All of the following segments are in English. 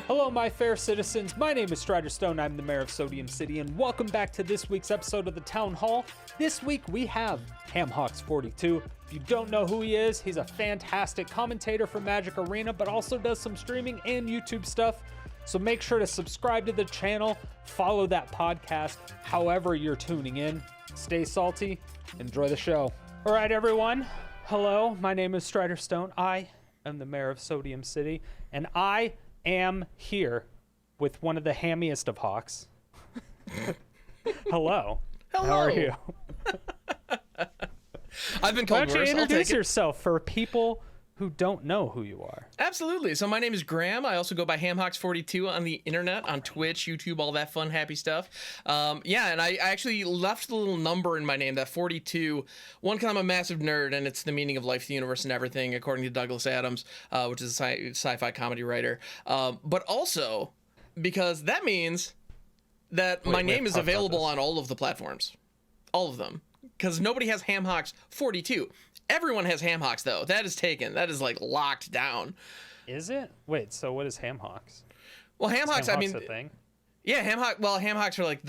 Hello, my fair citizens. My name is Strider Stone. I'm the mayor of Sodium City, and welcome back to this week's episode of the Town Hall. This week we have HamHocks42. If you don't know who he is, he's a fantastic commentator for Magic Arena, but also does some streaming and YouTube stuff. So make sure to subscribe to the channel, follow that podcast, however you're tuning in. Stay salty, enjoy the show. All right, everyone. Hello, my name is Strider Stone. I am the mayor of Sodium City, and I am here with one of the hammiest of hawks. Hello. Hello. How are you? I've been Why called don't you worse. I'll introduce take it. yourself for people who don't know who you are? Absolutely. So my name is Graham. I also go by HamHocks42 on the internet, on Twitch, YouTube, all that fun, happy stuff. Yeah, and I actually left the little number in my name, that 42. One, because I'm a massive nerd, and it's the meaning of life, the universe, and everything, according to Douglas Adams, which is a sci-fi comedy writer. But also because that means that my name is available on all of the platforms. All of them. Because nobody has HamHocks42. Everyone has HamHocks, though. That is taken. That is, like, locked down. Is it? Wait, so what is HamHocks? Well, HamHocks, I mean... a thing? Yeah, HamHocks are, like,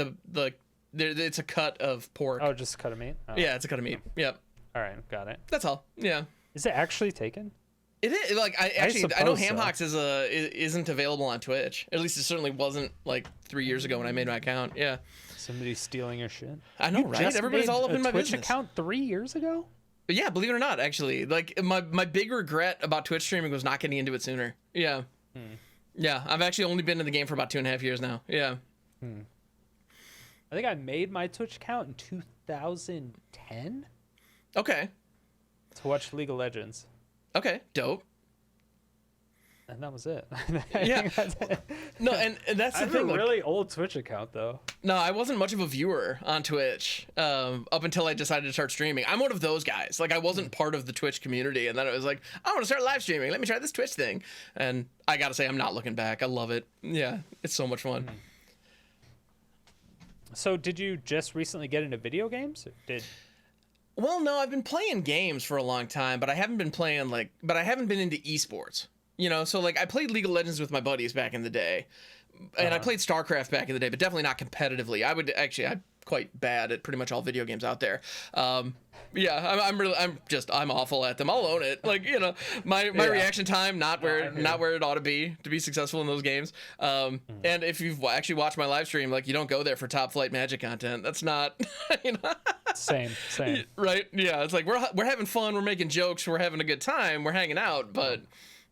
it's a cut of pork. Oh, just a cut of meat? Oh. Yeah, it's a cut of meat. Yep. All right, got it. That's all. Yeah. Is it actually taken? It is. Like, I know suppose so. HamHocks isn't available on Twitch. At least it certainly wasn't, like, 3 years ago when I made my account. Yeah. Somebody's stealing your shit. I know, right? Everybody's all up in my Twitch business. account 3 years ago? Yeah, believe it or not, actually. Like, my big regret about Twitch streaming was not getting into it sooner. Yeah. Yeah, I've actually only been in the game for about 2.5 years now. Yeah. I think I made my Twitch account in 2010 Okay. to watch League of Legends. Okay, dope. And that was it. Yeah. No, and that's I the have a thing. Like, really old Twitch account, though. no, I wasn't much of a viewer on Twitch up until I decided to start streaming. I'm one of those guys. Like, I wasn't part of the Twitch community, and then it was like, I want to start live streaming. Let me try this Twitch thing. And I gotta say, I'm not looking back. I love it. Yeah, it's so much fun. So did you just recently get into video games? Well, no, I've been playing games for a long time, but I haven't been into esports. You know, so like I played League of Legends with my buddies back in the day, and I played StarCraft back in the day, but definitely not competitively. I'm quite bad at pretty much all video games out there. Yeah, I'm awful at them. I'll own it. Like, you know, my reaction time not where it ought to be successful in those games. And if you've actually watched my live stream, like, you don't go there for top flight Magic content. That's not, you know. Same. Right? Yeah, it's like we're having fun, we're making jokes, we're having a good time, we're hanging out, but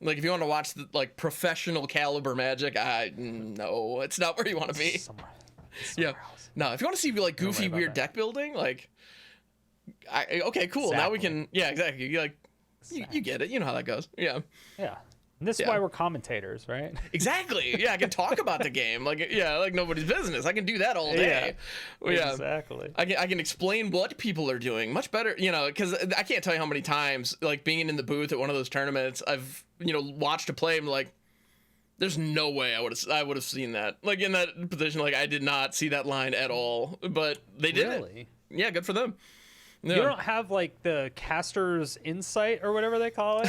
like, if you want to watch the, like, professional caliber Magic, no, it's not where you want to be. Somewhere else. No, if you want to see, like, goofy, weird deck building, like, okay, cool. Exactly. Now we can, yeah, exactly. You get it. You know how that goes. Yeah. Yeah. And this is why we're commentators, right? Exactly. Yeah, I can talk about the game. Like, yeah, like nobody's business. I can do that all day. Yeah. Exactly. I can explain what people are doing much better, you know, because I can't tell you how many times, like, being in the booth at one of those tournaments, I've, you know, watched a play and like, there's no way I would have seen that. Like, in that position, like, I did not see that line at all, but they did. Really? Yeah, good for them. You don't have, like, the caster's insight or whatever they call it?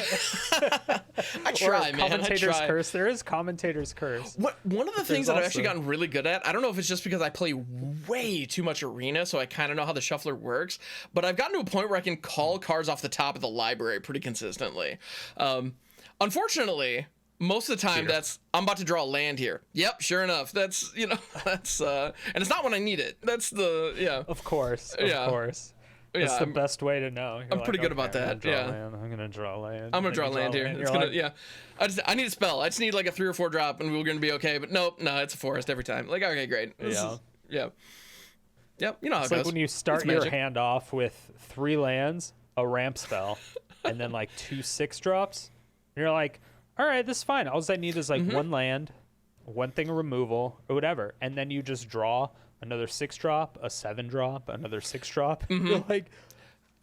I try, or man. Commentator's I try. curse. There is commentator's curse. One of the things that I've actually also- gotten really good at, I don't know if it's just because I play way too much Arena, so I kind of know how the shuffler works, but I've gotten to a point where I can call cards off the top of the library pretty consistently. Unfortunately, most of the time I'm about to draw a land here. Yep, sure enough. That's, you know, that's, and it's not when I need it. That's the, yeah. Of course. Yeah, That's the best way to know. You're I'm pretty good about that. I'm gonna draw land. I'm gonna draw land here. It's gonna, yeah. I need a spell. I just need like a 3 or 4 drop, and we're gonna be okay. But no, it's a forest every time. Like, okay, great. Yep. You know how it goes. Like when you start your hand off with 3 lands, a ramp spell, and then like 2 6-drops. You're like, all right, this is fine. All I need is like 1 land, 1 thing of removal, or whatever, and then you just draw another 6-drop, a 7-drop, another 6-drop. You're like,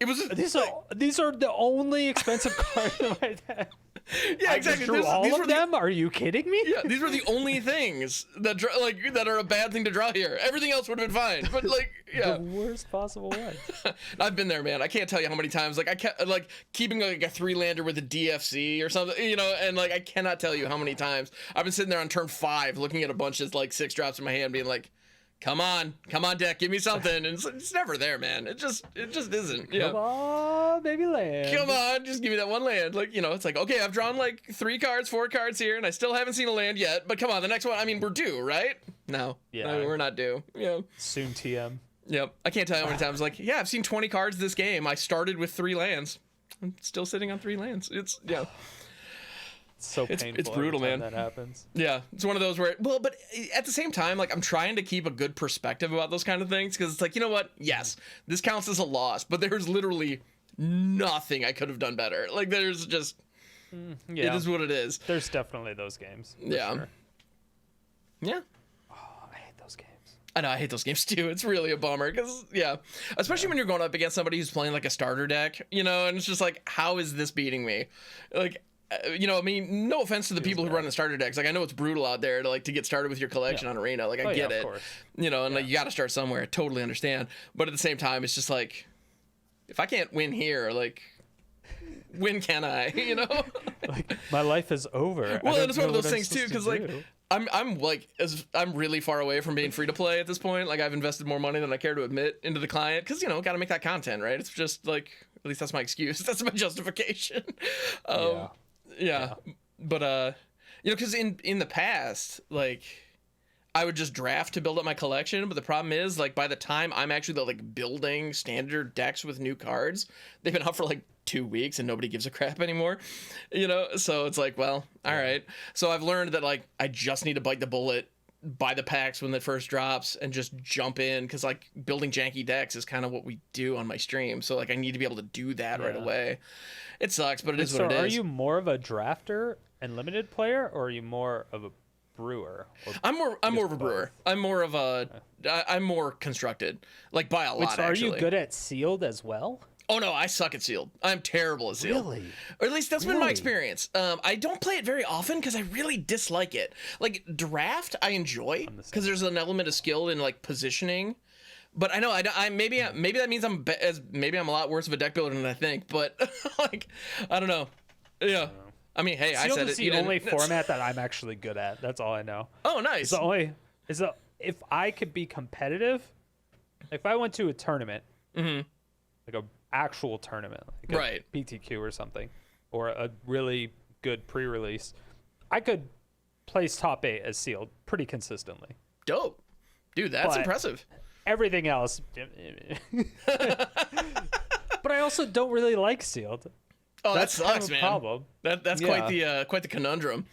it was these are the only expensive cards in my deck. Yeah, I exactly. just drew all of them? Are you kidding me? Yeah, these were the only things that that are a bad thing to draw here. Everything else would have been fine. But like, yeah, The worst possible way. I've been there, man. I can't tell you how many times. Like I kept like keeping like a 3-lander with a DFC or something, you know, and like I cannot tell you how many times I've been sitting there on turn 5 looking at a bunch of like 6 drops in my hand, being like, come on, deck, give me something. And it's never there, man. It just isn't. Yeah. Come on, baby land. Come on, just give me that one land. Like, you know, it's like, okay, I've drawn like 3 cards, 4 cards here, and I still haven't seen a land yet. But come on, the next one, I mean, we're due, right? No. Yeah. I mean, we're not due. Yeah. Soon TM. Yep. I can't tell you how many times, like, yeah, I've seen 20 cards this game. I started with 3 lands. I'm still sitting on 3 lands. It's, yeah. It's so painful. It's brutal, every time man. That happens. Yeah, it's one of those where, well, but at the same time, like, I'm trying to keep a good perspective about those kind of things, because it's like, you know what? Yes, this counts as a loss, but there's literally nothing I could have done better. Like, there's just, Yeah. it is what it is. There's definitely those games. for Yeah. sure. Yeah. Oh, I hate those games. I know, I hate those games too. It's really a bummer, because, yeah, especially when you're going up against somebody who's playing like a starter deck, you know, and it's just like, how is this beating me? Like, you know, I mean, no offense to the people who run the starter decks. Like, I know it's brutal out there to get started with your collection on Arena. Like, I get it. Course. You know, and like, you got to start somewhere. I totally understand. But at the same time, it's just like, if I can't win here, like, when can I? You know? Like, my life is over. Well, and it's one of those things too, because like, I'm really far away from being free to play at this point. Like, I've invested more money than I care to admit into the client, because, you know, got to make that content, right? It's just like, at least that's my excuse. That's my justification. Yeah. But you know, because in the past, like, I would just draft to build up my collection, but the problem is, like, by the time I'm actually like building standard decks with new cards, they've been out for like 2 weeks and nobody gives a crap anymore, you know. So it's like, well, all right. So I've learned that, like, I just need to bite the bullet, buy the packs when it first drops, and just jump in, because like building janky decks is kind of what we do on my stream. So like, I need to be able to do that right away. It sucks, but it is what it is. So are you more of a drafter and limited player, or are you more of a brewer? I'm more of a brewer. I'm more constructed, like, by a lot. Are actually. you good at sealed as well? Oh no, I suck at sealed. I'm terrible at sealed. Really? Or at least that's been my experience. I don't play it very often because I really dislike it. Like, draft, I enjoy because there's an element of skill in like positioning. But I know maybe that means maybe I'm a lot worse of a deck builder than I think. But like, I don't know. Yeah. I mean, hey, Sealed I said is it. the only format that I'm actually good at. That's all I know. Oh, nice. If I could be competitive, if I went to a tournament, like a actual tournament, like a PTQ or something, or a really good pre-release, I could place top 8 as sealed pretty consistently. Dope. Dude, that's impressive. Everything else. But I also don't really like sealed. Oh, that's that sucks, kind of a man. problem. That's quite the conundrum.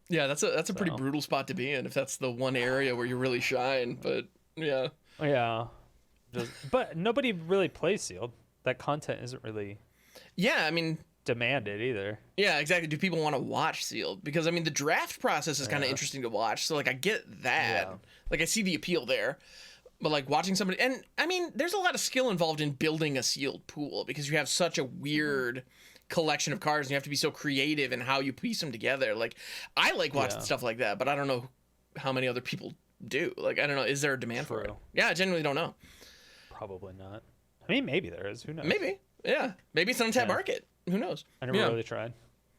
Yeah, that's a pretty brutal spot to be in if that's the one area where you really shine. But yeah. Yeah. But nobody really plays sealed. That content isn't really I mean, demanded either. Yeah, exactly. Do people want to watch sealed? Because I mean, the draft process is kind of interesting to watch. So like, I get that. Like, I see the appeal there. But like, watching somebody, and I mean, there's a lot of skill involved in building a sealed pool, because you have such a weird collection of cards and you have to be so creative in how you piece them together. Like, I like watching stuff like that, but I don't know how many other people do. Like, I don't know, is there a demand for it? Yeah, I genuinely don't know. Probably not. I mean, maybe there is. Who knows? Maybe. Yeah. Maybe it's an untapped market. Who knows? I never really tried.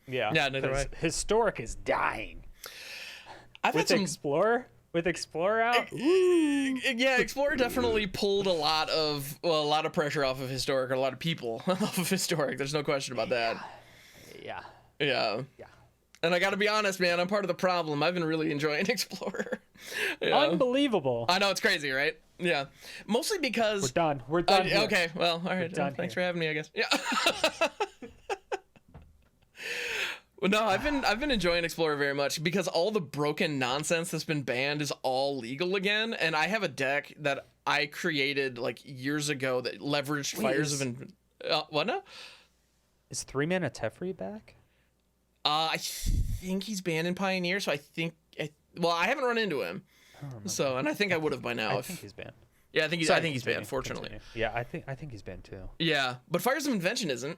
Yeah. Yeah, neither have I. Historic is dying. I've had some Explorer. With Explorer out, yeah, Explorer definitely pulled a lot of pressure off of Historic, or a lot of people off of Historic. There's no question about that. Yeah. And I got to be honest, man, I'm part of the problem. I've been really enjoying Explorer. Unbelievable. I know, it's crazy, right? Yeah. Mostly because we're done. Here. Okay. Well, all right. Thanks for having me, I guess. Yeah. Well, no, I've been enjoying Explorer very much, because all the broken nonsense that's been banned is all legal again, and I have a deck that I created like years ago that leveraged Fires of what now? Is 3-mana Teferi back? I think he's banned in Pioneer, so I haven't run into him, and I think I would have by now. I think he's banned. Yeah, I think he's banned. Fortunately. Yeah, I think he's banned too. Yeah, but Fires of Invention isn't.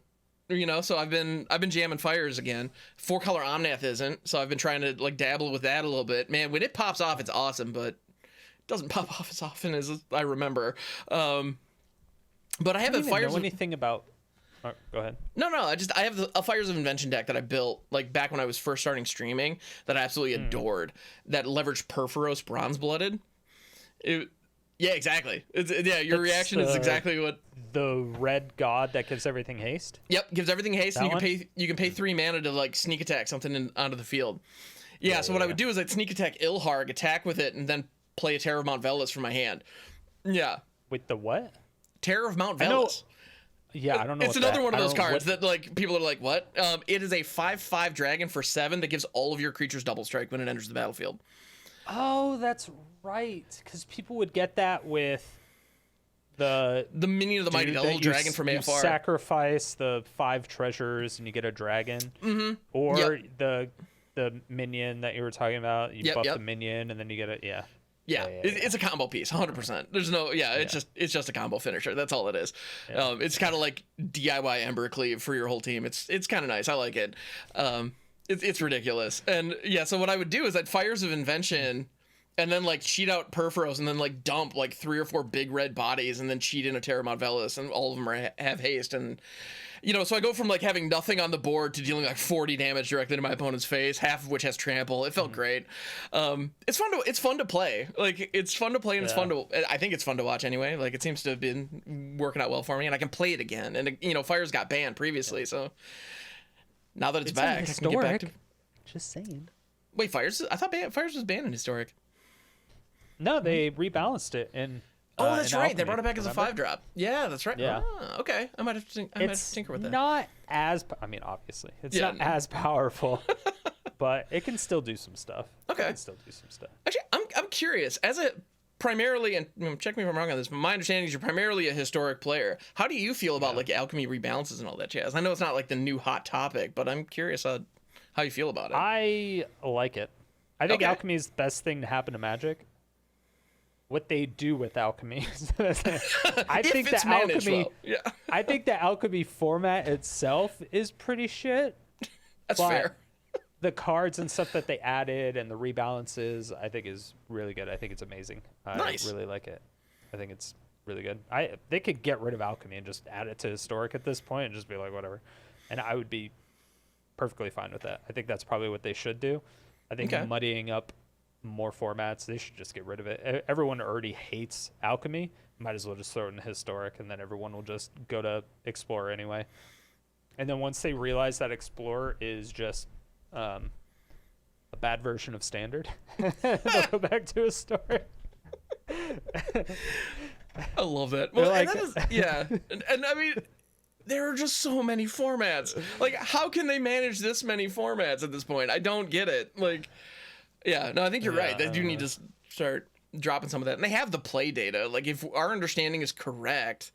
you know, so I've been jamming fires again. 4-color Omnath isn't, so I've been trying to like dabble with that a little bit. Man, when it pops off, it's awesome, but it doesn't pop off as often as I remember. But I haven't know anything about. Oh, go ahead. No, I have a Fires of Invention deck that I built like back when I was first starting streaming that I absolutely adored. That leveraged Perforos Bronze Blooded. Yeah, exactly. Your reaction is exactly what the red god that gives everything haste. Yep, gives everything haste, and you can pay 3 mana to like sneak attack something onto the field. Yeah, so what I would do is I'd sneak attack Ilharg, attack with it, and then play a Terror of Mount Velis for my hand. Yeah. With the what? Terror of Mount Velis. Yeah, I don't know. It's another one of those cards that like people are like, what? It is a 5/5 dragon for 7 that gives all of your creatures double strike when it enters the battlefield. Oh, that's right. Because people would get that with the minion of the mighty, the little dragon from AFR. You sacrifice the 5 treasures and you get a dragon. Mm-hmm. Or the minion that you were talking about. You buff the minion and then you get it. Yeah. Yeah, it's a combo piece, 100%. There's no, it's just a combo finisher. That's all it is. Yeah. It's kind of like DIY Ember Cleave for your whole team. It's kind of nice. I like it. It's ridiculous. And yeah, so what I would do is I'd Fires of Invention and then like cheat out Perforos and then like dump like 3 or 4 big red bodies and then cheat in a Terra Mount Velis and all of them have haste. And you know, so I go from like having nothing on the board to dealing like 40 damage directly to my opponent's face, half of which has trample. It felt great. It's fun to play. Like it's fun to play and I think it's fun to watch anyway. Like it seems to have been working out well for me and I can play it again. And you know, Fires got banned previously, so now that it's back, I can get back to. Just saying. Wait, Fires? I thought Fires was banned in Historic. No, they rebalanced it in. Oh, that's right. Alchemy. They brought it back as a 5-drop. Yeah, that's right. Yeah. Oh, okay. I might have to tinker with that. It's not as. I mean, obviously, it's not as powerful, but it can still do some stuff. Okay. It can still do some stuff. Actually, I'm curious. As a primarily, and check me if I'm wrong on this, but my understanding is you're primarily a Historic player. How do you feel about like Alchemy rebalances and all that jazz? I know it's not like the new hot topic, but I'm curious how you feel about it. I like it. I think Alchemy is the best thing to happen to Magic. What they do with Alchemy. I think the Alchemy. Well. Yeah. I think the Alchemy format itself is pretty shit. That's fair. The cards and stuff that they added and the rebalances, I think is really good. I think it's amazing. Nice. I really like it. I think it's really good. They could get rid of Alchemy and just add it to Historic at this point and just be like whatever, and I would be perfectly fine with that. I think that's probably what they should do. I think muddying up more formats, they should just get rid of it. Everyone already hates Alchemy. Might as well just throw it in Historic, and then everyone will just go to Explorer anyway. And then once they realize that Explorer is just a bad version of Standard, they'll go back to Historic. I love that. Well, like, and I mean, there are just so many formats. Like, how can they manage this many formats at this point? I don't get it. Like, yeah, no, I think you're right. They do need to start dropping some of that. And they have the play data. Like, if our understanding is correct,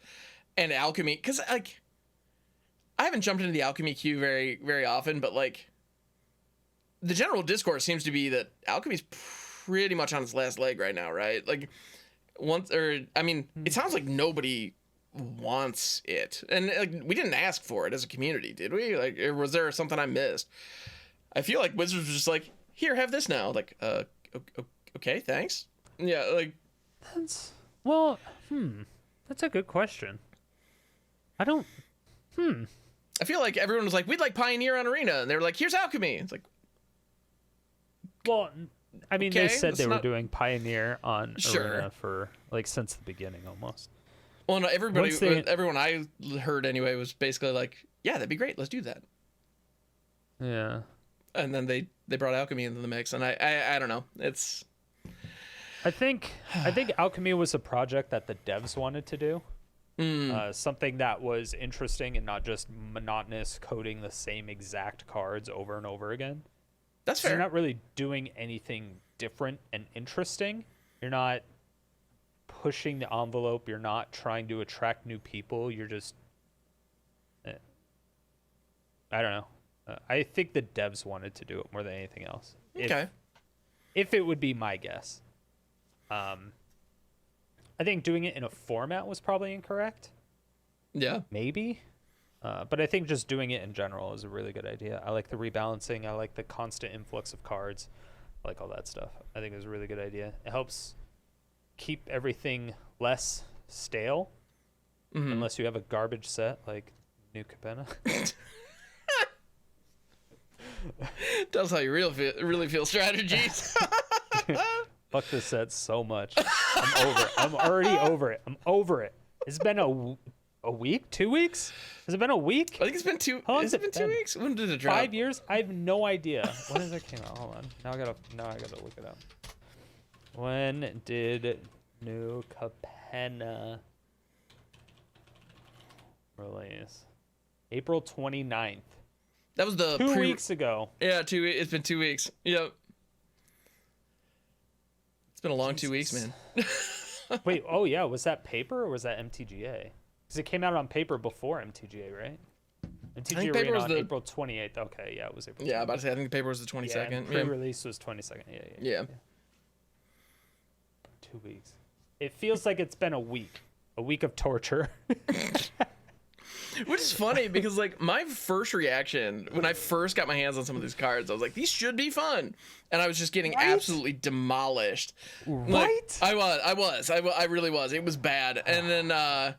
and Alchemy, because, like, I haven't jumped into the Alchemy queue very, very often, but, like, the general discourse seems to be that Alchemy's pretty much on its last leg right now, right? Like, it sounds like nobody wants it. And, like, we didn't ask for it as a community, did we? Like, or was there something I missed? I feel like Wizards was just like, here, have this now. Like, okay, thanks. Yeah, like. That's a good question. I feel like everyone was like, we'd like Pioneer on Arena. And they were like, here's Alchemy. It's like. Well, I mean, they said they were doing Pioneer on Arena for, like, since the beginning almost. Well, no, everyone I heard anyway was basically like, yeah, that'd be great. Let's do that. Yeah. And then they brought Alchemy into the mix, and I don't know. It's. I think Alchemy was a project that the devs wanted to do. Something that was interesting and not just monotonous coding the same exact cards over and over again. That's fair. You're not really doing anything different and interesting. You're not pushing the envelope. You're not trying to attract new people. You're just. I don't know. I think the devs wanted to do it more than anything else. Okay. If it would be my guess. I think doing it in a format was probably incorrect. Yeah. Maybe. But I think just doing it in general is a really good idea. I like the rebalancing. I like the constant influx of cards. I like all that stuff. I think it's a really good idea. It helps keep everything less stale, unless you have a garbage set like New Capenna. That's how you really feel strategies. Fuck this set so much. I'm over it. I'm already over it. I'm over it. It's been a week? 2 weeks? Has it been a week? I think it's been two. Has it been 2 weeks? When did it drop? 5 years? I have no idea. When did it came out? Hold on. Now I gotta look it up. When did New Capenna release? April 29th. That was the 2 weeks ago. Yeah, it's been 2 weeks. Yep. It's been a long 2 weeks, man. Wait, oh yeah, was that paper or was that MTGA? Because it came out on paper before MTGA, right? MTGA ran on April 28th. Okay, yeah, it was April 28th. Yeah, I was about to say, I think the paper was the 22nd. Yeah, pre-release was 22nd. Yeah. 2 weeks. It feels like it's been a week of torture. Which is funny because, like, my first reaction when I first got my hands on some of these cards, I was like, these should be fun. And I was just getting absolutely demolished. Right? Like, I really was. It was bad. And then, I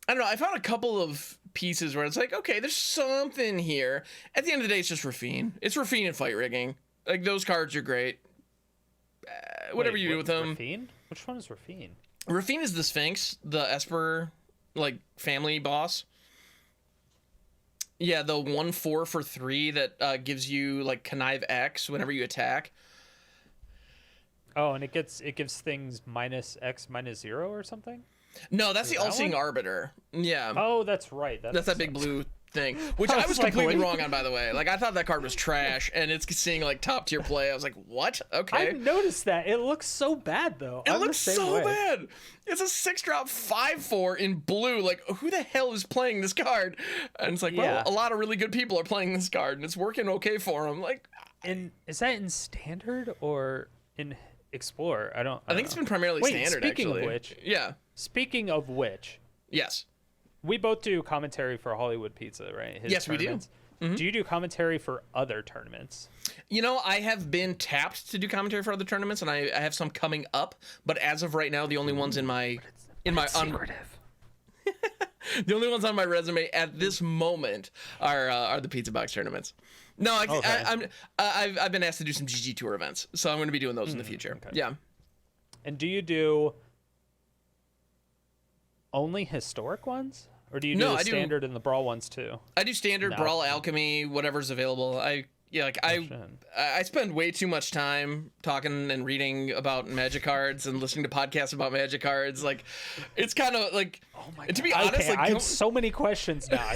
don't know, I found a couple of pieces where it's like, okay, there's something here. At the end of the day, it's just Rafine. It's Rafine and fight rigging. Like, those cards are great. Whatever you do with them. Rafine? Which one is Rafine? Rafine is the Sphinx, the Esper, like, family boss. Yeah, the 1/4 for 3 that gives you like Connive X whenever you attack. Oh, and it gives things -X -0 or something? No, that's the All-Seeing Arbiter. Yeah. Oh, that's right. That's that big blue thing, which I was completely wrong on, by the way. Like, I thought that card was trash, and it's seeing like top tier play. I was like, what? Okay. I noticed that. It looks so bad though. It looks so bad. It's a 6-drop 5/4 in blue. Like, who the hell is playing this card? And it's like, well, a lot of really good people are playing this card, and it's working okay for them. Like, is that in standard or in Explorer? I think know. It's been primarily standard. Speaking actually. of which, Speaking of which, yes. We both do commentary for Hollywood Pizza, right? Yes, we do. Do you do commentary for other tournaments? You know, I have been tapped to do commentary for other tournaments, and I have some coming up. But as of right now, the only ones secretive. The only ones on my resume at this moment are the Pizza Box tournaments. No, I've been asked to do some GG Tour events, so I'm going to be doing those in the future. Okay. Yeah. And do you do only historic ones? Or do you do the standard and the brawl ones too? I do standard, brawl, alchemy, whatever's available. I spend way too much time talking and reading about Magic cards and listening to podcasts about Magic cards. Like, it's kind of like, oh my God. To be honest, like, I have so many questions now.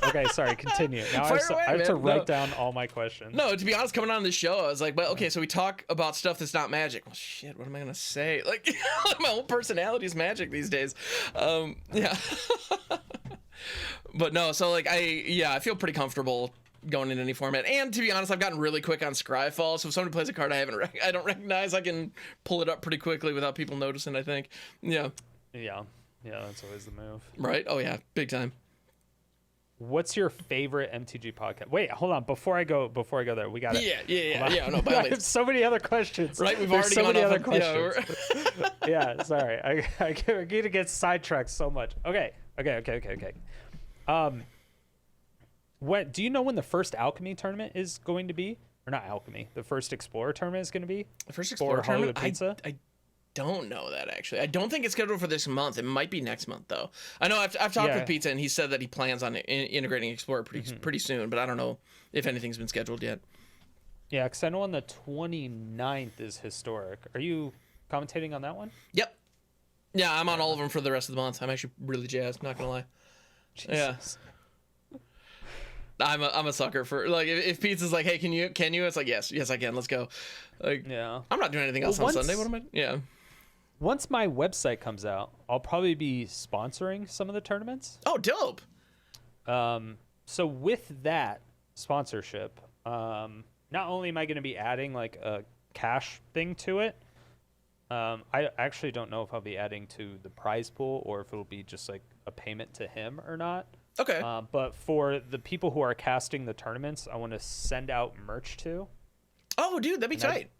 Okay, sorry, continue. Now I have to write down all my questions. No, to be honest, coming on this show, I was like, well, okay, so we talk about stuff that's not Magic. Well, shit, what am I gonna say? Like, my whole personality is Magic these days. Yeah. But no, so like I feel pretty comfortable going in any format. And to be honest, I've gotten really quick on Scryfall, so if somebody plays a card I don't recognize, I can pull it up pretty quickly without people noticing, I think. Yeah, that's always the move. Right? Oh yeah, big time. What's your favorite MTG podcast? Wait, hold on. Before I go there, we got it. Yeah. No, by I have so many other questions. Right, we've already so many other questions. Yeah, sorry. I get to get sidetracked so much. Okay. What do you know when the first Alchemy tournament is going to be? Or not Alchemy, the first Explorer tournament is going to be? The first Explorer tournament? I don't know that, actually. I don't think it's scheduled for this month. It might be next month, though. I know I've talked with Pizza, and he said that he plans on integrating Explorer pretty soon, but I don't know if anything's been scheduled yet. Yeah, because I know on the 29th is Historic. Are you commentating on that one? Yep. Yeah, I'm on all of them for the rest of the month. I'm actually really jazzed, not going to lie. Jesus. Yeah. I'm a sucker for, like, if Pizza's like, hey, can you? It's like, yes, I can. Let's go. Like, yeah. I'm not doing anything else on Sunday. What am I? Yeah. Once my website comes out, I'll probably be sponsoring some of the tournaments. Oh, dope. So with that sponsorship, not only am I going to be adding like a cash thing to it, I actually don't know if I'll be adding to the prize pool or if it'll be just like a payment to him or not. Okay. But for the people who are casting the tournaments, I want to send out merch to. Oh, dude, that'd be tight.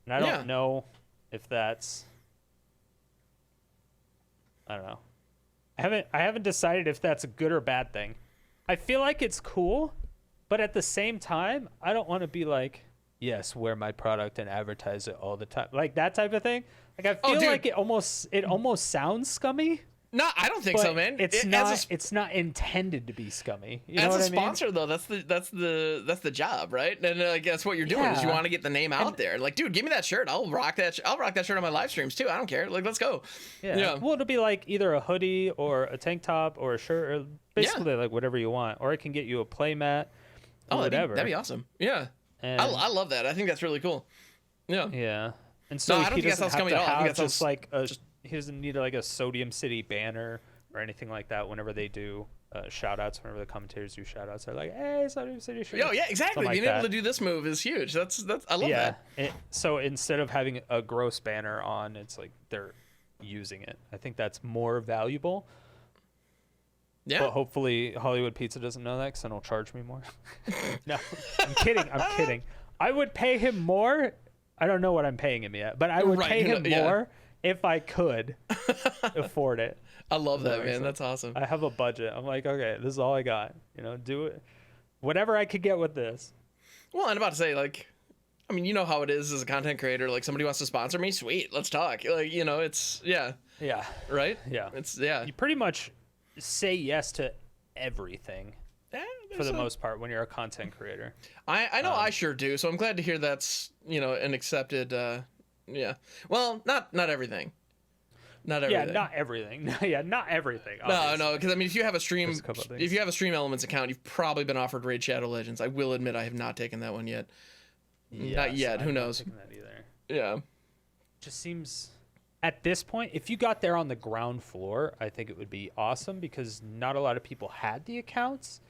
And I don't know if that's... I don't know. I haven't decided if that's a good or bad thing. I feel like it's cool, but at the same time, I don't want to be like, yes, wear my product and advertise it all the time. Like that type of thing. Like I feel like it almost sounds scummy. No, I don't think so, man. It's not intended to be scummy. You know as what a I mean? sponsor, though, that's the job, right? And I guess what you're doing is you want to get the name out there. Like, dude, give me that shirt. I'll rock that. I'll rock that shirt on my live streams too. I don't care. Like, let's go. Yeah. Well, it'll be like either a hoodie or a tank top or a shirt, or basically like whatever you want. Or I can get you a play mat. Or whatever. That'd be awesome. Yeah. And I love that. I think that's really cool. Yeah. Yeah. And so I don't think that sounds scummy at all. I think that just like he doesn't need like a Sodium City banner or anything like that whenever they do shout outs, whenever the commentators do shout outs. They're like, hey, Sodium City shirt. Yeah, exactly. Being able to do this move is huge. That's I love that. So instead of having a gross banner on, it's like they're using it. I think that's more valuable. Yeah. But hopefully Hollywood Pizza doesn't know that because then he'll charge me more. No, I'm kidding. I would pay him more. I don't know what I'm paying him yet, but I would pay him more if I could afford it. I love that, man. That's awesome. I have a budget. I'm like, okay, this is all I got. Do it. Whatever I could get with this. Well, I'm about to say, like, I mean, you know how it is as a content creator. Like, somebody wants to sponsor me, sweet, let's talk. Like, it's Yeah. Right? Yeah. You pretty much say yes to everything. For the most part, when you're a content creator. I know I sure do. So I'm glad to hear that's, an accepted, Well, not everything. Not everything. Yeah, not everything. Not everything. No, because I mean, if you have a stream Elements account, you've probably been offered Raid Shadow Legends. I will admit I have not taken that one yet. Yes, not yet. Who knows? Not taken that either. Yeah. Just seems at this point, if you got there on the ground floor, I think it would be awesome because not a lot of people had the accounts.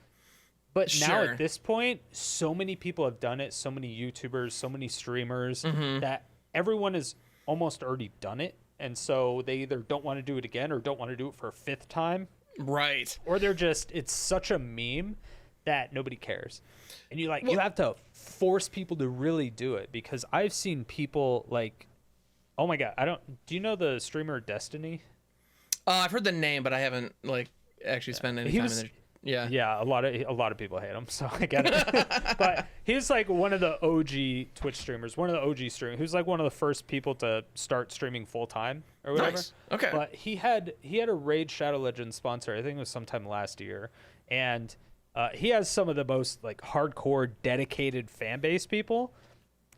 But now at this point, so many people have done it. So many YouTubers, so many streamers that everyone has almost already done it. And so they either don't want to do it again or don't want to do it for a fifth time. Right. Or it's such a meme that nobody cares. And you have to force people to really do it because I've seen people like, oh my God, do you know the streamer Destiny? I've heard the name, but I haven't actually spent any time in there. Yeah, a lot of people hate him, so I get it. But he's like one of the OG Twitch streamers, one of the OG streamers. He was like one of the first people to start streaming full time or whatever. Nice. Okay. But he had a Raid Shadow Legends sponsor. I think it was sometime last year, and he has some of the most hardcore, dedicated fan base people.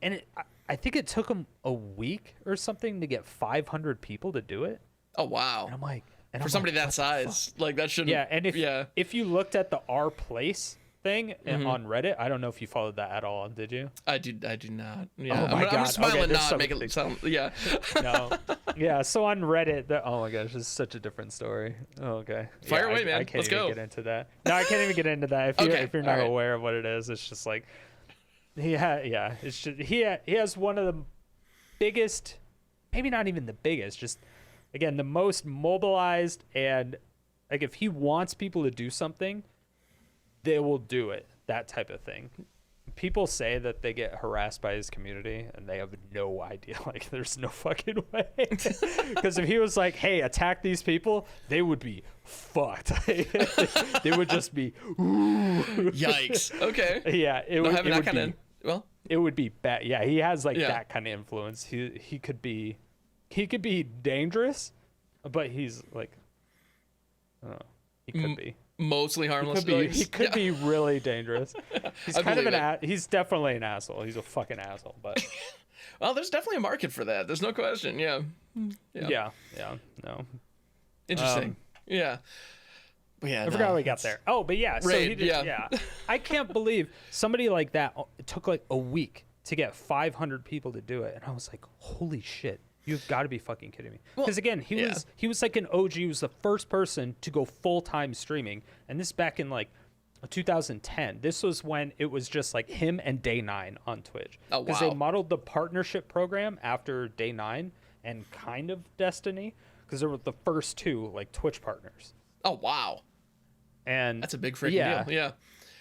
And I think it took him a week or something to get 500 people to do it. Oh wow! And I'm like. For somebody that size, that shouldn't. Yeah, and if you looked at the Our Place thing on Reddit, I don't know if you followed that at all. Did you? I do not. Yeah. Oh my God. I'm smiling, okay, not make it sound. Yeah. No. Yeah. So on Reddit, oh my gosh, this is such a different story. Oh, okay. Fire away, man. I can't Let's even go. get into that. No, I can't even get into that. If you're not aware of what it is, it's just like, it's just he has one of the biggest, maybe not even the biggest, just. Again, the most mobilized, and if he wants people to do something, they will do it. That type of thing. People say that they get harassed by his community, and they have no idea. There's no fucking way. Because if he was like, "Hey, attack these people," they would be fucked. They would just be. Ooh. Yikes. Okay. Yeah, it would be bad. Yeah, he has that kind of influence. He could be. He could be dangerous, but he's I don't know. He could be mostly harmless. He could be really dangerous. He's kind of he's definitely an asshole. He's a fucking asshole, but well, there's definitely a market for that. There's no question. Yeah. No. Interesting. Yeah. But yeah, I forgot how we got there. Oh, but yeah. So Raid, he did, yeah. I can't believe somebody like that. It took a week to get 500 people to do it, and I was like, holy shit. You've got to be fucking kidding me. Because again, he was like an OG. He was the first person to go full-time streaming. And this back in 2010. This was when it was just him and Day 9 on Twitch. Oh, wow. Because they modeled the partnership program after Day 9 and kind of Destiny. Because they were the first two Twitch partners. Oh, wow. And that's a big freaking deal. Yeah.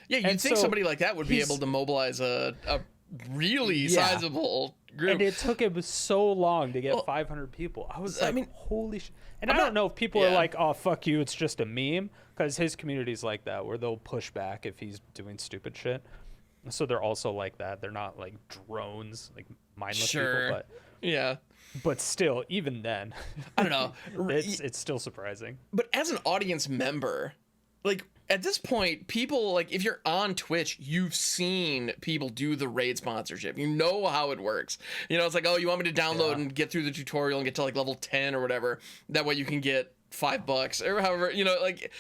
Yeah, you'd think somebody like that would be able to mobilize a really sizable group. And it took him so long to get 500 people. I was like, holy shit. And I don't know if people are like, oh, fuck you, it's just a meme. Because his community's like that, where they'll push back if he's doing stupid shit. So they're also like that. They're not like drones, like mindless people. But yeah. But still, even then, I don't know. it's still surprising. But as an audience member, like at this point, people, like if you're on Twitch, you've seen people do the raid sponsorship. You know how it works. You know, it's like, oh, you want me to download and get through the tutorial and get to like level 10 or whatever. That way you can get $5 or however, you know, like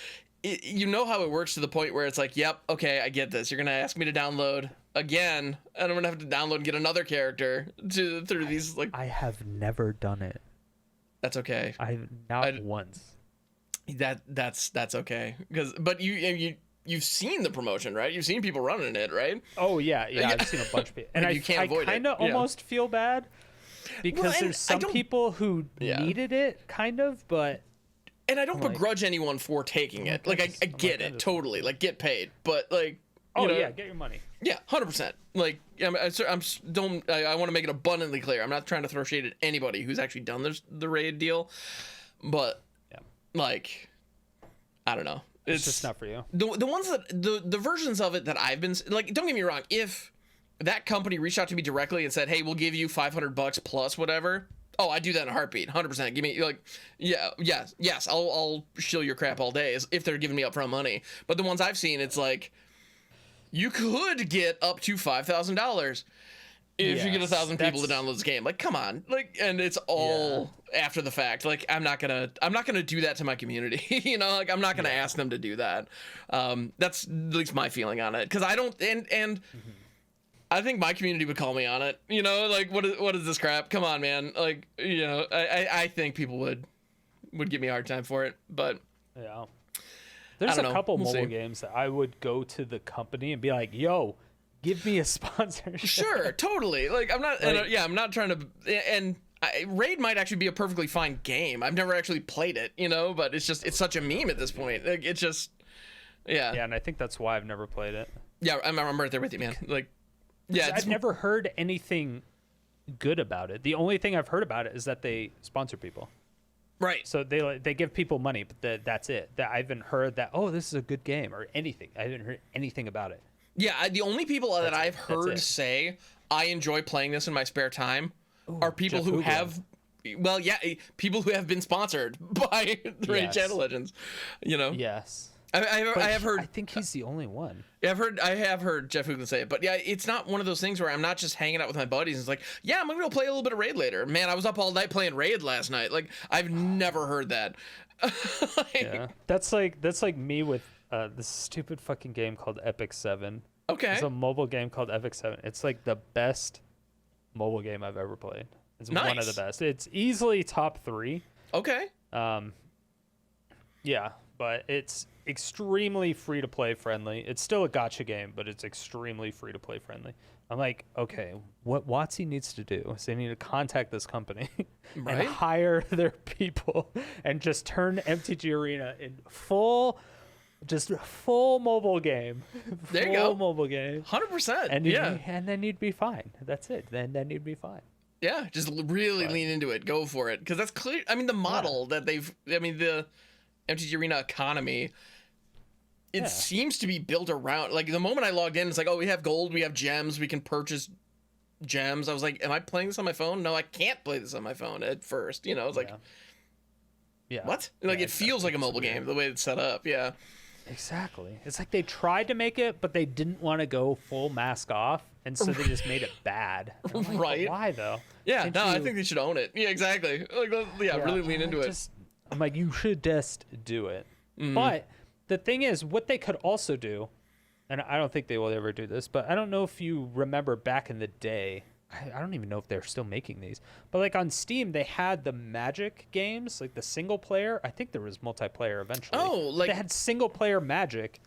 you know how it works to the point where it's like, yep, okay, I get this. You're going to ask me to download again, and I'm going to have to download and get another character through these like. I have never done it. That's okay. I've not once. That's okay, but you've seen the promotion, right? You've seen people running it, right? Oh yeah, I've seen a bunch of people, and I kind of almost feel bad because there's some people who needed it, kind of, but. And I don't begrudge anyone for taking it. Like I get it totally. Like get paid, but like. Oh yeah, get your money. Yeah, 100%. Like I want to make it abundantly clear. I'm not trying to throw shade at anybody who's actually done the raid deal, but. Like, I don't know. It's just not for you. The ones that the versions of it that I've been like, don't get me wrong. If that company reached out to me directly and said, "Hey, we'll give you $500 plus whatever," oh, I'd do that in a heartbeat, 100%. Give me like, yes, I'll shill your crap all day if they're giving me upfront money. But the ones I've seen, it's like, you could get up to $5,000. If you get 1,000 people to download this game, like, come on, like, and it's all after the fact. Like, I'm not gonna do that to my community. You know, like, I'm not gonna ask them to do that. That's at least my feeling on it, because I don't, and I think my community would call me on it. You know, like, what is this crap? Come on, man. Like, you know, I think people would give me a hard time for it, but there's a couple mobile games that I would go to the company and be like, yo. Give me a sponsorship. Sure, totally. Like I'm not, I'm not trying to. And Raid might actually be a perfectly fine game. I've never actually played it, you know, but it's such a meme at this point. Like it's just, Yeah, and I think that's why I've never played it. Yeah, I'm right there with you, man. Like, I've never heard anything good about it. The only thing I've heard about it is that they sponsor people. Right. So they give people money, but that's it. I haven't heard that. Oh, this is a good game or anything. I haven't heard anything about it. Yeah, the only people that I've heard say I enjoy playing this in my spare time are people who have, people who have been sponsored by the Raid Channel Legends. You know. Yes. I have heard. I think he's the only one. Yeah, I have heard Jeff Hoogland say it, but yeah, it's not one of those things where I'm not just hanging out with my buddies and it's like, yeah, I'm gonna go play a little bit of Raid later. Man, I was up all night playing Raid last night. Like, I've never heard that. That's like me with this stupid fucking game called Epic 7. Okay. It's a mobile game called Epic 7. It's like the best mobile game I've ever played. It's one of the best. It's easily top 3. Okay. Yeah, but it's extremely free to play friendly. It's still a gacha game, but it's extremely free to play friendly. I'm like, okay, what WotC needs to do is they need to contact this company and hire their people and just turn MTG Arena in full mobile game. There you go. Full mobile game. 100%. And then you'd be fine. That's it. Then you'd be fine. Yeah, just really lean into it. Go for it. Because that's clear. I mean, the model that the MTG Arena economy, it seems to be built around, like, the moment I logged in, it's like, oh, we have gold, we have gems, we can purchase gems. I was like, am I playing this on my phone? No, I can't play this on my phone at first. You know, it's like, what? Like, it feels like a mobile game, the way it's set up. Yeah. Exactly. It's like they tried to make it, but they didn't want to go full mask off, and so they just made it bad. Like, right. Why, though? Yeah, I think they should own it. Yeah, exactly. Like, really lean into it. I'm like, you should just do it. But the thing is, what they could also do, and I don't think they will ever do this, but I don't know if you remember back in the day, I don't even know if they're still making these, but like on Steam, they had the Magic games, like the single player. I think there was multiplayer eventually. Oh, like they had single player Magic.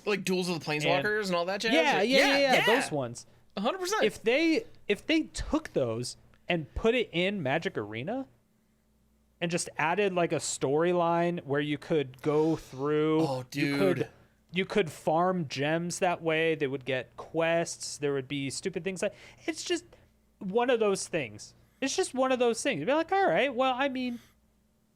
Like Duels of the Planeswalkers and all that jazz? Yeah, those ones. 100%. If they took those and put it in Magic Arena, and just added like a storyline where you could go through. Oh, dude. You could farm gems that way. They would get quests. There would be stupid things like it's just one of those things. It's just one of those things. You'd be like, all right, well, I mean,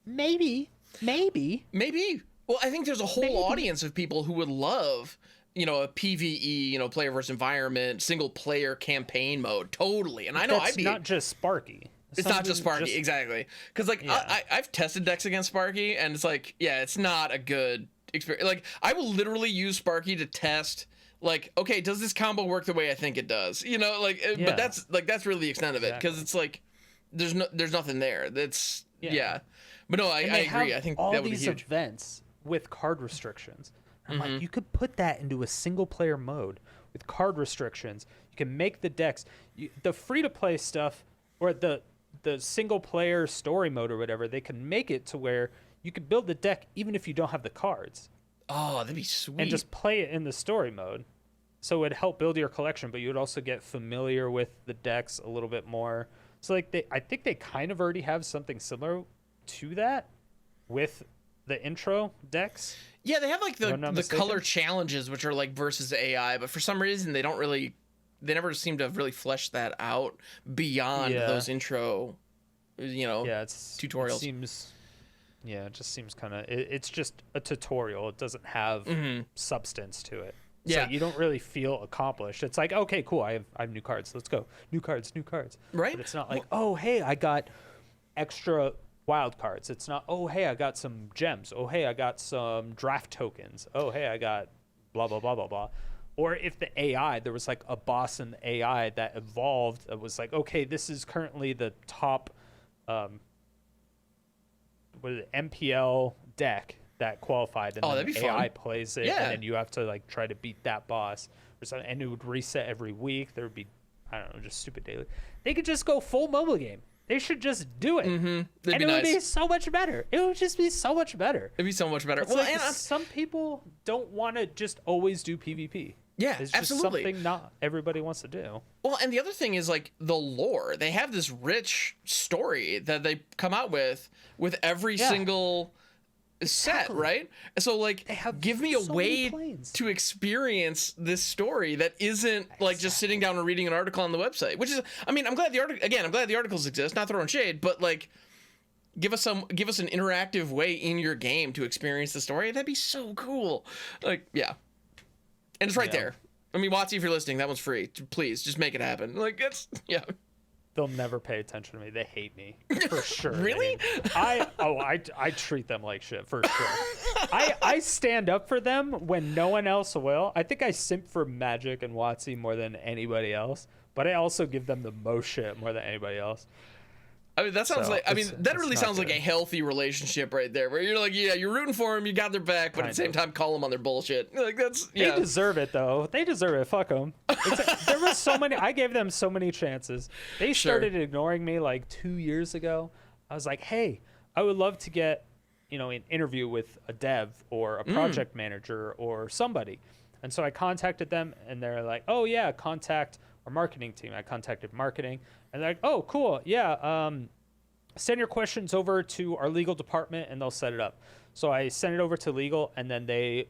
maybe. Well, I think there's a whole audience of people who would love, a PvE, player versus environment, single player campaign mode. Totally. And I know That's not just Sparky. It's not just Sparky, exactly. Because I've tested decks against Sparky, and it's like, it's not a good experience. Like, I will literally use Sparky to test, like, okay, does this combo work the way I think it does? But that's really the extent of it, because it's like there's nothing there. That's But no, I agree. I think all that would be these huge. events with card restrictions. I'm like, you could put that into a single player mode with card restrictions. You can make the decks, the free to play stuff, or the single player story mode or whatever. They can make it to where you could build the deck even if you don't have the cards. Oh, that'd be sweet. And just play it in the story mode. So it would help build your collection, but you would also get familiar with the decks a little bit more. So like I think they kind of already have something similar to that with the intro decks. Yeah, they have like the color challenges, which are like versus AI, but for some reason they never seem to have really fleshed that out beyond those intro, tutorials. It just seems kind of, it's just a tutorial. It doesn't have substance to it. Yeah. So you don't really feel accomplished. It's like, okay, cool. I have new cards. Let's go. New cards. Right. But it's not like, oh, hey, I got extra wild cards. It's not, oh, hey, I got some gems. Oh, hey, I got some draft tokens. Oh, hey, I got blah, blah, blah, blah, blah. Or if the AI, there was like a boss in the AI that evolved. It was like, okay, this is currently the top MPL deck that qualified, and then the AI plays it, and then you have to like try to beat that boss or something, and it would reset every week. There would be, I don't know, just stupid daily. They could just go full mobile game. They should just do it, and it would be so much better. It would just be so much better. It'd be so much better. Well, like, some people don't want to just always do PvP. Yeah, it's just something not everybody wants to do. Well, and the other thing is like the lore. They have this rich story that they come out with every single set, right? So like, give me a way to experience this story that isn't like just sitting down and reading an article on the website. Which is, I mean, I'm glad the articles exist. Not throwing shade, but like, give us an interactive way in your game to experience the story. That'd be so cool. Like, yeah. And it's right there. I mean, Watsy, if you're listening, that one's free. Please, just make it happen. Like, it's, They'll never pay attention to me. They hate me for sure. Really? I treat them like shit for sure. I stand up for them when no one else will. I think I simp for Magic and Watsy more than anybody else, but I also give them the most shit more than anybody else. I mean, that sounds that really sounds like a healthy relationship right there, where you're like, you're rooting for them, you got their back, but at the same time, call them on their bullshit. Like, They deserve it, though. They deserve it. Fuck them. There was so many. I gave them so many chances. They started ignoring me like 2 years ago. I was like, hey, I would love to get, an interview with a dev or a project manager or somebody. And so I contacted them, and they're like, oh, yeah, contact our marketing team. I contacted marketing, and they're like, oh, cool, yeah, send your questions over to our legal department, and they'll set it up. So I sent it over to legal, and then they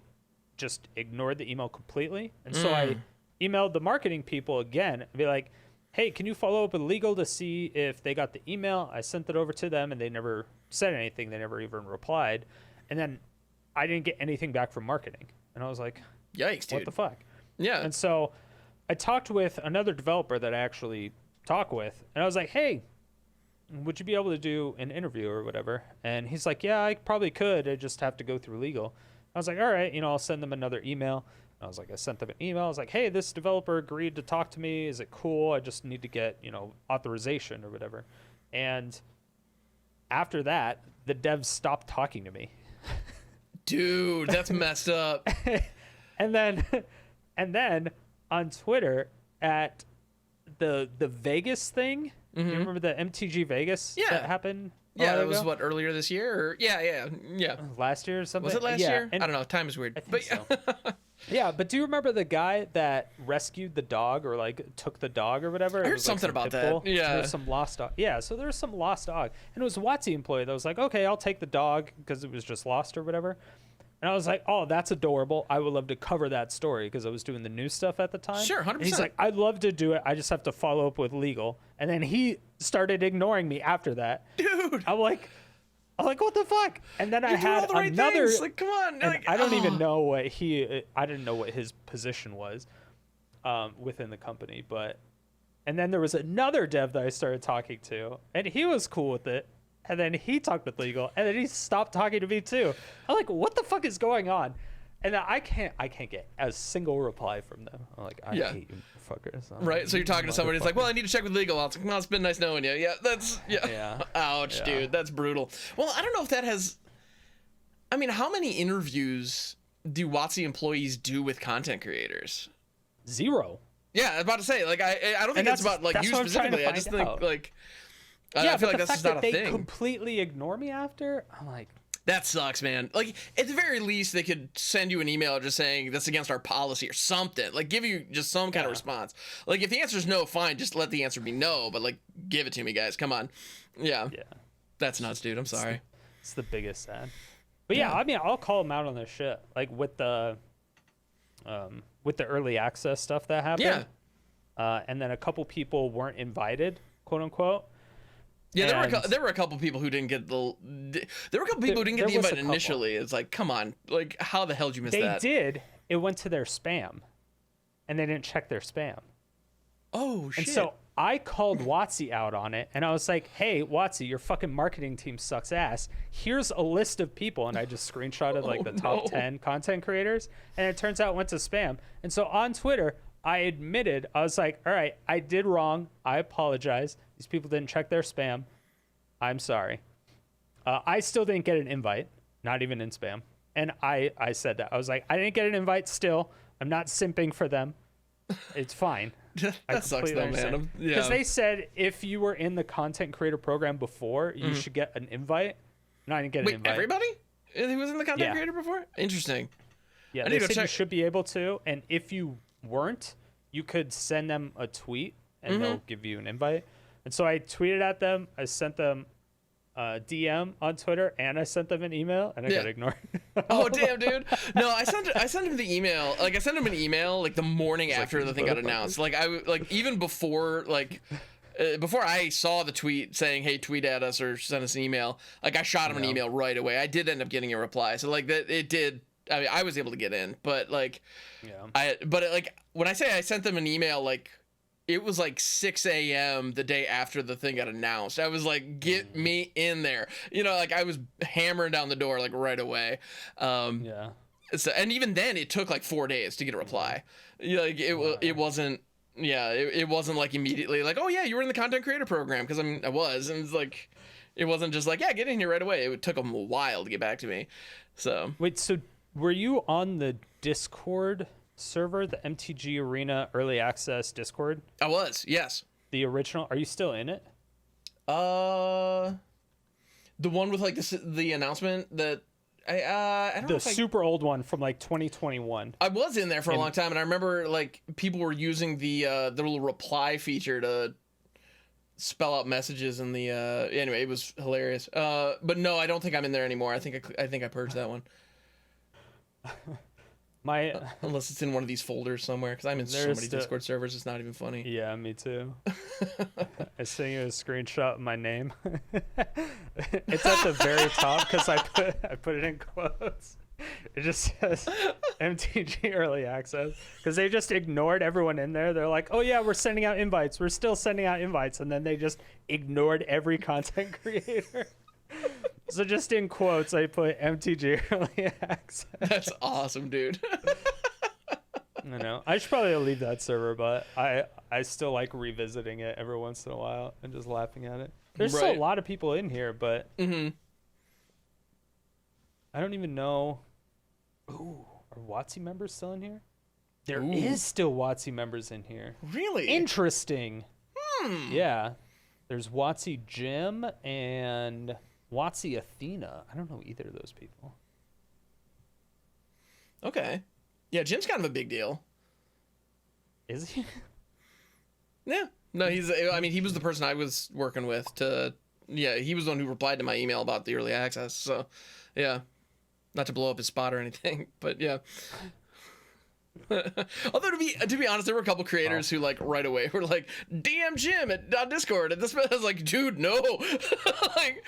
just ignored the email completely. And so I emailed the marketing people again and be like, hey, can you follow up with legal to see if they got the email? I sent it over to them, and they never said anything. They never even replied. And then I didn't get anything back from marketing. And I was like, yikes, dude. What the fuck? Yeah. And so I talked with another developer that I actually talk with, and I was like, hey, would you be able to do an interview or whatever? And he's like, yeah, I probably could. I just have to go through legal. I was like, all right, I'll send them another email. And I was like, I sent them an email. I was like, hey, this developer agreed to talk to me. Is it cool? I just need to get, authorization or whatever. And after that, the devs stopped talking to me. Dude, that's messed up. And then on Twitter at the Vegas thing, you remember the MTG Vegas that happened? Yeah, that was what, earlier this year? Or yeah. Last year or something? Was it last year? I don't know. Time is weird. I think so. Yeah, but do you remember the guy that rescued the dog or like took the dog or whatever? I heard something about that. Yeah. There's some lost dog. Yeah, so there was some lost dog. And it was a WotC employee that was like, okay, I'll take the dog because it was just lost or whatever. And I was like, oh, that's adorable. I would love to cover that story because I was doing the news stuff at the time. Sure, 100%. And he's like, I'd love to do it. I just have to follow up with legal. And then he started ignoring me after that. Dude. I'm like, what the fuck? And then I had all the right another. things. Like, come on. And Like, I don't even know what I didn't know what his position was within the company. And then there was another dev that I started talking to, and he was cool with it. And then he talked with legal, and then he stopped talking to me too. I'm like, what the fuck is going on? And then I can't get a single reply from them. I'm like, I hate you fuckers. Right, so you're talking to somebody, it's like, well, I need to check with legal. It's like, well, it's been nice knowing you. Yeah, yeah. Ouch, dude, that's brutal. Well, I don't know if that has, I mean, how many interviews do WotC employees do with content creators? 0. Yeah, I was about to say, like, I don't think that's about, like, you specifically. I just think, like, I feel like that's just not a thing. They completely ignore me after, I'm like, that sucks, man. Like, at the very least, they could send you an email just saying that's against our policy or something. Like, give you just some kind of response. Like, if the answer is no, fine, just let the answer be no. But, like, give it to me, guys. Come on. Yeah. That's nuts, dude. I'm sorry. It's the biggest sad. But yeah, I mean, I'll call them out on their shit. Like, with the early access stuff that happened. Yeah. And then a couple people weren't invited, quote unquote. Yeah, there were a couple people who didn't get the invite initially. It's like, come on, like, how the hell did you miss that? They did. It went to their spam, and they didn't check their spam. Oh shit! And so I called WotC out on it, and I was like, "Hey, WotC, your fucking marketing team sucks ass. Here's a list of people," and I just screenshotted like the top 10 content creators, and it turns out it went to spam. And so on Twitter, I admitted, I was like, all right, I did wrong. I apologize. These people didn't check their spam. I'm sorry. I still didn't get an invite, not even in spam. And I said that. I was like, I didn't get an invite still. I'm not simping for them. It's fine. That sucks though, man. Because they said if you were in the content creator program before, you should get an invite. No, I didn't get an invite. Everybody who was in the content creator before? Interesting. Yeah, they said you should be able to. And if you weren't, you could send them a tweet and they'll give you an invite. And so I tweeted at them, I sent them a DM on Twitter, and I sent them an email, and I got ignored. Oh damn, dude. No, I sent him the email. Like, I sent him an email like the morning after the thing got announced. Like, even before before I saw the tweet saying, hey, tweet at us or send us an email, like, I shot him an email right away. I did end up getting a reply. So like that, it did. I mean, I was able to get in, but like, when I say I sent them an email, like, it was like 6 a.m. the day after the thing got announced. I was like, get me in there. You know, like, I was hammering down the door like right away. So, and even then it took like 4 days to get a reply. Like, it wasn't, it wasn't like immediately like, oh yeah, you were in the content creator program. Cause I mean, I was, and it's like, it wasn't just like, yeah, get in here right away. It took them a while to get back to me. So wait, so were you on the Discord server, the MTG Arena Early Access Discord? I was, yes. The original. Are you still in it? The one with like the announcement that I don't know. The super old one from like 2021. I was in there for a long time, and I remember like people were using the little reply feature to spell out messages in the anyway, it was hilarious. But no, I don't think I'm in there anymore. I think I purged that one. Unless it's in one of these folders somewhere, because I'm in so many Discord servers, it's not even funny. Yeah, me too. I sent you a screenshot of my name. It's at the very top because I put it in quotes. It just says MTG Early Access because they just ignored everyone in there. They're like, oh yeah, we're sending out invites. We're still sending out invites. And then they just ignored every content creator. So just in quotes, I put MTG Early Access. That's awesome, dude. I know. I should probably leave that server, but I still like revisiting it every once in a while and just laughing at it. There's still a lot of people in here, but I don't even know. Ooh, are WotC members still in here? There is still WotC members in here. Really? Interesting. Yeah. There's WotC Jim and WotC Athena. I don't know either of those people. Okay. Yeah, Jim's kind of a big deal. Is he? Yeah. No, he was the person I was working with he was the one who replied to my email about the early access. So, yeah. Not to blow up his spot or anything, but yeah. Although to be honest, there were a couple creators who like right away were like, DM Jim on Discord, and this man was like, dude, no. Like,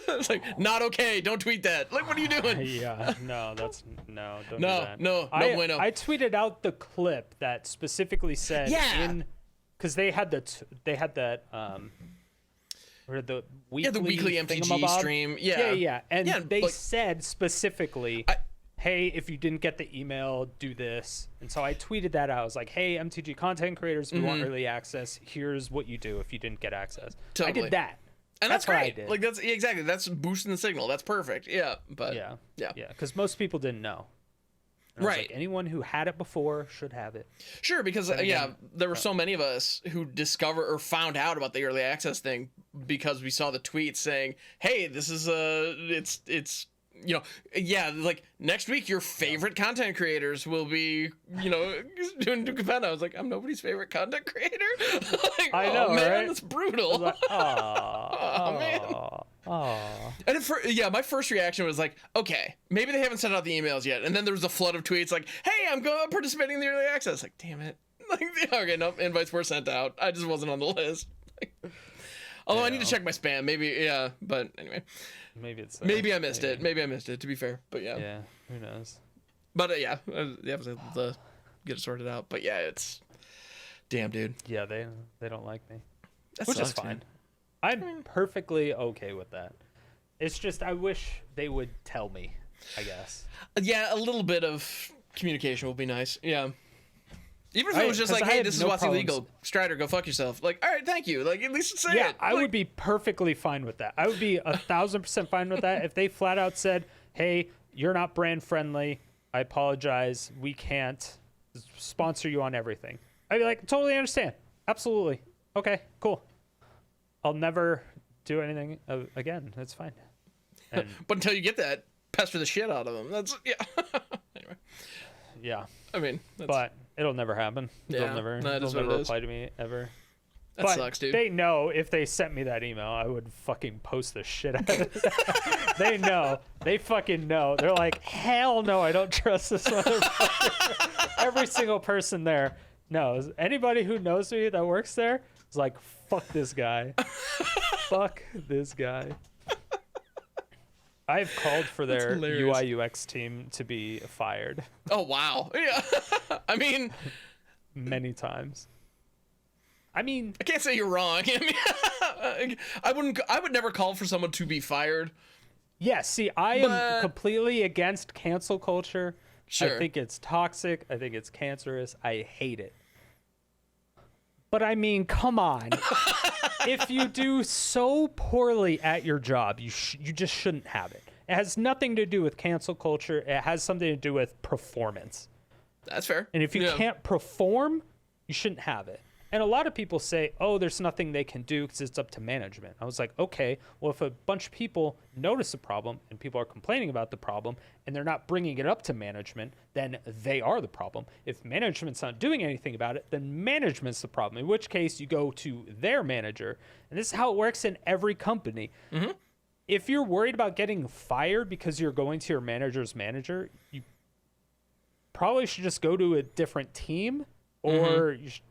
it's like, not okay, don't tweet that. Like, what are you doing? Yeah, no, don't do that. No bueno. I tweeted out the clip that specifically said because they had that or the weekly MTG stream. Yeah. And they said specifically, hey, if you didn't get the email, do this. And so I tweeted that out. I was like, hey, MTG content creators, if you want early access, here's what you do if you didn't get access. Totally. I did that. And that's great. what I did. Like, that's exactly. That's boosting the signal. That's perfect. Yeah. But yeah. Because most people didn't know. And I was like, anyone who had it before should have it. Sure, because there were so many of us who discovered or found out about the early access thing because we saw the tweets saying, hey, this is it's like next week your favorite content creators will be, doing Duke of Pen. I was like, I'm nobody's favorite content creator. Like, I know, man, right? that's brutal. Like, man. My first reaction was like, okay, maybe they haven't sent out the emails yet. And then there was a flood of tweets like, hey, I'm participating in the early access. Like, damn it. Like, okay, no, invites were sent out. I just wasn't on the list. Although I need to check my spam. Maybe, but anyway. Maybe I missed it. Maybe I missed it, to be fair. But yeah. Yeah, who knows? But I was able to get it sorted out. But yeah, it's... Damn, dude. Yeah, they don't like me. Which is fine. I'm perfectly okay with that. It's just I wish they would tell me, I guess. Yeah, a little bit of communication will be nice. Yeah. Even if it was just like, hey, this is what's illegal. Strider, go fuck yourself. Like, all right, thank you. Like, at least say it. Yeah, I would be perfectly fine with that. I would be 1,000% fine with that if they flat out said, hey, you're not brand friendly. I apologize. We can't sponsor you on everything. I'd be like, totally understand. Absolutely. Okay, cool. I'll never do anything again. That's fine. And, but until you get that, pester the shit out of them. That's, anyway. Yeah. I mean, but it'll never happen. They'll never reply to me ever. That sucks, dude. They know if they sent me that email, I would fucking post the shit out of it. They know. They fucking know. They're like, hell no, I don't trust this motherfucker. Every single person there knows. Anybody who knows me that works there is like, fuck this guy. Fuck this guy. I've called for their UI UX team to be fired. Oh, wow. Yeah. I mean... Many times. I mean... I can't say you're wrong. I mean, I would never call for someone to be fired. Yeah, see, I am completely against cancel culture. Sure. I think it's toxic. I think it's cancerous. I hate it. But I mean, come on. If you do so poorly at your job, you just shouldn't have it. It has nothing to do with cancel culture. It has something to do with performance. That's fair. And if you can't perform, you shouldn't have it. And a lot of people say, oh, there's nothing they can do because it's up to management. I was like, okay, well, if a bunch of people notice a problem and people are complaining about the problem and they're not bringing it up to management, then they are the problem. If management's not doing anything about it, then management's the problem, in which case you go to their manager. And this is how it works in every company. Mm-hmm. If you're worried about getting fired because you're going to your manager's manager, you probably should just go to a different team, or you should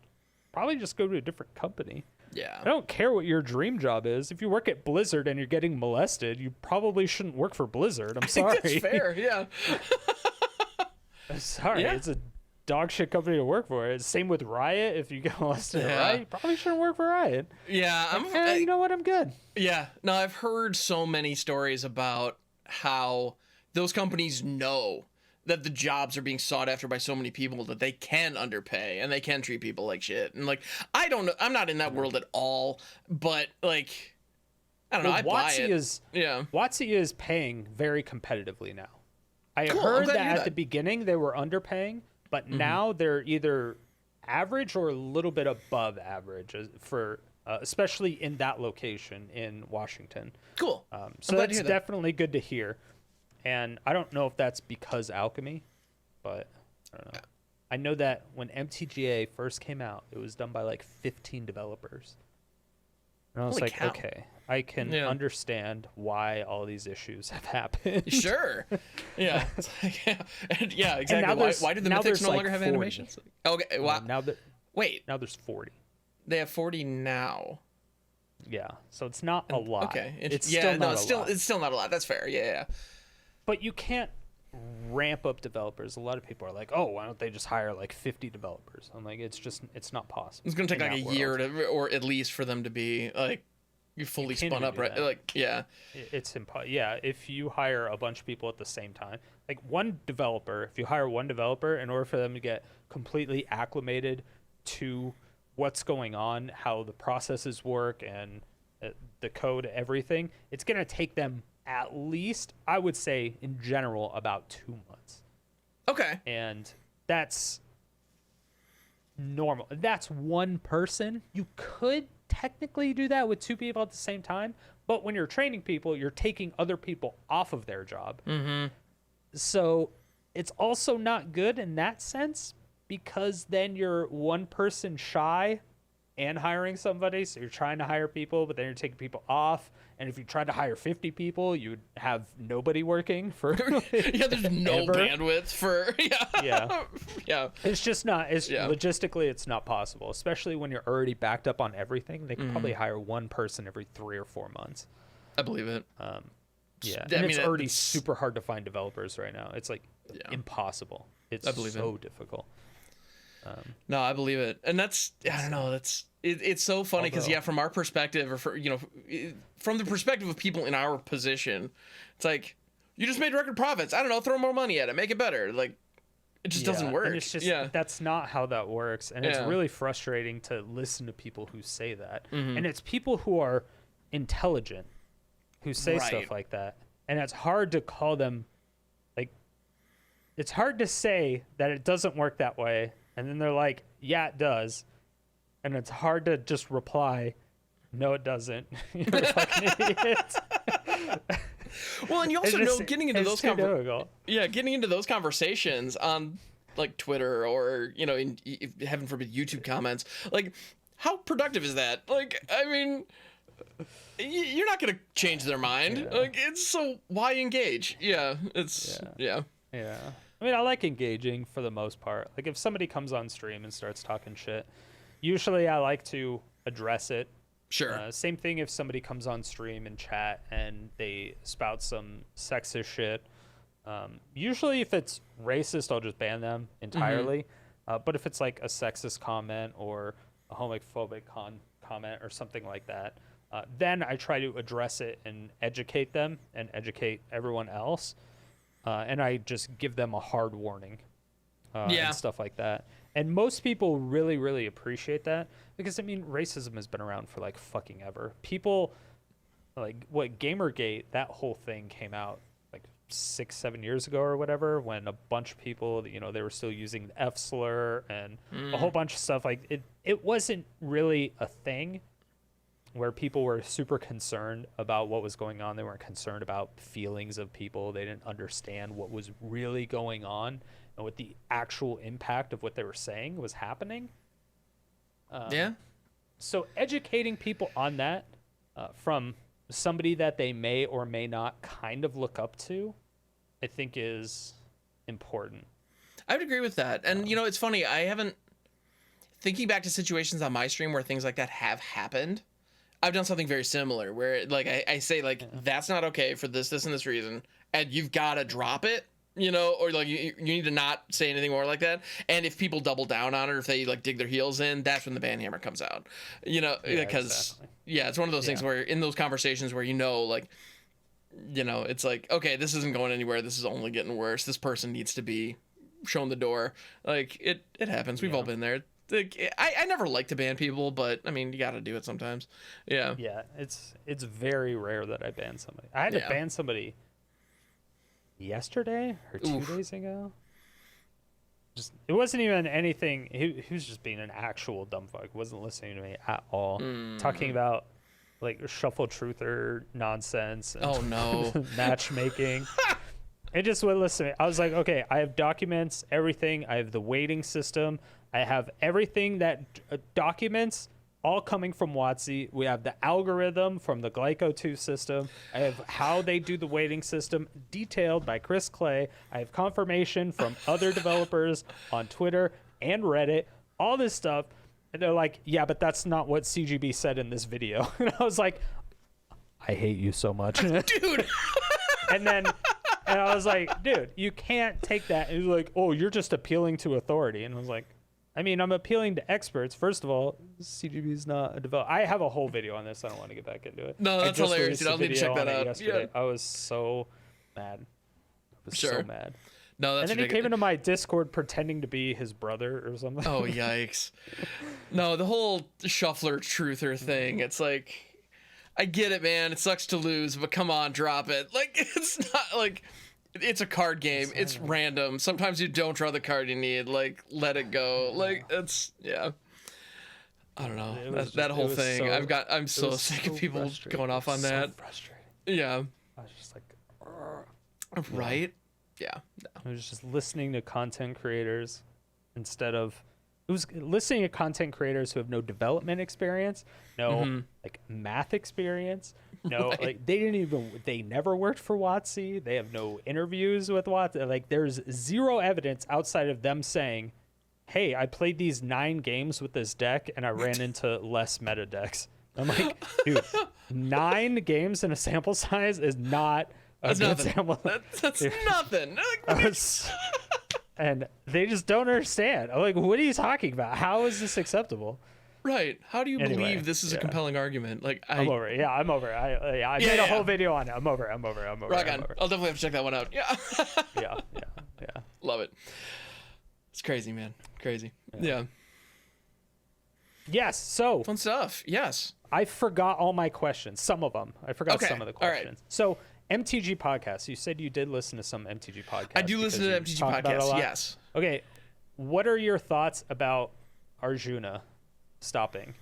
probably just go to a different company. Yeah. I don't care what your dream job is. If you work at Blizzard and you're getting molested, you probably shouldn't work for Blizzard. I'm sorry. That's fair, yeah. I'm sorry. Yeah. It's a dog shit company to work for. Same with Riot. If you get molested at Riot, you probably shouldn't work for Riot. Yeah. You know what? I'm good. Yeah. No, I've heard so many stories about how those companies know that the jobs are being sought after by so many people that they can underpay and they can treat people like shit. And like, I don't know, I'm not in that world at all, but like, I don't know, I buy it. WotC is paying very competitively now. I heard that at the beginning they were underpaying, but now they're either average or a little bit above average for, especially in that location in Washington. Cool. So that's definitely good to hear. And I don't know if that's because Alchemy, but don't know. I know that when MTGA first came out, it was done by like 15 developers. And I was Holy like, cow. okay, I can understand why all these issues have happened. Sure. Yeah. It's like, yeah, exactly. Why do the mythics no longer have 40. animations? Okay. Wow. Now there's 40. They have 40 now. Yeah. So it's not a lot. Okay. It's still not a lot. It's still not a lot. That's fair. Yeah. But you can't ramp up developers. A lot of people are like, oh, why don't they just hire like 50 developers? I'm like, it's not possible. It's going to take like a year or at least for them to be like you fully spun up, right? Like, yeah. It's impossible. Yeah. If you hire a bunch of people at the same time, like one developer, if you hire one developer, in order for them to get completely acclimated to what's going on, how the processes work and the code, everything, it's going to take them at least, I would say, in general, about 2 months. Okay. And that's normal. That's one person. You could technically do that with 2 people at the same time, but when you're training people, you're taking other people off of their job. Mm-hmm. So it's also not good in that sense, because then you're one person shy and hiring somebody. So you're trying to hire people, but then you're taking people off. And if you tried to hire 50 people, you'd have nobody working for yeah, there's no bandwidth for yeah. It's just not. Logistically, it's not possible, especially when you're already backed up on everything. They could probably hire one person every 3 or 4 months. I believe it. Yeah, and it's already super hard to find developers right now. It's like impossible. It's so difficult. No, I believe it, and that's I don't know. It's so funny because from our perspective, or from the perspective of people in our position, it's like you just made record profits. I don't know, throw more money at it, make it better. Like it just doesn't work. And it's just that's not how that works, and it's really frustrating to listen to people who say that. And it's people who are intelligent who say stuff like that, and it's hard to call them like. It's hard to say that it doesn't work that way. And then they're like, yeah, it does. And it's hard to just reply, no, it doesn't. You're a fucking idiot. Well, and you also know getting into those getting into those conversations on like Twitter or, in heaven forbid, YouTube comments, like how productive is that? Like, I mean, you're not going to change their mind. Yeah. Like, it's so why engage? Yeah. Yeah. I mean, I like engaging for the most part. Like, if somebody comes on stream and starts talking shit, usually I like to address it. Sure. Same thing if somebody comes on stream and chat and they spout some sexist shit. Usually if it's racist, I'll just ban them entirely. But if it's like a sexist comment or a homophobic comment or something like that, then I try to address it and educate them and educate everyone else. And I just give them a hard warning and stuff like that. And most people really, really appreciate that because, I mean, racism has been around for like fucking ever. People, like, what Gamergate, that whole thing came out like 6-7 years ago or whatever, when a bunch of people, they were still using the F slur and a whole bunch of stuff. Like, it wasn't really a thing where people were super concerned about what was going on. They weren't concerned about feelings of people. They didn't understand what was really going on and what the actual impact of what they were saying was happening. So educating people on that from somebody that they may or may not kind of look up to, I think is important. I would agree with that. And, it's funny. I haven't, thinking back to situations on my stream where things like that have happened, I've done something very similar where like I say like that's not okay for this and this reason, and you've got to drop it, or like you need to not say anything more like that. And if people double down on it, or if they like dig their heels in, that's when the ban hammer comes out. Because it's one of those things where in those conversations where like it's like, okay, this isn't going anywhere. This is only getting worse. This person needs to be shown the door. Like it happens. We've all been there. Like, I never like to ban people, but I mean, you got to do it sometimes. Yeah, it's very rare that I ban somebody. I had to ban somebody yesterday or 2 days ago. Just it wasn't even anything. He was just being an actual dumb fuck. Wasn't listening to me at all. Talking about like shuffle truther nonsense. Oh no, matchmaking. It just wouldn't listen to me. I was like, okay, I have documents, everything. I have the weighting system. I have everything that documents all coming from WotC. We have the algorithm from the Glyco2 system. I have how they do the weighting system detailed by Chris Clay. I have confirmation from other developers on Twitter and Reddit, all this stuff. And they're like, yeah, but that's not what CGB said in this video. And I was like, I hate you so much. Dude. And I was like, dude, you can't take that. And he was like, oh, you're just appealing to authority. And I was like, I mean, I'm appealing to experts. First of all, CGB is not a developer. I have a whole video on this. I don't want to get back into it. No, that's hilarious. Dude, I'll need to check that out. Yesterday. Yeah. I was so mad. I was so mad. No, that's and then ridiculous. He came into my Discord pretending to be his brother or something. Oh, yikes. No, the whole shuffler truther thing, it's like, I get it, man. It sucks to lose, but come on, drop it. Like, it's not like... It's a card game. It's random. Sometimes you don't draw the card you need. Like, let it go. Like, it's I don't know. That whole thing. I'm so sick of people going off on that. So frustrating. Yeah. I was just like, right? Yeah. No. I was just listening to content creators instead of listening to content creators who have no development experience, no like math experience. No, like they never worked for WotC. They have no interviews with WotC. Like there's zero evidence outside of them saying, hey, I played these 9 games with this deck and I ran into less meta decks. I'm like, dude, 9 games in a sample size is not a good sample. That's nothing. And they just don't understand. I'm like, what are you talking about? How is this acceptable? Right. How do you believe this is a compelling argument? Like I'm over it. Yeah, I'm over it. I made a whole video on it. I'm over it. Rock on. I'll definitely have to check that one out. Yeah. yeah. Love it. It's crazy, man. Crazy. Yeah. Yes. So fun stuff. Yes. I forgot all my questions. Some of them. I forgot some of the questions. Right. So MTG podcasts. You said you did listen to some MTG podcasts. I do listen to MTG podcasts. Yes. Okay. What are your thoughts about Arjuna stopping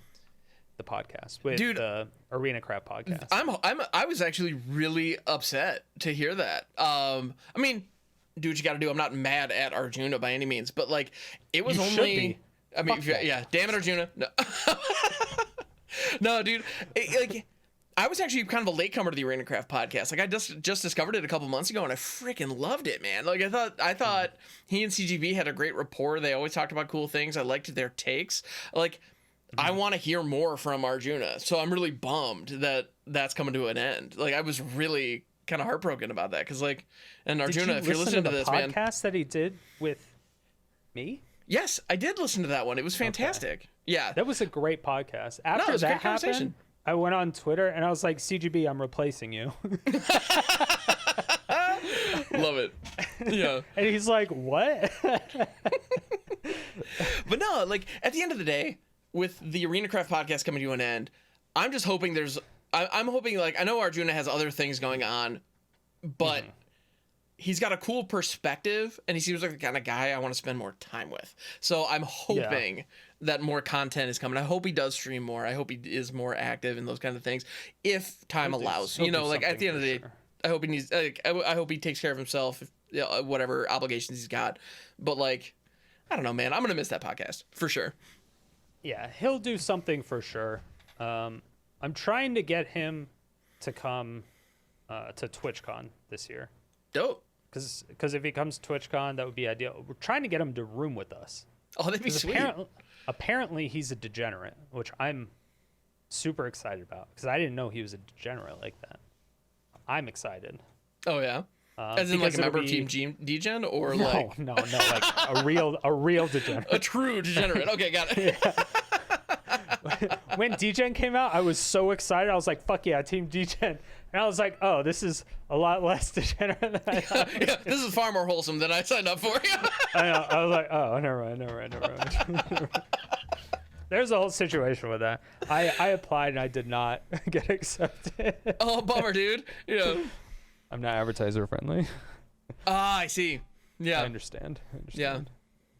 the podcast with the Arena Crap podcast? I was actually really upset to hear that. I mean, do what you got to do. I'm not mad at Arjuna by any means, but like it was only. I mean, damn it, Arjuna. No, no, dude. I was actually kind of a latecomer to the Arena Craft podcast. Like I just discovered it a couple months ago, and I freaking loved it, man. Like I thought he and CGB had a great rapport. They always talked about cool things. I liked their takes. Like I want to hear more from Arjuna, so I'm really bummed that that's coming to an end. Like I was really kind of heartbroken about that because and Arjuna, if you're listening to this, man, podcast that he did with me. Yes, I did listen to that one. It was fantastic. Okay. Yeah, that was a great podcast. After that happened, I went on Twitter and I was like, CGB, I'm replacing you. Love it. Yeah. And he's like, what? But no, like at the end of the day, with the Arena Craft podcast coming to an end, I'm just hoping I'm hoping, like, I know Arjuna has other things going on, but he's got a cool perspective and he seems like the kind of guy I want to spend more time with. So I'm hoping that more content is coming. I hope he does stream more. I hope he is more active in those kind of things if time allows. You know, like at the end of the day, I hope he needs, like, I hope he takes care of himself, whatever obligations he's got. But like, I don't know, man, I'm going to miss that podcast for sure. Yeah, he'll do something for sure. I'm trying to get him to come to TwitchCon this year. Dope. Because if he comes to TwitchCon, that would be ideal. We're trying to get him to room with us. Oh, that'd be sweet. Apparently, he's a degenerate, which I'm super excited about because I didn't know he was a degenerate like that. I'm excited. Oh yeah. As in like a member of Team Degen or like no, like a real degenerate. A true degenerate. Okay, got it. When Degen came out, I was so excited. I was like, "Fuck yeah, Team Degen!" And I was like, "Oh, this is a lot less degenerate than I thought." Yeah, this is far more wholesome than I signed up for. I know. I was like, "Oh, never mind." There's a whole situation with that. I applied and I did not get accepted. Oh, bummer, dude. Yeah. I'm not advertiser friendly. Ah, I see. Yeah. I understand. Yeah.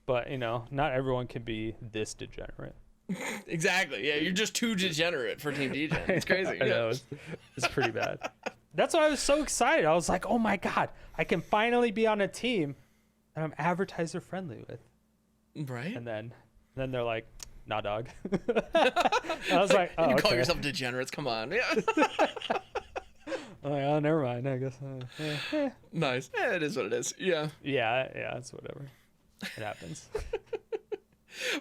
But, not everyone can be this degenerate. Exactly. Yeah, you're just too degenerate for Team Degen. It's crazy. I know. It's pretty bad. That's why I was so excited. I was like, oh my God, I can finally be on a team that I'm advertiser friendly with. Right. And then they're like, nah, dog. I was like, oh, you call okay. yourself degenerates. Come on. Yeah. I'm like, oh, never mind. I guess. Nice. It is what it is. Yeah. Yeah, it's whatever. It happens.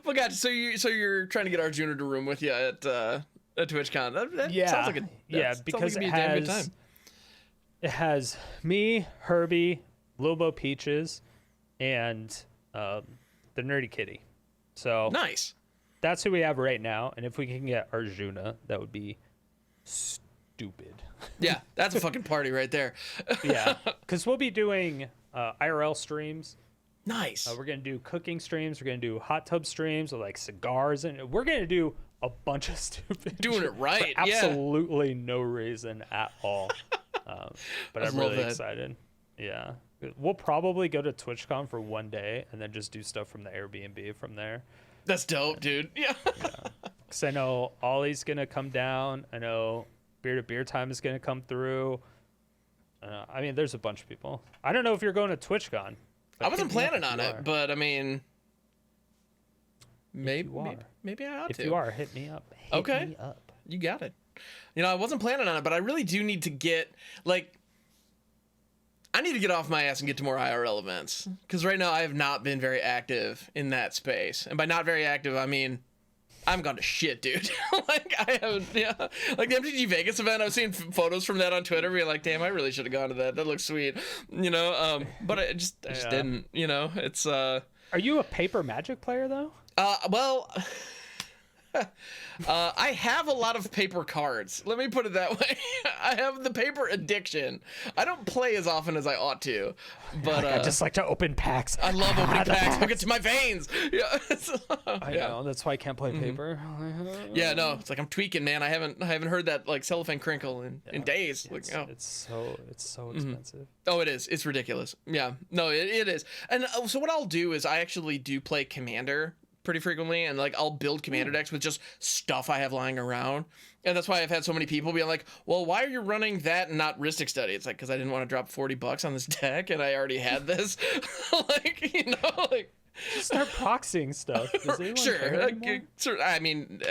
Well, gotcha. So you're trying to get Arjuna to room with you at TwitchCon. That sounds like because a damn good time. It has me, Herbie, Lobo Peaches, and the Nerdy Kitty. So nice. That's who we have right now. And if we can get Arjuna, that would be stupid. Yeah, that's a fucking party right there. Yeah, because we'll be doing IRL streams. Nice. We're gonna do cooking streams. We're gonna do hot tub streams with like cigars, and we're gonna do a bunch of stupid. Doing shit it right. for absolutely no reason at all. But I'm really excited. Yeah, we'll probably go to TwitchCon for one day and then just do stuff from the Airbnb from there. That's dope, dude. Yeah. Because I know Ollie's gonna come down. I know Beer to Beer Time is gonna come through. I mean, there's a bunch of people. I don't know if you're going to TwitchCon. I wasn't planning on it, but I mean, maybe I ought to. If you are, hit me up. Hit me up. You got it. I wasn't planning on it, but I really do need to get I need to get off my ass and get to more IRL events, because right now I have not been very active in that space. And by not very active, I mean I'm gone to shit, dude. I haven't, like the MTG Vegas event, I was seeing photos from that on Twitter, being like, damn, I really should have gone to that. That looks sweet, but I just didn't, it's, Are you a paper Magic player though? Well, I have a lot of paper cards. Let me put it that way. I have the paper addiction. I don't play as often as I ought to, but I just like to open packs. I love opening packs. Hook it to my veins. Yeah, I know. That's why I can't play paper. Yeah, no, it's like I'm tweaking, man. I haven't heard that like cellophane crinkle in days. It's so expensive. Oh, it is. It's ridiculous. Yeah, no, it is. And so what I'll do is I actually do play Commander pretty frequently, and like I'll build commander decks with just stuff I have lying around. And that's why I've had so many people being like, well, why are you running that and not Rhystic Study? It's like, because I didn't want to drop $40 on this deck and I already had this. Start proxying stuff. Does anyone care anymore? I mean,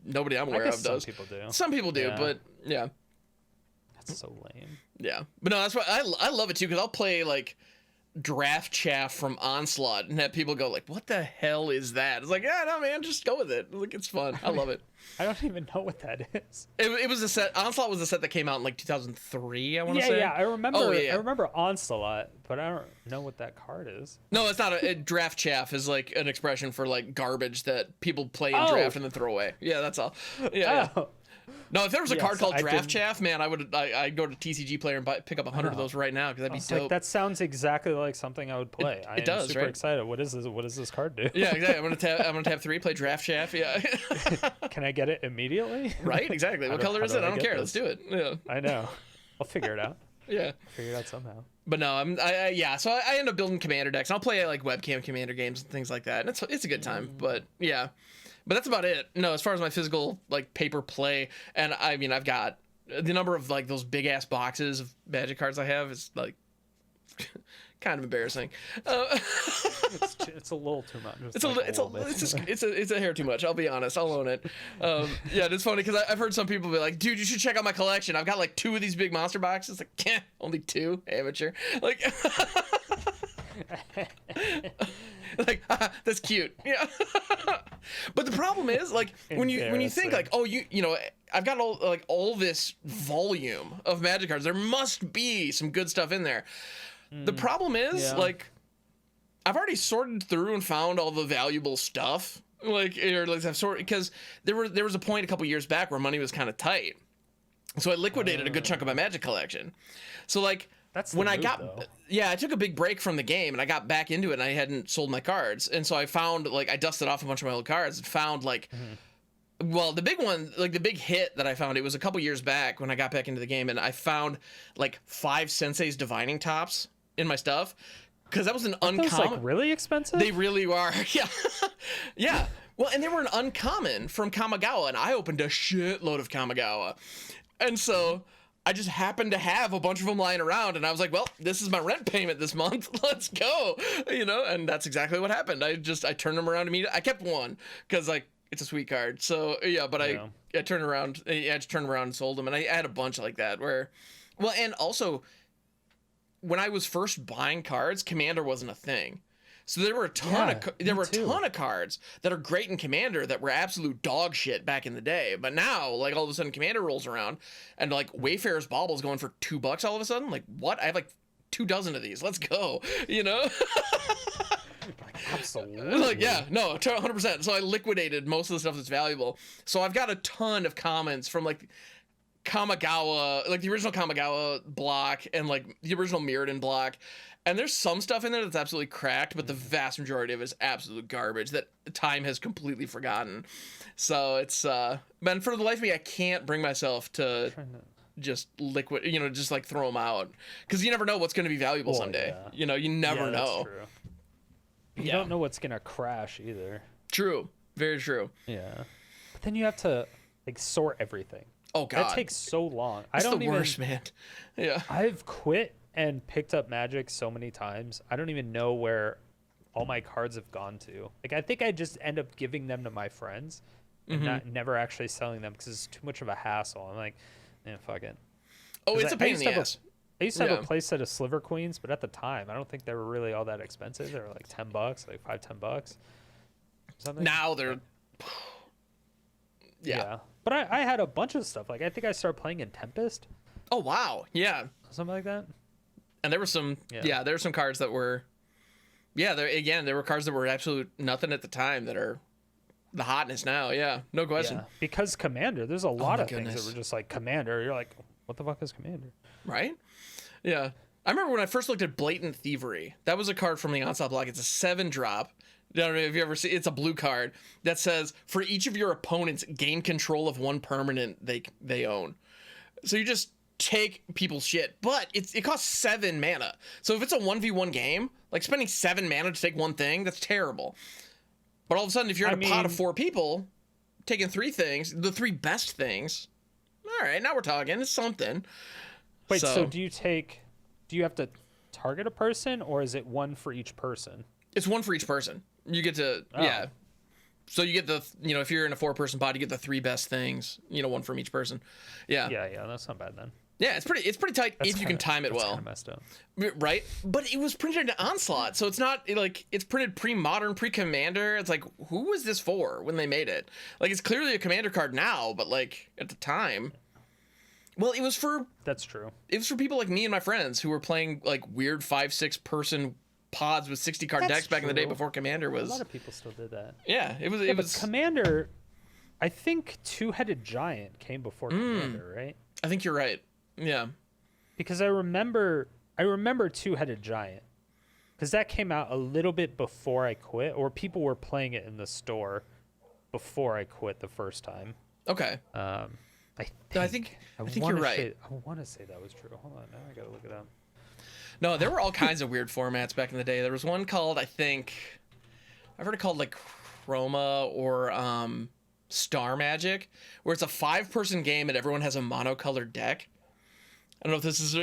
nobody I'm aware of does. Some people do, but yeah. That's so lame. Yeah, but no, that's why I love it too, because I'll play like Draft Chaff from Onslaught and have people go like, what the hell is that? It's like, yeah, no, man, just go with it. Like, it's fun. I love it. I don't even know what that is. It was a set. Onslaught was a set that came out in like 2003, I want to say. Yeah, I remember. I remember Onslaught, but I don't know what that card is. No, it's not. A Draft Chaff is like an expression for like garbage that people play in draft and then throw away. Yeah, that's all. Yeah. No, if there was a card called Draft Chaff, man, I'd go to TCG Player and pick up 100 of those right now, because that'd be dope. Like, that sounds exactly like something I would play. It does, super excited. What is this? What does this card do? Yeah, exactly. I'm gonna tab 3, play Draft Chaff. Yeah. Can I get it immediately? Right, exactly. What color is it? I don't care. Let's do it. Yeah. I know. I'll figure it out. Yeah. Figure it out somehow. But no, so I end up building commander decks, and I'll play like webcam commander games and things like that, and it's a good time. But yeah. But that's about it. No, as far as my physical like paper play, and I mean, I've got the number of like those big ass boxes of Magic cards I have is like kind of embarrassing. It's a little too much. It's a hair too much. I'll be honest. I'll own it. Yeah, it's funny because I've heard some people be like, dude, you should check out my collection. I've got like 2 of these big monster boxes. Like, only 2, amateur. Like. Like, that's cute. Yeah. But the problem is, like, when you think like, oh, I've got all this volume of Magic cards, there must be some good stuff in there. The problem is, like, I've already sorted through and found all the valuable stuff. Because there was a point a couple years back where money was kind of tight, so I liquidated a good chunk of my Magic collection. So like. That's when I took a big break from the game and I got back into it and I hadn't sold my cards, and so I found I dusted off a bunch of my old cards and found well, the big one, like the big hit that I found, it was a couple years back when I got back into the game, and I found like 5 Sensei's Divining Tops in my stuff, because that was an uncommon. Those, like, really expensive? They really are. Yeah. Yeah. Well, and they were an uncommon from Kamigawa, and I opened a shitload of Kamigawa, and so I just happened to have a bunch of them lying around, and I was like, well, this is my rent payment this month. Let's go, and that's exactly what happened. I turned them around immediately. I kept one because like it's a sweet card. So yeah, but I turned around. I just turned around and sold them, and I had a bunch like that where, well, and also when I was first buying cards, Commander wasn't a thing. So there were a ton of cards that are great in Commander that were absolute dog shit back in the day. But now, like all of a sudden, Commander rolls around, and like Wayfarer's Bauble's going for $2 all of a sudden. Like what? I have like 24 of these. Let's go. Absolutely. Like yeah, no, 100%. So I liquidated most of the stuff that's valuable. So I've got a ton of comments from like Kamigawa, like the original Kamigawa block and like the original Mirrodin block. And there's some stuff in there that's absolutely cracked, but the vast majority of it is absolute garbage that time has completely forgotten. So it's, man, for the life of me, I can't bring myself to just just like throw them out. Because you never know what's going to be valuable someday. Yeah. You never know. That's true. You don't know what's going to crash either. True. Very true. Yeah. But then you have to like sort everything. Oh, God. That takes so long. It's the worst, man. Yeah. I've quit and picked up Magic so many times. I don't even know where all my cards have gone to. Like, I think I just end up giving them to my friends and never actually selling them because it's too much of a hassle. I'm like, fuck it. Oh, it's a pain in the ass. I used to have a playset of Sliver Queens, but at the time, I don't think they were really all that expensive. They were like $10, like $5-10. Something. Now they're... Yeah. But I had a bunch of stuff. Like, I think I started playing in Tempest. Oh, wow. Yeah. Something like that. And there were some, there were some cards that were, there were cards that were absolute nothing at the time that are the hotness now. Yeah, no question. Yeah. Because Commander, there's a lot of things that were just like Commander. You're like, what the fuck is Commander? Right? Yeah. I remember when I first looked at Blatant Thievery. That was a card from the Onslaught block. It's a 7-drop. I don't know if you ever see. It's a blue card that says, for each of your opponents, gain control of one permanent they own. So you just take people's shit, but it costs 7 mana. So if it's a 1v1 game, like spending 7 mana to take one thing, that's terrible. But all of a sudden, if you're in a pot of 4 people, taking 3 things, the 3 best things, all right, now we're talking. It's something. Wait, so do you have to target a person, or is it one for each person? It's one for each person. You get to, So you get the, if you're in a 4-person pod, you get the 3 best things, one from each person. Yeah. Yeah, that's not bad then. Yeah, it's pretty tight if you can time it well. That's kind of messed up. Right? But it was printed in Onslaught, so it's not like it's printed pre-modern, pre-Commander. It's like, who was this for when they made it? Like, it's clearly a Commander card now, but like at the time, well, it was for. That's true. It was for people like me and my friends who were playing like weird 5-6 person pods with 60 card decks back in the day before Commander was. A lot of people still did that. Yeah, it was. It was Commander. I think Two-Headed Giant came before Commander, right? I think you're right. Yeah, because I remember Two-Headed Giant, because that came out a little bit before I quit, or people were playing it in the store before I quit the first time. Okay. I think you're right. I want to say that was true. Hold on, now I gotta look it up. No, there were all kinds of weird formats back in the day. There was one called, I've heard it called like Chroma or Star Magic, where it's a 5-person game and everyone has a monocolored deck. I don't know if this is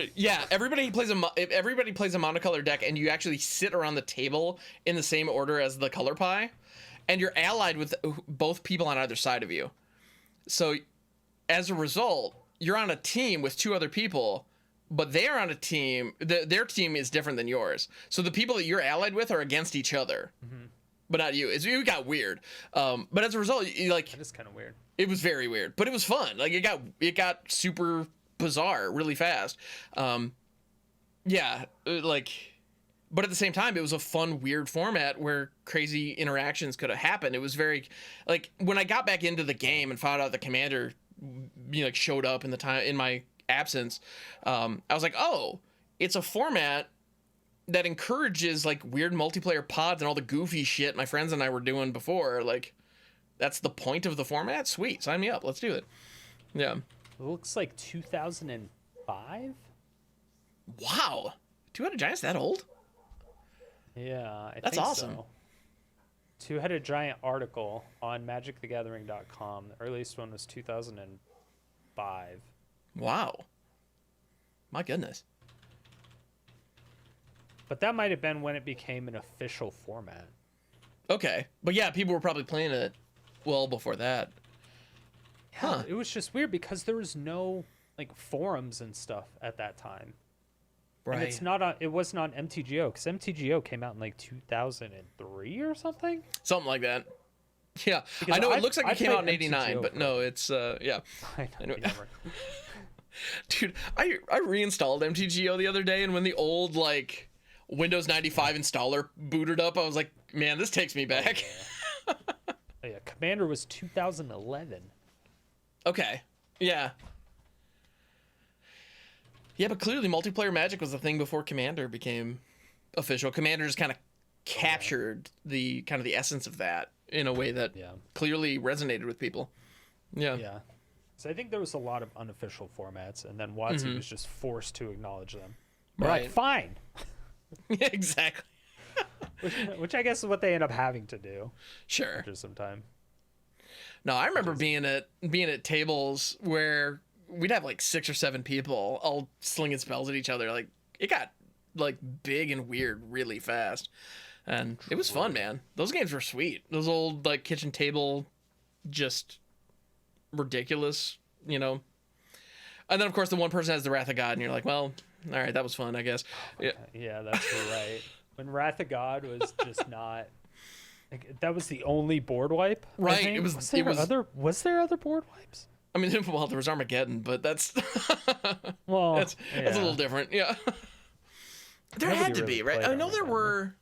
everybody plays a monocolored deck, and you actually sit around the table in the same order as the color pie, and you're allied with both people on either side of you. So as a result, you're on a team with 2 other people, but they're on a team. Their team is different than yours. So the people that you're allied with are against each other, but not you. It got weird. But as a result, that is kind of weird. It was very weird, but it was fun. Like it got super bizarre really fast. But at the same time, it was a fun, weird format where crazy interactions could have happened. It was very, like, when I got back into the game and found out the Commander, showed up in my absence, I was like, oh, it's a format that encourages like weird multiplayer pods and all the goofy shit my friends and I were doing before. Like, that's the point of the format. Sweet, sign me up. Let's do it. Yeah. It looks like 2005. Wow, Two-Headed Giant's that old? Yeah, that's awesome. So. Two-Headed Giant article on MagicTheGathering.com. The earliest one was 2005. Wow. My goodness. But that might have been when it became an official format. Okay. But yeah, people were probably playing it well before that. Huh. It was just weird because there was no like forums and stuff at that time. Right. And it's not on, it wasn't on MTGO because MTGO came out in like 2003 or something. Something like that. Yeah. Because I know it looks like I it came out in played 89, MTGO but no, it's yeah. I know, Anyway. yeah, right. Dude, I reinstalled MTGO the other day, and when the old like Windows 95 installer booted up, I was like, man, this takes me back. Oh, yeah, Commander was 2011. Okay. Yeah. Yeah, but clearly multiplayer Magic was the thing before Commander became official. Commander just kind of captured the kind of the essence of that in a way that clearly resonated with people. Yeah. Yeah. So I think there was a lot of unofficial formats, and then WotC was just forced to acknowledge them. They're like, fine. Yeah, exactly. which I guess is what they end up having to do. Sure. After some time. No, I remember being at tables where we'd have like 6 or 7 people all slinging spells at each other. Like it got like big and weird really fast, and it was fun, man. Those games were sweet. Those old like kitchen table, just ridiculous, you know. And then of course the one person has the Wrath of God, and you're like, well, all right, that was fun, I guess. Yeah, that's right. When Wrath of God was just not. Like, that was the only board wipe. Right. Was there other board wipes? I mean, well, there was Armageddon, but that's well, that's a little different. Yeah. There had to be, right? I know there were.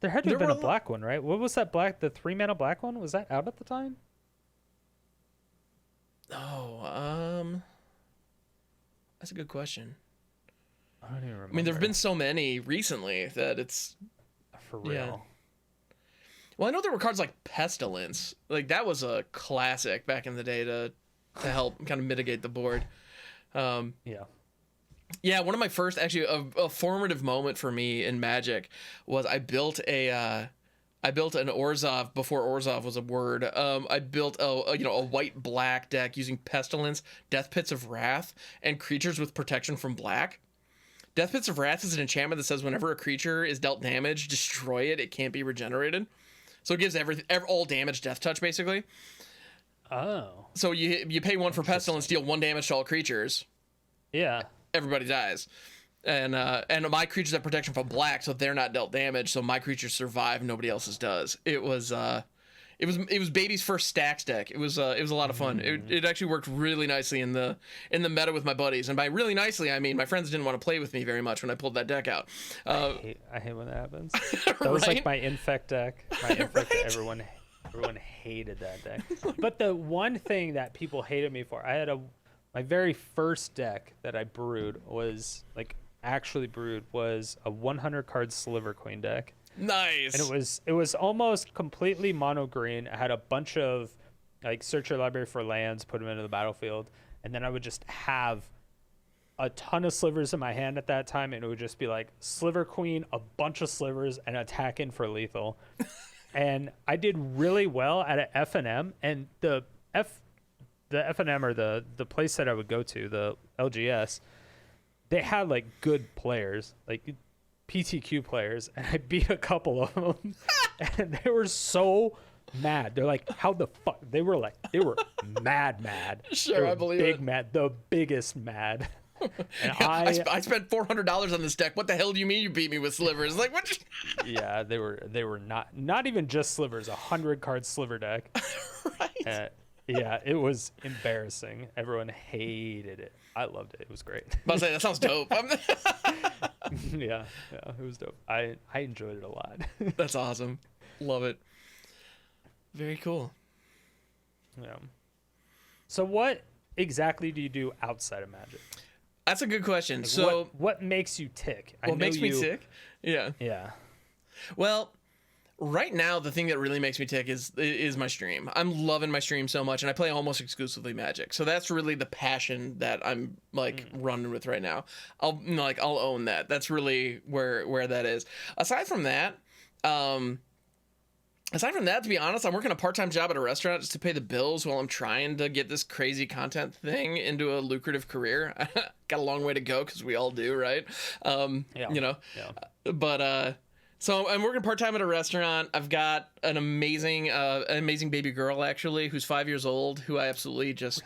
There had to have been a black one, right? What was that black? The 3-mana black one? Was that out at the time? Oh, that's a good question. I don't even remember. I mean, there have been so many recently that it's for real. Yeah. Well, I know there were cards like Pestilence. Like that was a classic back in the day to help kind of mitigate the board. Yeah, one of my first, actually, a formative moment for me in Magic was I built an Orzhov before Orzhov was a word. I built a white-black deck using Pestilence, Death Pits of Wrath, and creatures with protection from black. Death Pits of Wrath is an enchantment that says whenever a creature is dealt damage, destroy it. It can't be regenerated. So it gives all damage death touch, basically. Oh. So you pay 1 for Pestilence, deal 1 damage to all creatures. Yeah. Everybody dies. And my creatures have protection from black, so they're not dealt damage, so my creatures survive, nobody else's does. It was Baby's first stacks deck. It was a lot of fun. It actually worked really nicely in the meta with my buddies, and by really nicely I mean my friends didn't want to play with me very much when I pulled that deck out. I hate when that happens. That was like my Infect deck. My Infect deck, everyone hated that deck. But the one thing that people hated me for, I had my very first deck that I brewed was was a 100 card Sliver Queen deck. Nice. And it was almost completely mono green. I had a bunch of like search your library for lands, put them into the battlefield, and then I would just have a ton of slivers in my hand at that time, and it would just be like Sliver Queen, a bunch of slivers, and attack in for lethal. And I did really well at an FNM, and the FNM or the place that I would go to, the LGS, they had like good players, like PTQ players, and I beat a couple of them, and they were so mad. They're like, how the fuck? They were mad. Sure, I believe big it. Mad, the biggest mad. And yeah, I spent $400 on this deck. What the hell do you mean you beat me with slivers? Like what? Yeah, they were not even just slivers. 100 card sliver deck. Right. Yeah, it was embarrassing. Everyone hated it. I loved it. It was great. I was saying that sounds dope. yeah, it was dope. I enjoyed it a lot. That's awesome. Love it. Very cool. Yeah. So what exactly do you do outside of Magic? That's a good question. Like so what makes you tick? What makes me tick? Yeah. Yeah. Well, right now the thing that really makes me tick is my stream. I'm loving my stream so much, and I play almost exclusively Magic. So that's really the passion that I'm like running with right now. I'll own that. That's really where that is. Aside from that, aside from that, to be honest, I'm working a part-time job at a restaurant just to pay the bills while I'm trying to get this crazy content thing into a lucrative career. Got a long way to go, because we all do, right? You know, but so I'm working part-time at a restaurant. I've got an amazing baby girl, actually, who's 5 years old, who I absolutely just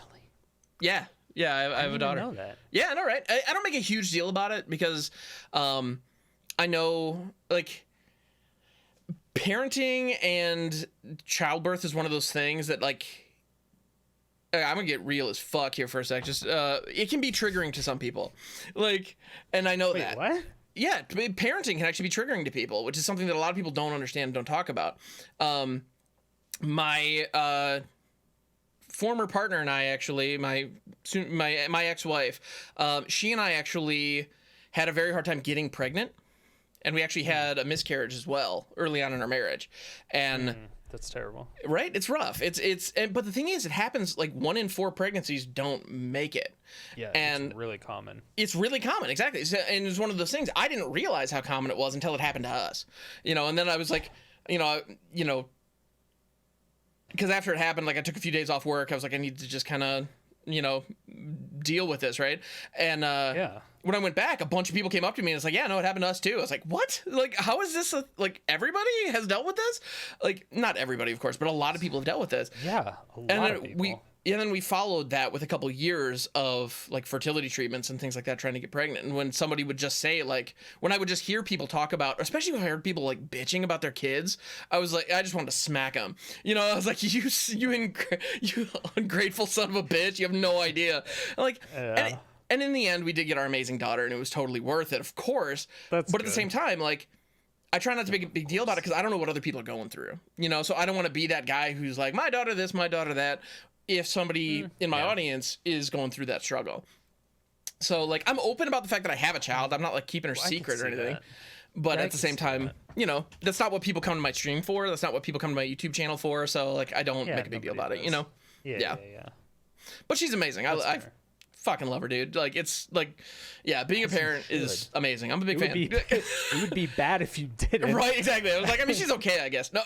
yeah, I have a daughter. Know that. Yeah, I know, right? I don't make a huge deal about it, because I know, like, parenting and childbirth is one of those things that, like, I'm gonna get real as fuck here for a sec. Just it can be triggering to some people, like, and I know that. What? Yeah, parenting can actually be triggering to people, which is something that a lot of people don't understand and don't talk about. My former partner and I, actually, my ex-wife, she and I actually had a very hard time getting pregnant. And we actually had a miscarriage as well early on in our marriage. And that's terrible. Right? It's rough. But the thing is, it happens, like 1 in 4 pregnancies don't make it. Yeah, and it's really common. It's really common, exactly. So, and it's one of those things, I didn't realize how common it was until it happened to us. And then I was like, because after it happened, like, I took a few days off work. I was like, I need to just kind of, deal with this, right? And when I went back, a bunch of people came up to me and it's like, yeah, no, it happened to us too. I was like, what? Like, how is this like, everybody has dealt with this? Like, not everybody, of course, but a lot of people have dealt with this. Yeah, a lot of people. And then we followed that with a couple years of, like, fertility treatments and things like that, trying to get pregnant. And when somebody would just say, like, when I would just hear people talk about, especially when I heard people, like, bitching about their kids, I was like, I just wanted to smack them. I was like, you ungrateful son of a bitch, you have no idea. Like, and in the end, we did get our amazing daughter, and it was totally worth it, of course. But at the same time, like, I try not to make a big deal about it, because I don't know what other people are going through. So I don't want to be that guy who's like, my daughter this, my daughter that, if somebody in my audience is going through that struggle. So, like, I'm open about the fact that I have a child. I'm not, like, keeping her secret or anything. But at the same time, that's not what people come to my stream for. That's not what people come to my YouTube channel for. So, like, I don't make a big deal about it, Yeah. But she's amazing. I fucking love her, dude. Like, it's like, being a parent is amazing. I'm a big fan. It would be bad if you didn't. Right, exactly. I was like, she's okay, I guess. No.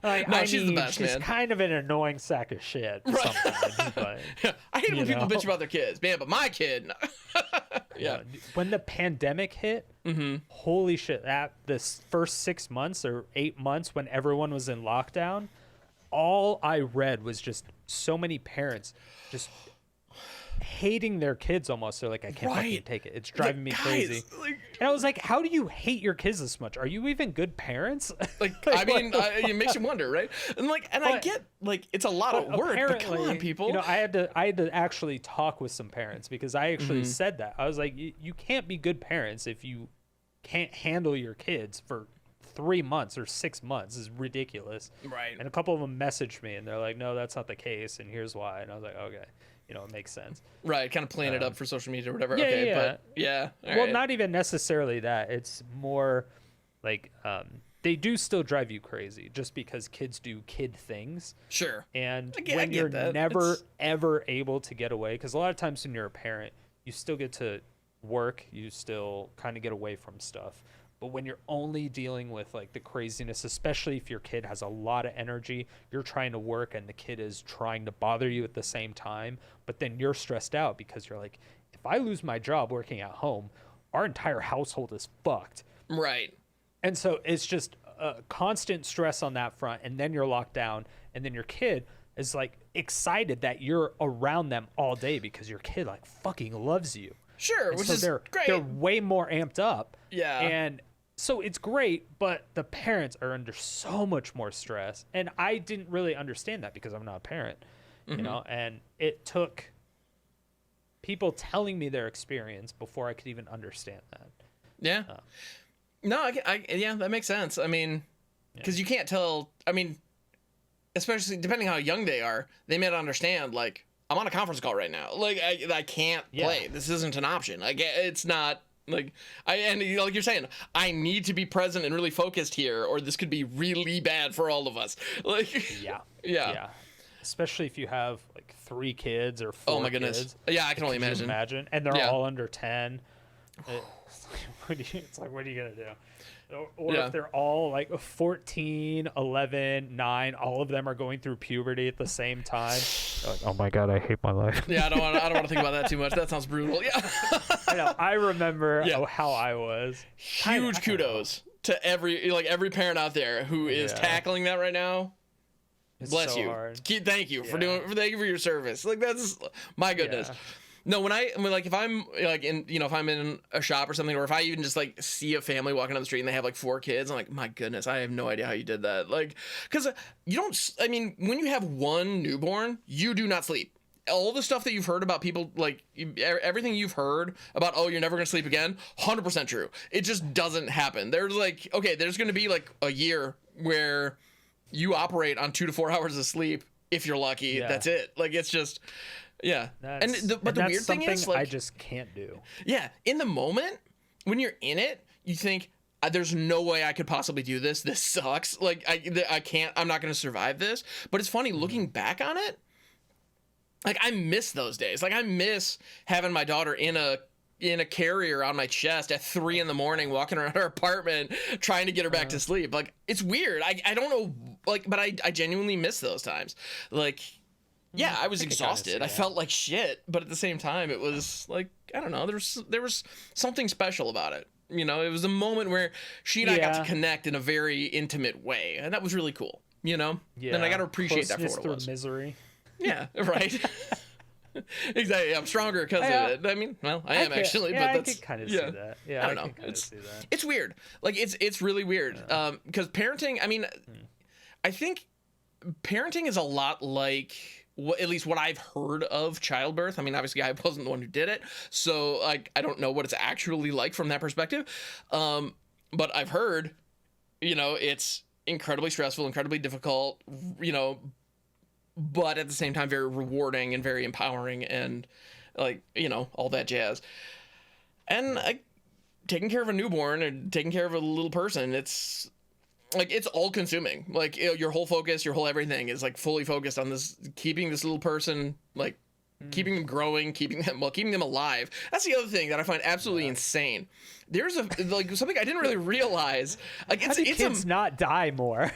Like, no, she's the best, man. She's kind of an annoying sack of shit sometimes. But, I hate when people bitch about their kids, man, but my kid. Yeah. When the pandemic hit, holy shit, this first 6 months or 8 months when everyone was in lockdown, all I read was just so many parents just hating their kids almost. They're like, I can't fucking take it. It's driving me crazy. Like, and I was like, how do you hate your kids this much? Are you even good parents? Like, I mean, it makes you wonder, right? And like, I get, like, it's a lot of work, but come on, people. I had to actually talk with some parents, because I actually said that. I was like, you can't be good parents if you can't handle your kids for 3 months or 6 months. Is ridiculous. Right. And a couple of them messaged me and they're like, no, that's not the case, and here's why. And I was like, okay. It makes sense. Right, kind of playing it up for social media or whatever. Yeah, okay, yeah. But yeah. Well, not even necessarily that. It's more like they do still drive you crazy just because kids do kid things. Sure. And when you're never, ever able to get away, because a lot of times when you're a parent, you still get to work, you still kind of get away from stuff. But when you're only dealing with, like, the craziness, especially if your kid has a lot of energy, you're trying to work and the kid is trying to bother you at the same time, but then you're stressed out because you're like, if I lose my job working at home, our entire household is fucked. Right. And so it's just constant stress on that front, and then you're locked down, and then your kid is, like, excited that you're around them all day because your kid, like, fucking loves you. Sure, and which so is great. They're way more amped up. Yeah. And so it's great, but the parents are under so much more stress. And I didn't really understand that because I'm not a parent, and it took people telling me their experience before I could even understand that. Yeah. No, yeah, that makes sense. I mean, because you can't tell, I mean, especially depending how young they are, they may not understand, like, I'm on a conference call right now. Like, I can't play. This isn't an option. Like, it's not, like, and like you're saying, I need to be present and really focused here, or this could be really bad for all of us. Like, yeah. Especially if you have, like, 3 kids or 4 Oh my goodness. kids. Yeah, I can only imagine. And they're all under 10. It's like, what are you going to do? Or if they're all like 14, 11, 9, all of them are going through puberty at the same time. Like, oh my God, I hate my life. Yeah, I don't want to think about that too much. That sounds brutal. Yeah. I know. I remember how I was. Huge kudos to every parent out there who is tackling that right now. It's Bless so you. hard. Thank you thank you for your service. Like, that's my goodness. No, if I'm like if I'm in a shop or something, or if I even just like see a family walking down the street and they have like 4 kids, I'm like, my goodness, I have no idea how you did that. Like, because when you have one newborn, you do not sleep. All the stuff that you've heard about people, like everything you've heard about, oh, you're never going to sleep again, 100% true. It just doesn't happen. There's like, okay, there's going to be like a year where you operate on 2 to 4 hours of sleep. If you're lucky, that's it. Like, it's just, but the weird thing is, like, I just can't do. Yeah. In the moment when you're in it, you think, there's no way I could possibly do this. This sucks. Like, I can't, I'm not going to survive this. But it's funny looking back on it. Like, I miss those days. Like, I miss having my daughter in a carrier on my chest at 3 a.m, walking around her apartment, trying to get her back to sleep. Like, it's weird. I don't know, like, but I genuinely miss those times. Like, yeah, I was exhausted. I felt like shit, but at the same time, it was like, I don't know, there was something special about it. You know, it was a moment where she and I got to connect in a very intimate way, and that was really cool. You know, and I got to appreciate that for what it was. Misery. Yeah, right. Exactly. I'm stronger because of it. I mean, well, I am actually, but that's, I can kind of see that. Yeah, I don't know. It's weird. Like, it's really weird. Because parenting, I mean, I think parenting is a lot like, at least what I've heard of childbirth. I mean, obviously I wasn't the one who did it, so like, I don't know what it's actually like from that perspective. But I've heard, it's incredibly stressful, incredibly difficult, but at the same time, very rewarding and very empowering, and like, all that jazz. And taking care of a newborn and taking care of a little person, it's like, it's all consuming. Like, your whole focus, your whole everything is like fully focused on this, keeping this little person, like keeping them growing, keeping them alive. That's the other thing that I find absolutely insane. There's something I didn't really realize. Like, how do kids not die more?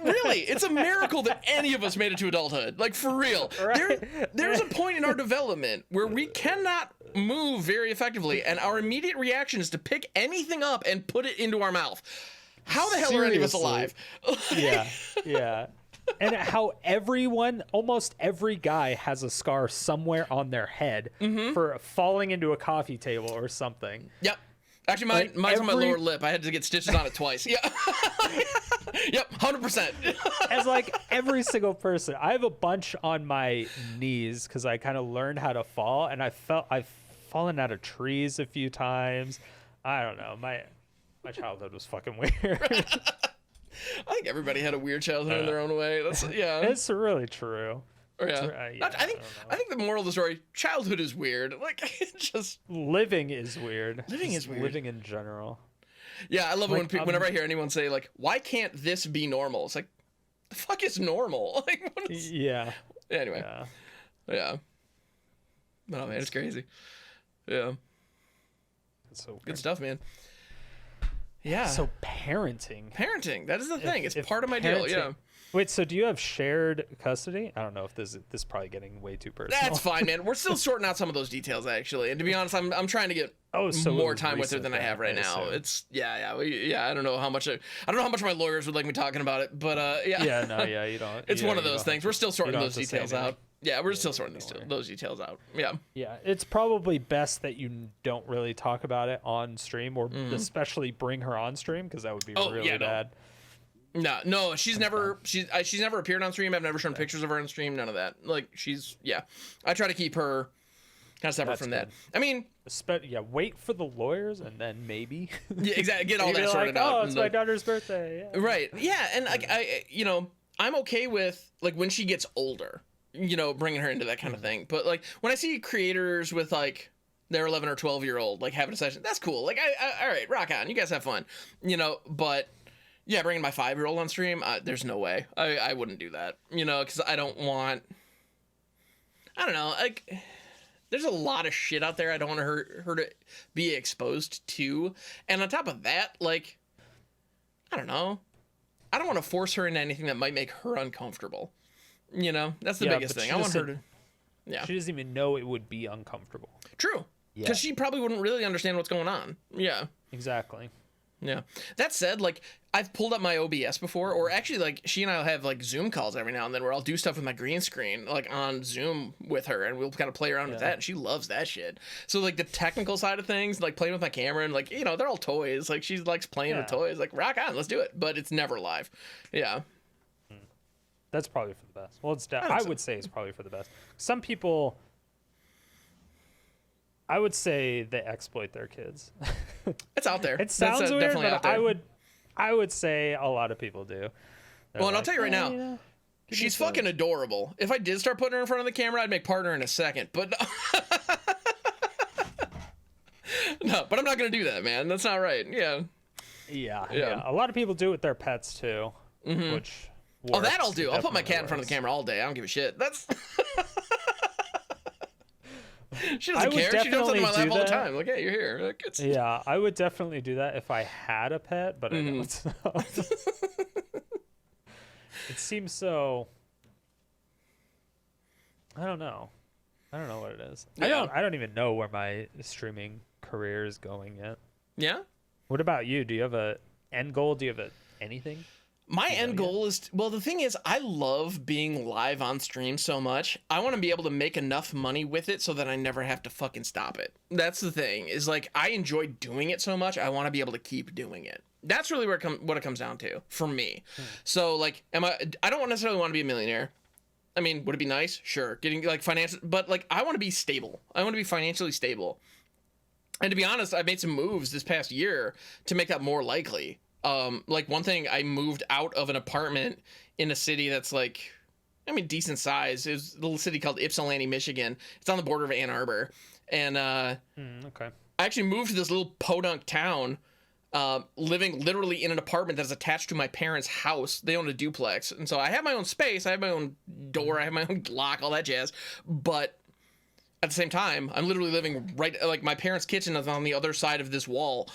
Really, it's a miracle that any of us made it to adulthood. Like, for real. Right? There's a point in our development where we cannot move very effectively, and our immediate reaction is to pick anything up and put it into our mouth. How the hell are any of us alive? Yeah. And how almost every guy has a scar somewhere on their head for falling into a coffee table or something. Yep. Actually, mine's on my lower lip. I had to get stitches on it twice. Yeah. Yep, 100%. As like every single person. I have a bunch on my knees because I kind of learned how to fall, and I've fallen out of trees a few times. I don't know. My childhood was fucking weird. I think everybody had a weird childhood in their own way. It's really true. I think the moral of the story: childhood is weird. Like, just living is weird. Living is weird. Living in general. Yeah, I love it whenever I hear anyone say, like, "Why can't this be normal?" It's like, the fuck is normal? Like, what is... Yeah. Anyway. Yeah. No, man, it's crazy. Yeah. It's so weird. Good stuff, man. Yeah. So parenting. That is the thing. It's part of my deal. Yeah. Wait, so do you have shared custody? I don't know if this is probably getting way too personal. That's fine, man. We're still sorting out some of those details, actually. And to be honest, I'm trying to get more time with her than I have right now. It's I don't know how much my lawyers would like me talking about it, but you don't. It's one of those things. We're still sorting those details out. Yeah, we're still sorting those details out. Yeah. Yeah, it's probably best that you don't really talk about it on stream, or especially bring her on stream, because that would be really bad. No, she's never appeared on stream. I've never shown pictures of her on stream. None of that. Like, I try to keep her kind of separate from that. I mean, wait for the lawyers and then maybe. Yeah, exactly. Get all that sorted out. Oh, it's my daughter's birthday. Yeah. Right. Yeah, and like I'm okay with, like, when she gets older, bringing her into that kind of thing. But like, when I see creators with like their 11 or 12-year-old like having a session, that's cool. Like, all right, rock on. You guys have fun. But. Yeah, bringing my 5-year-old on stream, there's no way. I wouldn't do that, because I don't want... I don't know, like, there's a lot of shit out there I don't want her to be exposed to. And on top of that, like, I don't know. I don't want to force her into anything that might make her uncomfortable. You know, that's the biggest thing. I want her to. Yeah. She doesn't even know it would be uncomfortable. True. Because she probably wouldn't really understand what's going on. Yeah. Exactly. Yeah. That said, like, I've pulled up my OBS before, or actually, like, she and I'll have, like, Zoom calls every now and then where I'll do stuff with my green screen, like, on Zoom with her, and we'll kind of play around with that, and she loves that shit. So, like, the technical side of things, like, playing with my camera, and, like, you know, they're all toys. Like, she likes playing with toys. Like, rock on, let's do it. But it's never live. Yeah. That's probably for the best. Well, I would say it's probably for the best. Some people... I would say they exploit their kids. It's out there. It sounds weird, definitely but out there. I would say a lot of people do. Well, and I'll tell you right now, she's fucking adorable. If I did start putting her in front of the camera, I'd make partner in a second. But no, but I'm not gonna do that, man. That's not right. Yeah. Yeah. A lot of people do it with their pets too, which. Oh, that I'll do. I'll put my cat in front of the camera all day. I don't give a shit. That's. She doesn't care. She jumps on my lap all the time. Like, hey, you're here. Like, yeah, I would definitely do that if I had a pet, but I know it's not. It seems so. I don't know. I don't know what it is. Yeah. I don't even know where my streaming career is going yet. Yeah. What about you? Do you have a end goal? Do you have anything? My end goal is, well, the thing is, I love being live on stream so much. I want to be able to make enough money with it so that I never have to fucking stop it. That's the thing, is like, I enjoy doing it so much, I want to be able to keep doing it. That's really what it comes down to for me. So like, I don't necessarily want to be a millionaire. I mean, would it be nice? Sure. Getting like financial, but like, I want to be stable. I want to be financially stable. And to be honest, I made some moves this past year to make that more likely. Like one thing, I moved out of an apartment in a city that's like, I mean, decent size. It's a little city called Ypsilanti, Michigan. It's on the border of Ann Arbor. And okay. I actually moved to this little podunk town, living literally in an apartment that's attached to my parents' house. They own a duplex. And so I have my own space. I have my own door. I have my own lock, all that jazz. But at the same time, I'm literally living right, like my parents' kitchen is on the other side of this wall.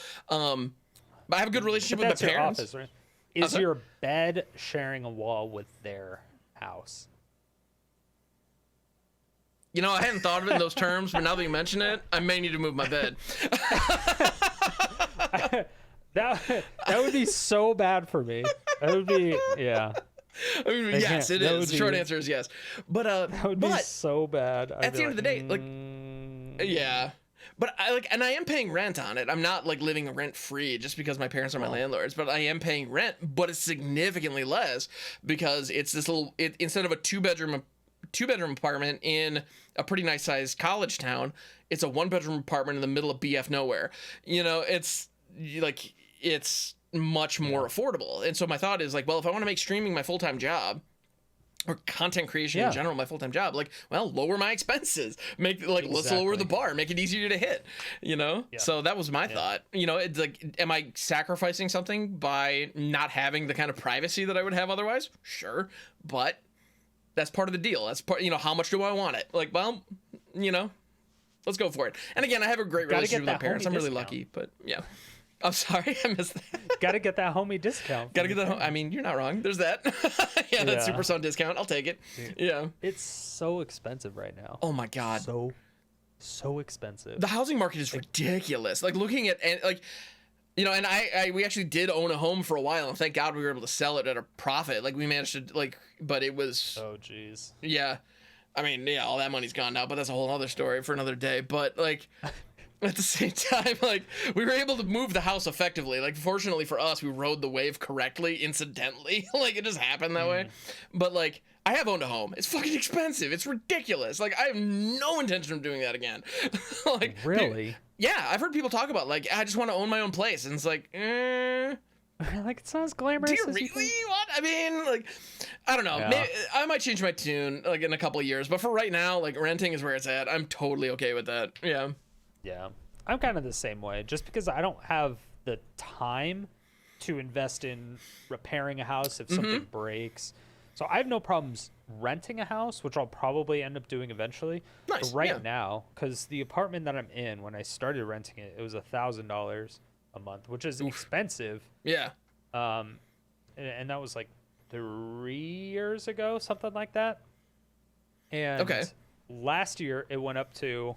But I have a good relationship with my parents. Office, right? Is your bed sharing a wall with their house? You know, I hadn't thought of it in those terms, but now that you mention it, I may need to move my bed. That would be so bad for me. That would be, yeah. I mean, yes, it is. The short answer is yes. But that would be so bad. At the end of the day, like, yeah. But I am paying rent on it. I'm not like living rent free just because my parents are my landlords, but I am paying rent, but it's significantly less because it's this little, instead of a two bedroom apartment in a pretty nice sized college town, it's a 1-bedroom apartment in the middle of BF nowhere. You know, it's like, it's much more affordable. And so my thought is like, well, if I want to make streaming my full-time job, or content creation in general, my full-time job, like, well, lower my expenses, make like, let's lower the bar, make it easier to hit, you know? Yeah. So that was my thought, you know, it's like, am I sacrificing something by not having the kind of privacy that I would have otherwise? Sure. But that's part of the deal. That's part, you know, how much do I want it? Like, well, you know, let's go for it. And again, I have a great relationship with my parents. I'm really lucky, but yeah. I'm sorry, I missed that. Gotta get that homie discount. Gotta get that. I mean, you're not wrong. There's that. Yeah, that Super Sun discount. I'll take it. Dude, yeah. It's so expensive right now. Oh my god. So expensive. The housing market is ridiculous. Like looking at, and like, you know, and we actually did own a home for a while, and thank God we were able to sell it at a profit. Like we managed to but it was. Oh jeez. Yeah, I mean, yeah, all that money's gone now, but that's a whole other story for another day. But like. At the same time, like, we were able to move the house effectively. Like, fortunately for us, we rode the wave correctly, incidentally. Like, it just happened that way. But, like, I have owned a home. It's fucking expensive. It's ridiculous. Like, I have no intention of doing that again. Like, really? Yeah, I've heard people talk about, like, I just want to own my own place. And it's like, like, it sounds glamorous. Do you really? What? I mean, like, I don't know. Yeah. Maybe, I might change my tune, like, in a couple of years. But for right now, like, renting is where it's at. I'm totally okay with that. Yeah. Yeah, I'm kind of the same way. Just because I don't have the time to invest in repairing a house if something breaks. So I have no problems renting a house, which I'll probably end up doing eventually. Nice. But right now, because the apartment that I'm in, when I started renting it, it was $1,000 a month, which is expensive. Yeah. and that was like 3 years ago, something like that. And Okay. last year it went up to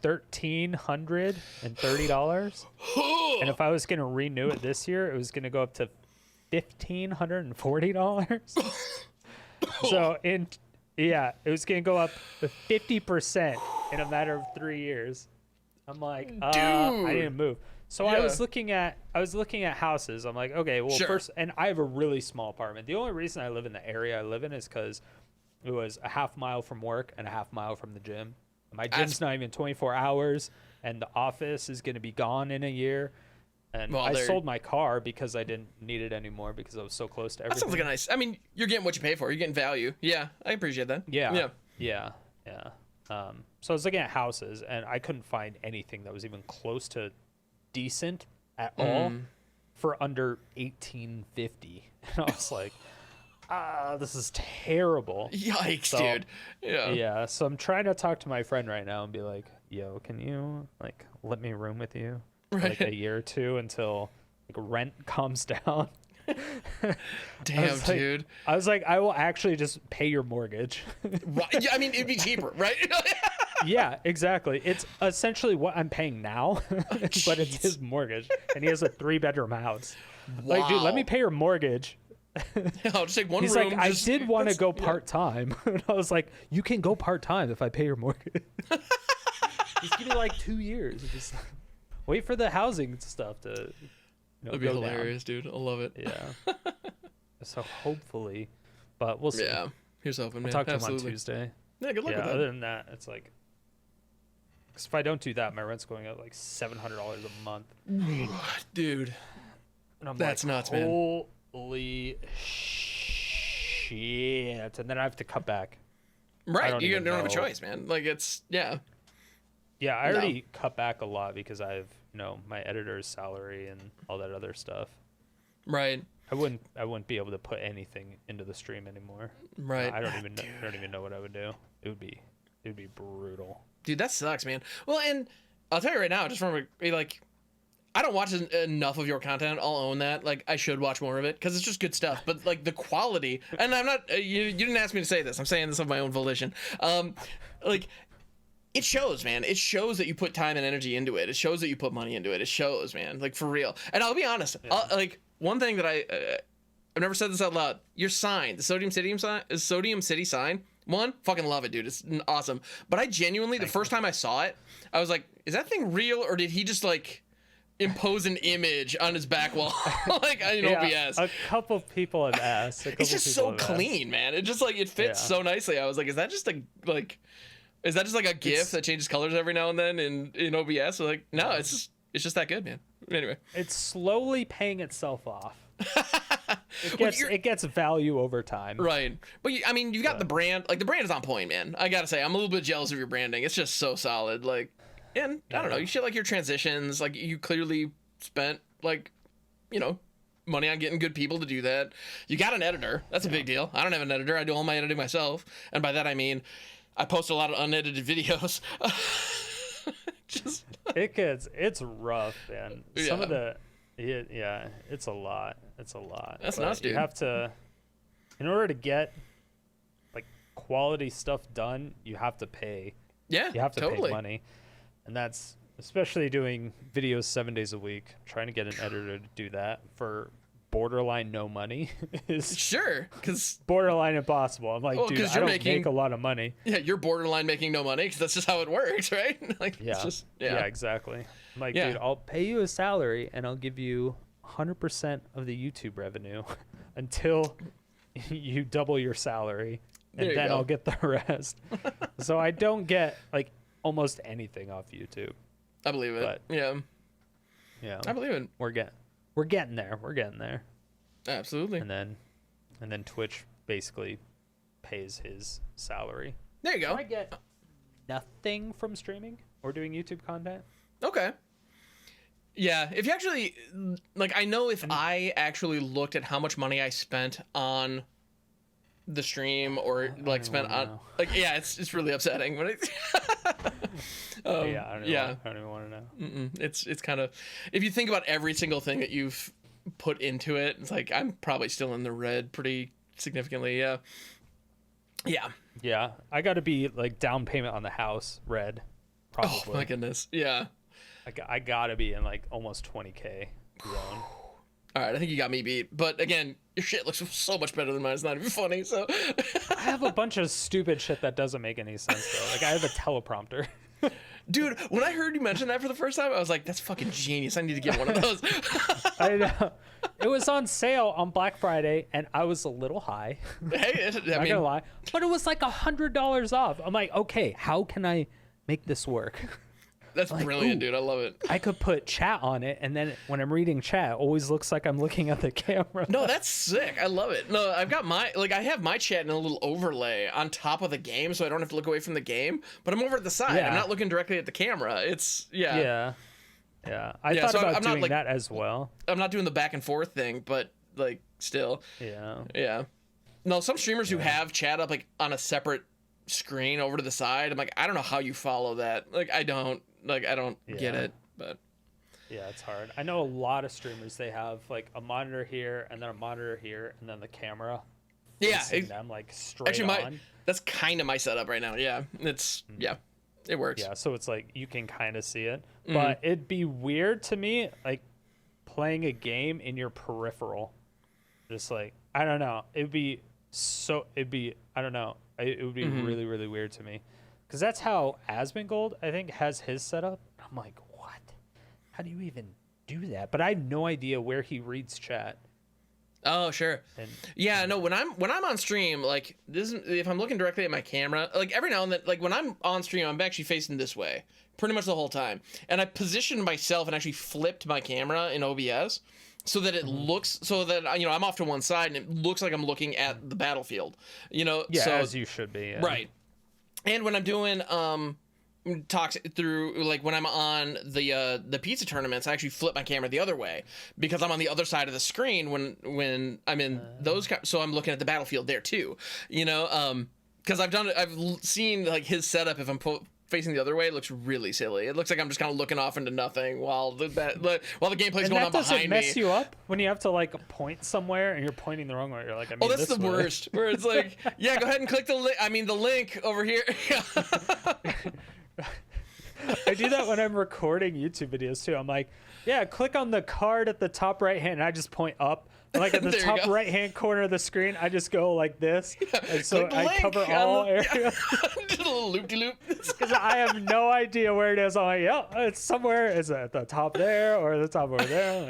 $1,330, and if I was gonna renew it this year, it was gonna go up to $1,540. So it was gonna go up 50% in a matter of 3 years. I'm like, I need to move. So Yeah. I was looking at houses. I'm like, okay, well, Sure. first, and I have a really small apartment. The only reason I live in the area I live in is because it was a half mile from work and a half mile from the gym. My gym's not even 24 hours, and the office is going to be gone in a year. And Well, I sold my car because I didn't need it anymore because I was so close to everything. That sounds like a nice. I mean, you're getting what you pay for. You're getting value. Yeah, I appreciate that. Yeah. So I was looking at houses, and I couldn't find anything that was even close to decent at all for under $1,850. And I was like, this is terrible. Yikes, dude. Yeah. So I'm trying to talk to my friend right now and be like, yo, can you like let me room with you for like a year or two until like rent calms down? Damn, dude. I was like, I will actually just pay your mortgage. Right. Yeah, I mean, it'd be cheaper, right? Yeah, exactly. It's essentially what I'm paying now, but it's his mortgage, and he has a 3-bedroom house. Wow. Like, dude, let me pay your mortgage. I'll just take one He's room. like, I did want to go part-time. And I was like, you can go part-time if I pay your mortgage. Just give me like 2 years. Just wait for the housing stuff to That'd be hilarious, dude. I love it. Yeah. So hopefully, but we'll see. Yeah. Here's hoping, man. I'll talk to him on Absolutely. Tuesday. Yeah, good luck with that. Other than that, it's like, 'cause if I don't do that, my rent's going up like $700 a month. Dude, And I'm that's like, nuts, man. Holy shit! And then I have to cut back. Right. You even don't have a know. choice, man. Like, it's, yeah. Yeah, I already cut back a lot because I have, my editor's salary and all that other stuff. Right. I wouldn't be able to put anything into the stream anymore. Right. I don't even know what I would do. It would be brutal. Dude, that sucks, man. Well, and I'll tell you right now, just from like, I don't watch enough of your content. I'll own that. Like, I should watch more of it because it's just good stuff. But like the quality, and I'm not. You didn't ask me to say this. I'm saying this of my own volition. Like, it shows, man. It shows that you put time and energy into it. It shows that you put money into it. It shows, man. Like, for real. And I'll be honest. Yeah. Like, one thing that I've never said this out loud. Your sign, the Sodium City sign. One, fucking love it, dude. It's awesome. But I genuinely, the first time I saw it, I was like, is that thing real, or did he just like impose an image on his back wall? Like, OBS. A couple people have asked. It's just so clean, man. It just like it fits so nicely. I was like, is that just a GIF that changes colors every now and then in OBS? So like, no, it's just that good, man. Anyway, it's slowly paying itself off. It gets value over time. Right. But I mean, you've got the brand. Like, the brand is on point, man. I gotta say, I'm a little bit jealous of your branding. It's just so solid. Like, and I don't know, you shit like your transitions. Like, you clearly spent like, money on getting good people to do that. You got an editor. That's a big deal. I don't have an editor. I do all my editing myself. And by that I mean, I post a lot of unedited videos. It's rough, man. Some of the it's a lot. It's a lot. That's nuts, dude. You have to, in order to get like quality stuff done, you have to pay. Yeah, you have to totally. pay money, and that's especially doing videos 7 days a week. Trying to get an editor to do that for borderline no money is sure, because borderline impossible. I'm like, dude, I don't make a lot of money. Yeah, you're borderline making no money because that's just how it works, right? Like, it's just, yeah, exactly. I'm like, dude, I'll pay you a salary and I'll give you 100% of the YouTube revenue until you double your salary, and then I'll get the rest. So I don't get like almost anything off YouTube. I believe it. But, yeah, I believe it. We're getting there. We're getting there. Absolutely. And then Twitch basically pays his salary. There you go. So I get nothing from streaming or doing YouTube content. Okay. Yeah, if you actually, like, I know if I actually looked at how much money I spent on the stream or like spent on like yeah, it's really upsetting when it yeah, I don't even want to know. It's kind of, if you think about every single thing that you've put into it, it's like I'm probably still in the red pretty significantly. Yeah, I got to be like down payment on the house red, probably. Oh my goodness. Yeah, I gotta be in like almost 20K zone. All right, I think you got me beat. But again, your shit looks so much better than mine. It's not even funny. So I have a bunch of stupid shit that doesn't make any sense though. Like I have a teleprompter. Dude, when I heard you mention that for the first time, I was like, that's fucking genius. I need to get one of those. I know. It was on sale on Black Friday, and I was a little high. Hey, Not gonna lie, but it was like $100 off. I'm like, okay, how can I make this work? That's like, brilliant, dude. I love it. I could put chat on it, and then when I'm reading chat, it always looks like I'm looking at the camera. No, that's sick. I love it. No, I've got I have my chat in a little overlay on top of the game, so I don't have to look away from the game, but I'm over at the side. Yeah. I'm not looking directly at the camera. It's, Yeah. I thought about I'm doing that as well. I'm not doing the back and forth thing, but, like, still. Yeah. No, some streamers who have chat up, like, on a separate screen over to the side, I'm like, I don't know how you follow that. Like, I don't get it, but yeah, it's hard. I know a lot of streamers, they have like a monitor here and then a monitor here and then the camera them like straight actually on. That's kind of my setup right now. Yeah, it works. Yeah, so it's like you can kind of see it, but it'd be weird to me like playing a game in your peripheral. Just like, I don't know, it would be I don't know, it would be really, really weird to me. Because that's how Asmongold, I think, has his setup. I'm like, what? How do you even do that? But I have no idea where he reads chat. Oh, sure. No, when I'm on stream, like, if I'm looking directly at my camera, like, every now and then, like, when I'm on stream, I'm actually facing this way pretty much the whole time. And I positioned myself and actually flipped my camera in OBS so that it looks, so that, I'm off to one side and it looks like I'm looking at the battlefield, Yeah, so, as you should be. Yeah. Right. And when I'm doing talks through, like when I'm on the pizza tournaments, I actually flip my camera the other way because I'm on the other side of the screen when I'm in those. So I'm looking at the battlefield there too, because I've seen like his setup. If I'm facing the other way, it looks really silly. It looks like I'm just kind of looking off into nothing while the gameplay's going on behind me. Doesn't mess you up when you have to like point somewhere and you're pointing the wrong way? You're like, I mean, that's the worst. Where it's like, yeah, go ahead and click the link over here. I do that when I'm recording YouTube videos too. I'm like, yeah, click on the card at the top right hand, and I just point up. And like at the top right hand corner of the screen, I just go like this, and so I cover all areas. Just a little loop-de-loop. Because I have no idea where it is. I'm like, yeah, it's somewhere. Is it at the top there or the top over there?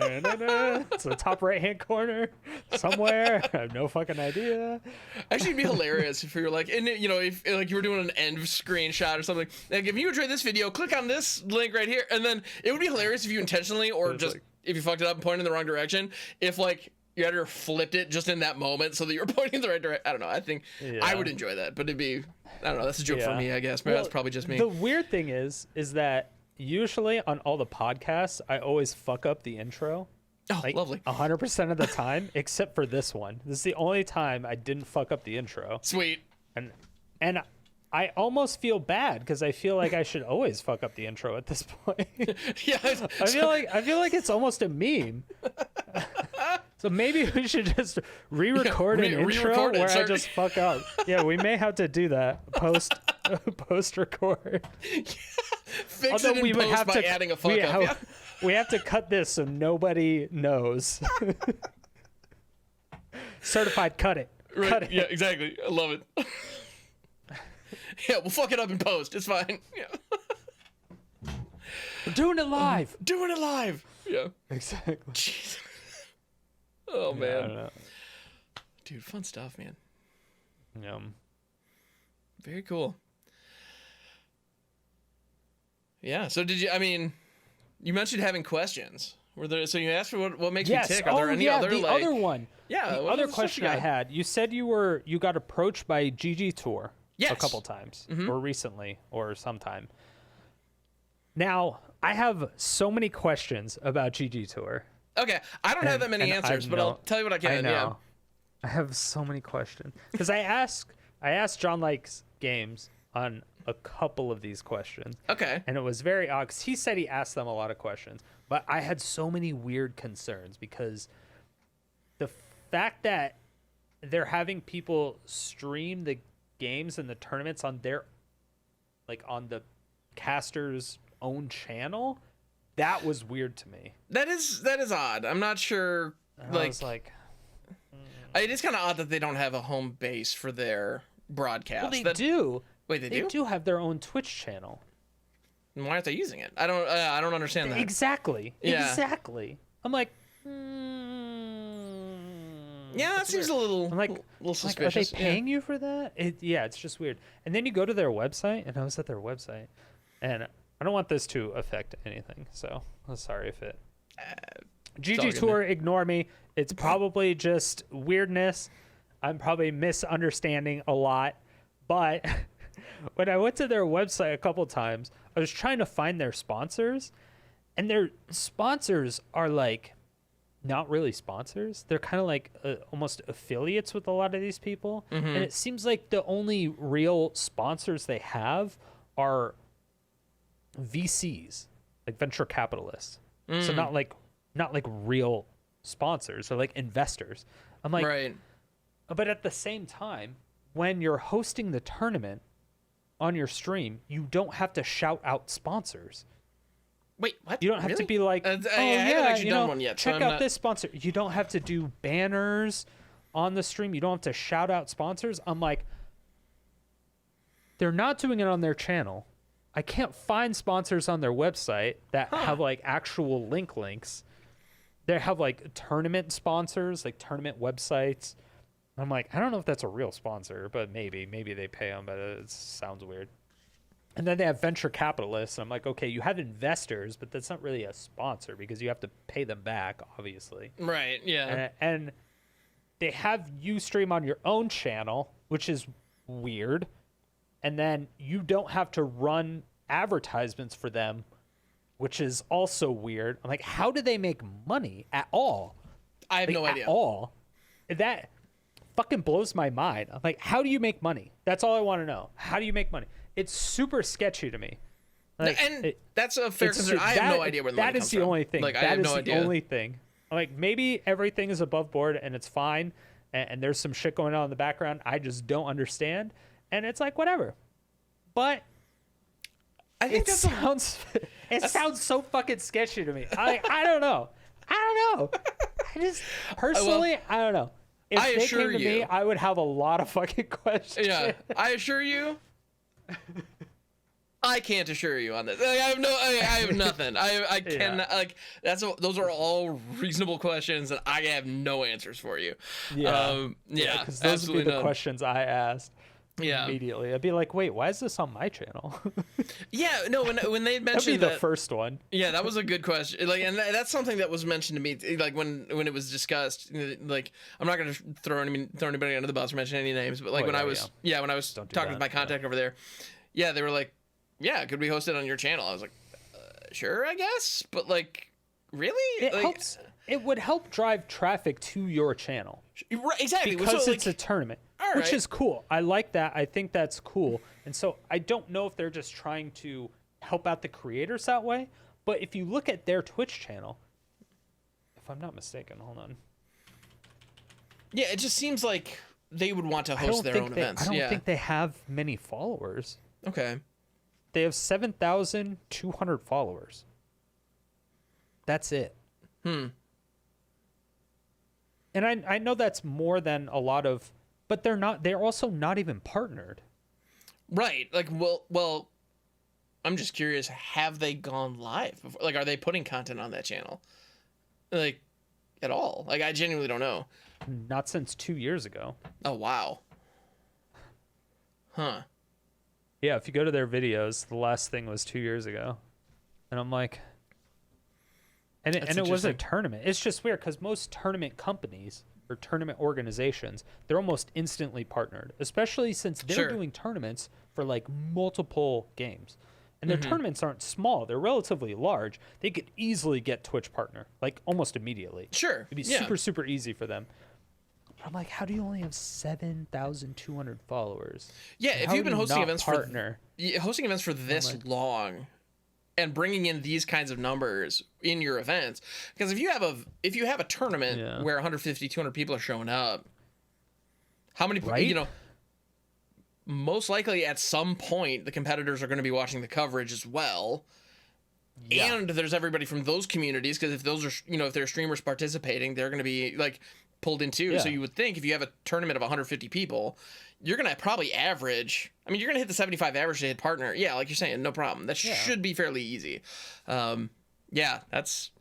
It's the top right hand corner somewhere. I have no fucking idea. Actually, it'd be hilarious if you were like, if like you were doing an end screenshot or something. Like if you enjoyed this video, click on this link right here, and then it would be hilarious if you intentionally or just if you fucked it up and pointed in the wrong direction. If like your editor flipped it just in that moment so that you were pointing in the right direction. I don't know. I think I would enjoy that, but it'd be, I don't know. That's a joke for me, I guess. Maybe that's probably just me. The weird thing is that usually on all the podcasts, I always fuck up the intro. Oh, like, lovely. 100% of the time, except for this one. This is the only time I didn't fuck up the intro. Sweet. And I almost feel bad because I feel like I should always fuck up the intro at this point. Yeah. I feel like it's almost a meme. So maybe we should just re-record an intro where I just fuck up. Yeah, we may have to do that post record. Yeah. Fix it in post by adding a fuck up. We have to cut this so nobody knows. Certified cut it. Right. Cut it. Yeah, exactly. I love it. Yeah, we'll fuck it up in post. It's fine. Yeah. We're doing it live. Doing it live. Yeah. Exactly. Jeez. Oh, man. I don't know. Dude, fun stuff, man. Yum. Very cool. Yeah, so you mentioned having questions. So you asked for what makes me tick. Are there any other the other one. Yeah, the other question I had. You said you got approached by GG Tour a couple times, or recently, or sometime. Now, I have so many questions about GG Tour. Okay, I don't have that many answers, but I'll tell you what I can. I know. I have so many questions because I asked John Likes Games on a couple of these questions. Okay. And it was very odd because he said he asked them a lot of questions, but I had so many weird concerns because the fact that they're having people stream the games and the tournaments on their, like, on the caster's own channel, that was weird to me. That is odd. I'm not sure. And I was like, it is kind of odd that they don't have a home base for their broadcast. well, they do. Wait, they do? They do have their own Twitch channel. And why aren't they using it? I don't understand that. Exactly. Yeah. Exactly. I'm like, yeah, that seems a little. I'm like, little suspicious. Are they paying you for that? Yeah, it's just weird. And then you go to their website, and I was at their website, and I don't want this to affect anything, so I'm sorry if it. GG Tour, ignore me. It's probably just weirdness. I'm probably misunderstanding a lot, but when I went to their website a couple times, I was trying to find their sponsors, and their sponsors are like not really sponsors. They're kind of like almost affiliates with a lot of these people, and it seems like the only real sponsors they have are VCs, like venture capitalists. So not like real sponsors, or like investors. I'm like, right. But at the same time, when you're hosting the tournament on your stream, you don't have to shout out sponsors. Wait, what? You don't have to be like, I haven't actually done one yet. Check out this sponsor. You don't have to do banners on the stream. You don't have to shout out sponsors. I'm like, they're not doing it on their channel. I can't find sponsors on their website that have like actual links. They have like tournament sponsors, like tournament websites. I'm like, I don't know if that's a real sponsor, but maybe they pay them, but it sounds weird. And then they have venture capitalists. And I'm like, okay, you have investors, but that's not really a sponsor because you have to pay them back, obviously. Right, yeah. And they have you stream on your own channel, which is weird. And then you don't have to run advertisements for them, which is also weird. I'm like, how do they make money at all? I have no idea. At all. That fucking blows my mind. I'm like, how do you make money? That's all I want to know. How do you make money? It's super sketchy to me. Like, and that's a fair concern. I have no idea where the money comes from. That is the only thing. Like, I have no idea. That is the only thing. Like, maybe everything is above board and it's fine, and there's some shit going on in the background I just don't understand, and it's like, whatever. But I think it sounds so fucking sketchy to me. I don't know. I just personally, I don't know. If I they assure came to you, me, I would have a lot of fucking questions. Yeah, I assure you, I can't assure you on this. Like, I have nothing. I cannot. Like, those are all reasonable questions, and I have no answers for you. Yeah, because those would be the none. questions I asked. Yeah. Immediately, I'd be like, "Wait, why is this on my channel?" Yeah, no. When they mentioned that'd be the first one. Yeah, that was a good question. Like, and that's something that was mentioned to me. Like when it was discussed. Like, I'm not gonna throw anybody under the bus or mention any names, but like when I was talking with my contact over there, yeah, they were like, "Yeah, could we host it on your channel?" I was like, "Sure, I guess," but like, really, it helps. It would help drive traffic to your channel. Right, exactly, because so, it's a tournament. All which right. is cool. I like that. I think that's cool. And so I don't know if they're just trying to help out the creators that way. But if you look at their Twitch channel, if I'm not mistaken, hold on. Yeah, it just seems like they would want to host their own events. I don't think they have many followers. Okay. They have 7,200 followers. That's it. And I know that's more than a lot of... But they're also not even partnered. Right. Like, well, I'm just curious, have they gone live before? Like, are they putting content on that channel? Like, at all? Like, I genuinely don't know. Not since 2 years ago. Oh, wow. Huh. Yeah, if you go to their videos, the last thing was 2 years ago. And I'm like... And it was a tournament. It's just weird because most tournament companies... or tournament organizations, they're almost instantly partnered, especially since they're doing tournaments for like multiple games. And their tournaments aren't small, they're relatively large. They could easily get Twitch partner, like almost immediately. Sure. It'd be super, super easy for them. But I'm like, how do you only have 7,200 followers? Yeah, And if how you've do been you hosting not events partner? hosting events for this long and bringing in these kinds of numbers in your events, because if you have a tournament where 150, 200 people are showing up, how many, Right? most likely at some point the competitors are going to be watching the coverage as well. Yeah. And there's everybody from those communities, because if those are, if there are streamers participating, they're going to be like pulled in too. Yeah. So you would think if you have a tournament of 150 people, you're going to probably average, you're going to hit the 75 average to hit partner. Yeah, like you're saying, no problem. That should be fairly easy. That's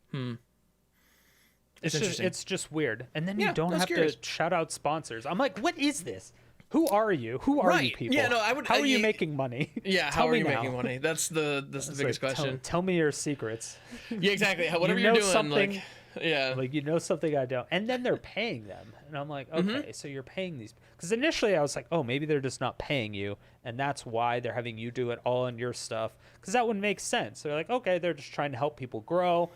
It's just weird. And then you don't I was have curious. to shout out sponsors. I'm like, what is this? Who are you? Who are you people? Yeah, no, I would. How are you making money? Yeah, Tell how are me you now. making money? That's the biggest question. Tell me your secrets. Yeah, exactly. Whatever You you're know doing, something- like, yeah. Like, you know something I don't. And then they're paying them. And I'm like, okay, so you're paying these. Because initially I was like, oh, maybe they're just not paying you. And that's why they're having you do it all on your stuff. Because that wouldn't make sense. They're like, okay, they're just trying to help people grow.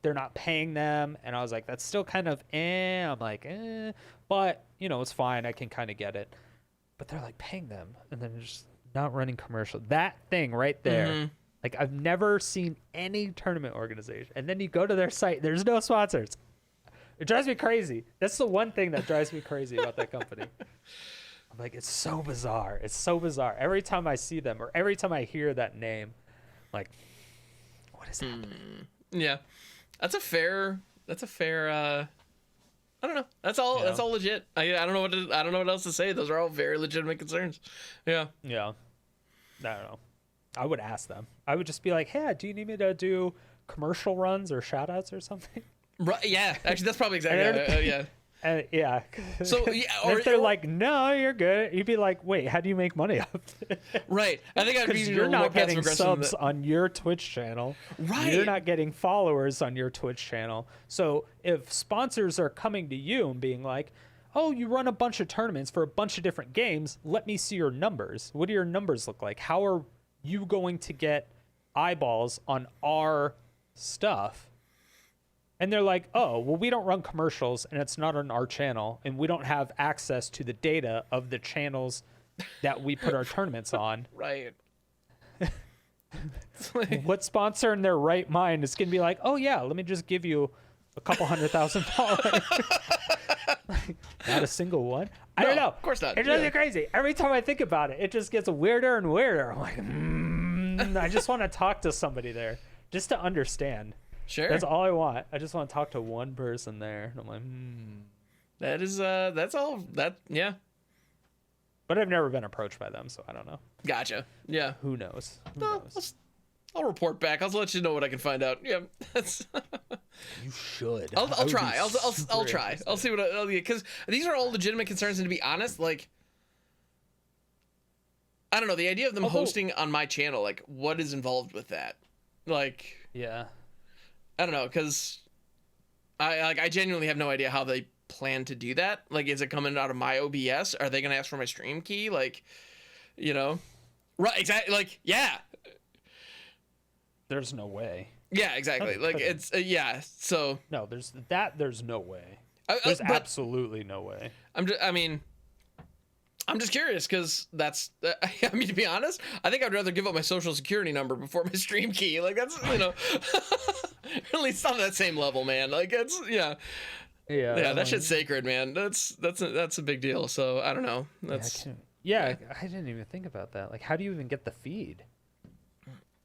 They're not paying them. And I was like, that's still kind of I'm like, But, it's fine. I can kind of get it. But they're like paying them. And then just not running commercial. That thing right there. Like, I've never seen any tournament organization. And then you go to their site, there's no sponsors. It drives me crazy. That's the one thing that drives me crazy about that company. I'm like, it's so bizarre. It's so bizarre. Every time I see them or every time I hear that name, I'm like, what is happening? Yeah. That's a fair I don't know. That's all legit. I don't know what else to say. Those are all very legitimate concerns. Yeah. Yeah. I don't know. I would ask them. I would just be like, hey, do you need me to do commercial runs or shout outs or something? Right. Yeah. Actually, that's probably exactly. Yeah. Yeah. So yeah, If they're like, no, you're good, you'd be like, wait, how do you make money off it? Right. I think I'd be Because a you're little more not getting passive-aggressive than subs that. on your Twitch channel. Right. You're not getting followers on your Twitch channel. So if sponsors are coming to you and being like, oh, you run a bunch of tournaments for a bunch of different games, let me see your numbers. What do your numbers look like? How are you going to get eyeballs on our stuff? And they're like, oh, well, we don't run commercials and it's not on our channel and we don't have access to the data of the channels that we put our tournaments on. Right. What sponsor in their right mind is going to be like, oh, yeah, let me just give you a couple 100,000 followers? Not a single one. I don't know. Of course not. It drives me crazy. Every time I think about it, it just gets weirder and weirder. I'm like, I just want to talk to somebody there just to understand. Sure. That's all I want. I just want to talk to one person there. And I'm like, That is that's all that yeah. But I've never been approached by them, so I don't know. Gotcha. Yeah. Who knows? Who No, knows? I'll report back. I'll let you know what I can find out. Yeah. That's You should. I'll I would try. be I'll super try. interested. I'll see what because these are all legitimate concerns, and to be honest, like I don't know, the idea of them hosting on my channel, like what is involved with that? Like Yeah. I don't know, because I genuinely have no idea how they plan to do that. Like, is it coming out of my OBS? Are they gonna ask for my stream key? Like, right? Exactly. Like, yeah, There's no way. yeah, exactly. Oh, Like, okay. it's yeah. So No, there's no way. I- There's but absolutely no way. I'm just curious because that's. I mean, to be honest, I think I'd rather give up my social security number before my stream key. Like, that's at least on that same level, man. Like, it's yeah. Yeah, that shit's sacred, man. That's a big deal. So I don't know. That's I didn't even think about that. Like, how do you even get the feed?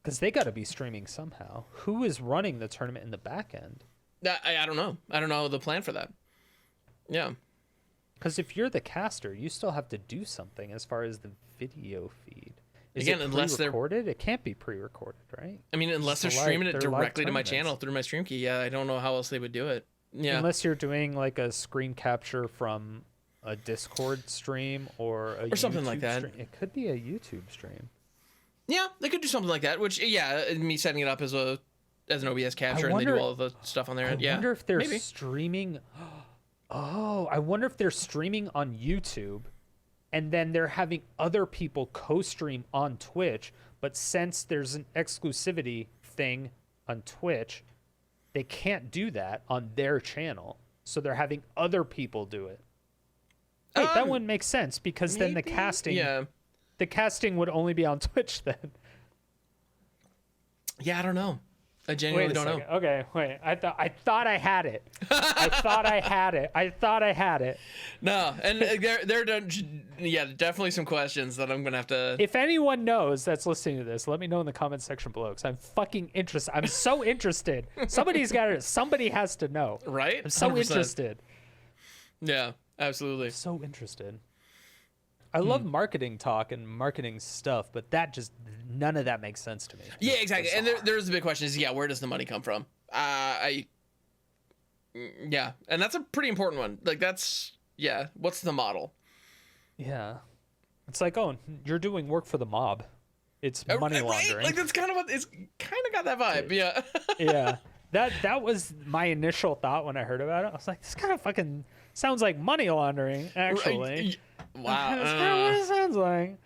Because they got to be streaming somehow. Who is running the tournament in the back end? I don't know. I don't know the plan for that. Yeah. Because if you're the caster, you still have to do something as far as the video feed. Is Again, it unless they're- pre-recorded? It can't be pre-recorded, right? I mean, unless they're It's a live- streaming it they're live directly to my tournaments. channel through my stream key. Yeah, I don't know how else they would do it. Yeah. Unless you're doing like a screen capture from a Discord stream or something like YouTube that. stream. It could be a YouTube stream. Yeah, they could do something like that. Which, yeah, me setting it up as an OBS capture and they wonder- do all the stuff on there. I Yeah. wonder if they're maybe. streaming. Oh, I wonder if they're streaming on YouTube and then they're having other people co-stream on Twitch. But since there's an exclusivity thing on Twitch, they can't do that on their channel. So they're having other people do it. Wait, that wouldn't make sense because then the casting, the casting would only be on Twitch then. Yeah, I don't know. I genuinely don't know. Okay, wait. I thought I had it. I thought I had it. No, and definitely some questions that I'm gonna have to. If anyone knows that's listening to this, let me know in the comment section below. Because I'm fucking interested. I'm so interested. Somebody has to know. Right? I'm so 100%. interested. Yeah, absolutely. So interested. I love marketing talk and marketing stuff, but none of that makes sense to me. Yeah, exactly. And there's the big question is, where does the money come from? And that's a pretty important one. Like what's the model? Yeah. It's like, oh, you're doing work for the mob. It's money laundering. Right? Like that's kind of what it's kind of got that vibe. Yeah. Yeah. That was my initial thought when I heard about it. I was like, this kind of fucking sounds like money laundering, actually. Wow. That's kind of what it sounds like.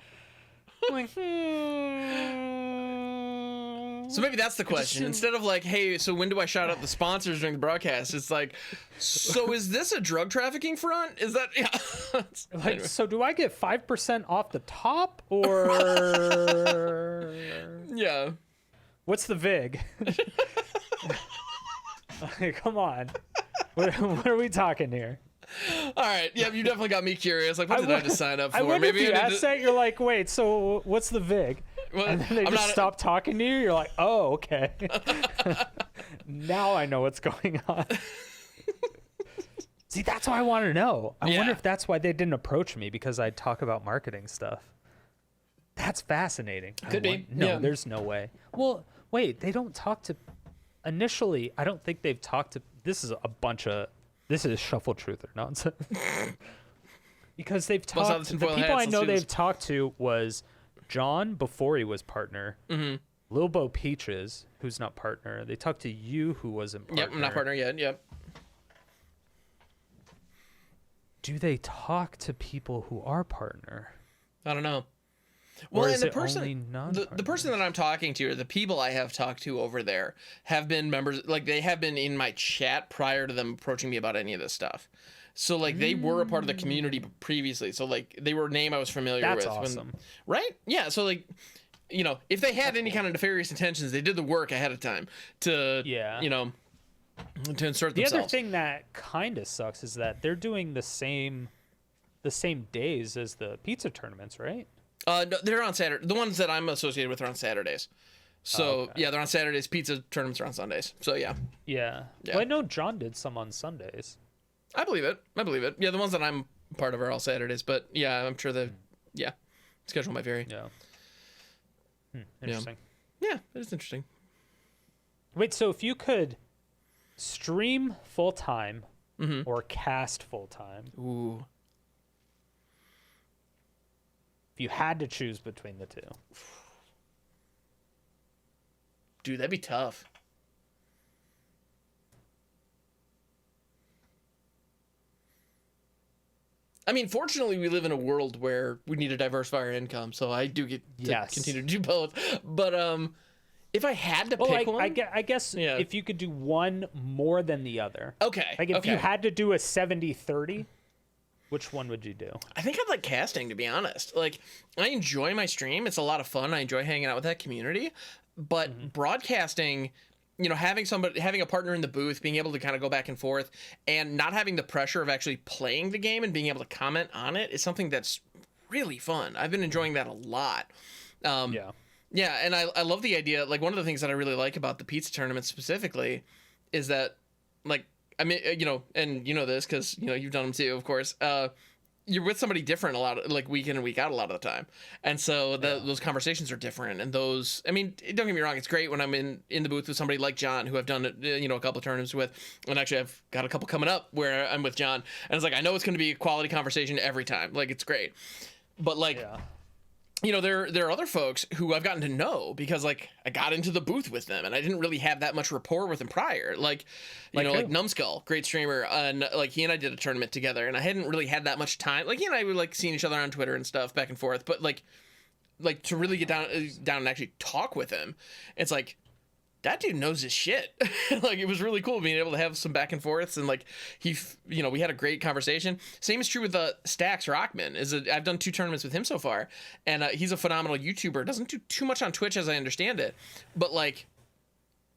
I'm like, So maybe that's the question. Instead of like, hey, so when do I shout out the sponsors during the broadcast? It's like, so is this a drug trafficking front? Is that, yeah. Like, so do I get 5% off the top or? Yeah. What's the VIG? Come on. What are we talking here? All right. Yeah, you definitely got me curious. Like, what did I just sign up for? I wonder Maybe if you asked that, you're like, wait, so what's the VIG? Well, and then they stop talking to you. You're like, oh, okay. Now I know what's going on. See, that's why I want to know. I wonder if that's why they didn't approach me, because I talk about marketing stuff. That's fascinating. Could be. No, there's no way. Well, wait, they don't talk to... Initially, I don't think they've talked to... This is shuffle truth or nonsense. Because they've talked... The people I know they've talked to was John before he was partner. Mm-hmm. Lil Bo Peaches, who's not partner. They talked to you, who wasn't partner. Yep, I'm not partner yet. Yep. Do they talk to people who are partner? I don't know. Well, and the person that I'm talking to, or the people I have talked to over there, have been members. Like, they have been in my chat prior to them approaching me about any of this stuff. So like they were a part of the community previously. So like they were a name I was familiar with. That's awesome. Right? Yeah. So like, you know, if they had any kind of nefarious intentions, they did the work ahead of time to, you know, to insert themselves. The other thing that kind of sucks is that they're doing the same days as the pizza tournaments, right? No, they're on Saturday. The ones that I'm associated with are on Saturdays. So yeah, they're on Saturdays. Pizza tournaments are on Sundays. So yeah. Yeah. Well, I know John did some on Sundays. I believe it. Yeah, the ones that I'm part of are all Saturdays, but yeah, I'm sure the schedule might vary. Yeah. Interesting. Yeah, it is interesting. Wait, so if you could stream full time or cast full time, ooh, if you had to choose between the two, dude, that'd be tough. I mean, fortunately, we live in a world where we need to diversify our income, so I do get to continue to do both. But if I had to pick one, I guess if you could do one more than the other. Okay. Like if you had to do a 70-30, which one would you do? I think I'd like casting, to be honest. Like, I enjoy my stream. It's a lot of fun. I enjoy hanging out with that community. But broadcasting, you know, having a partner in the booth, being able to kind of go back and forth and not having the pressure of actually playing the game and being able to comment on it is something that's really fun. I've been enjoying that a lot. Yeah, and I love the idea. Like, one of the things that I really like about the pizza tournament specifically is that, like, I mean, you know, and you know this because, you know, you've done them too, of course. You're with somebody different a lot, like week in and week out a lot of the time. And so those conversations are different. And those, I mean, don't get me wrong, it's great when I'm in the booth with somebody like John, who I've done, you know, a couple of tournaments with. And actually, I've got a couple coming up where I'm with John. And it's like, I know it's going to be a quality conversation every time. Like, it's great. But, like, you know, there are other folks who I've gotten to know because, like, I got into the booth with them and I didn't really have that much rapport with them prior. Like Numbskull, great streamer, and like he and I did a tournament together, and I hadn't really had that much time. Like, he and I were like seeing each other on Twitter and stuff back and forth, but like to really get down and actually talk with him, it's like that dude knows his shit. Like, it was really cool being able to have some back and forths, and like we had a great conversation. Same is true with Stax Rockman. I've done 2 tournaments with him so far, and he's a phenomenal YouTuber. Doesn't do too much on Twitch as I understand it, but like,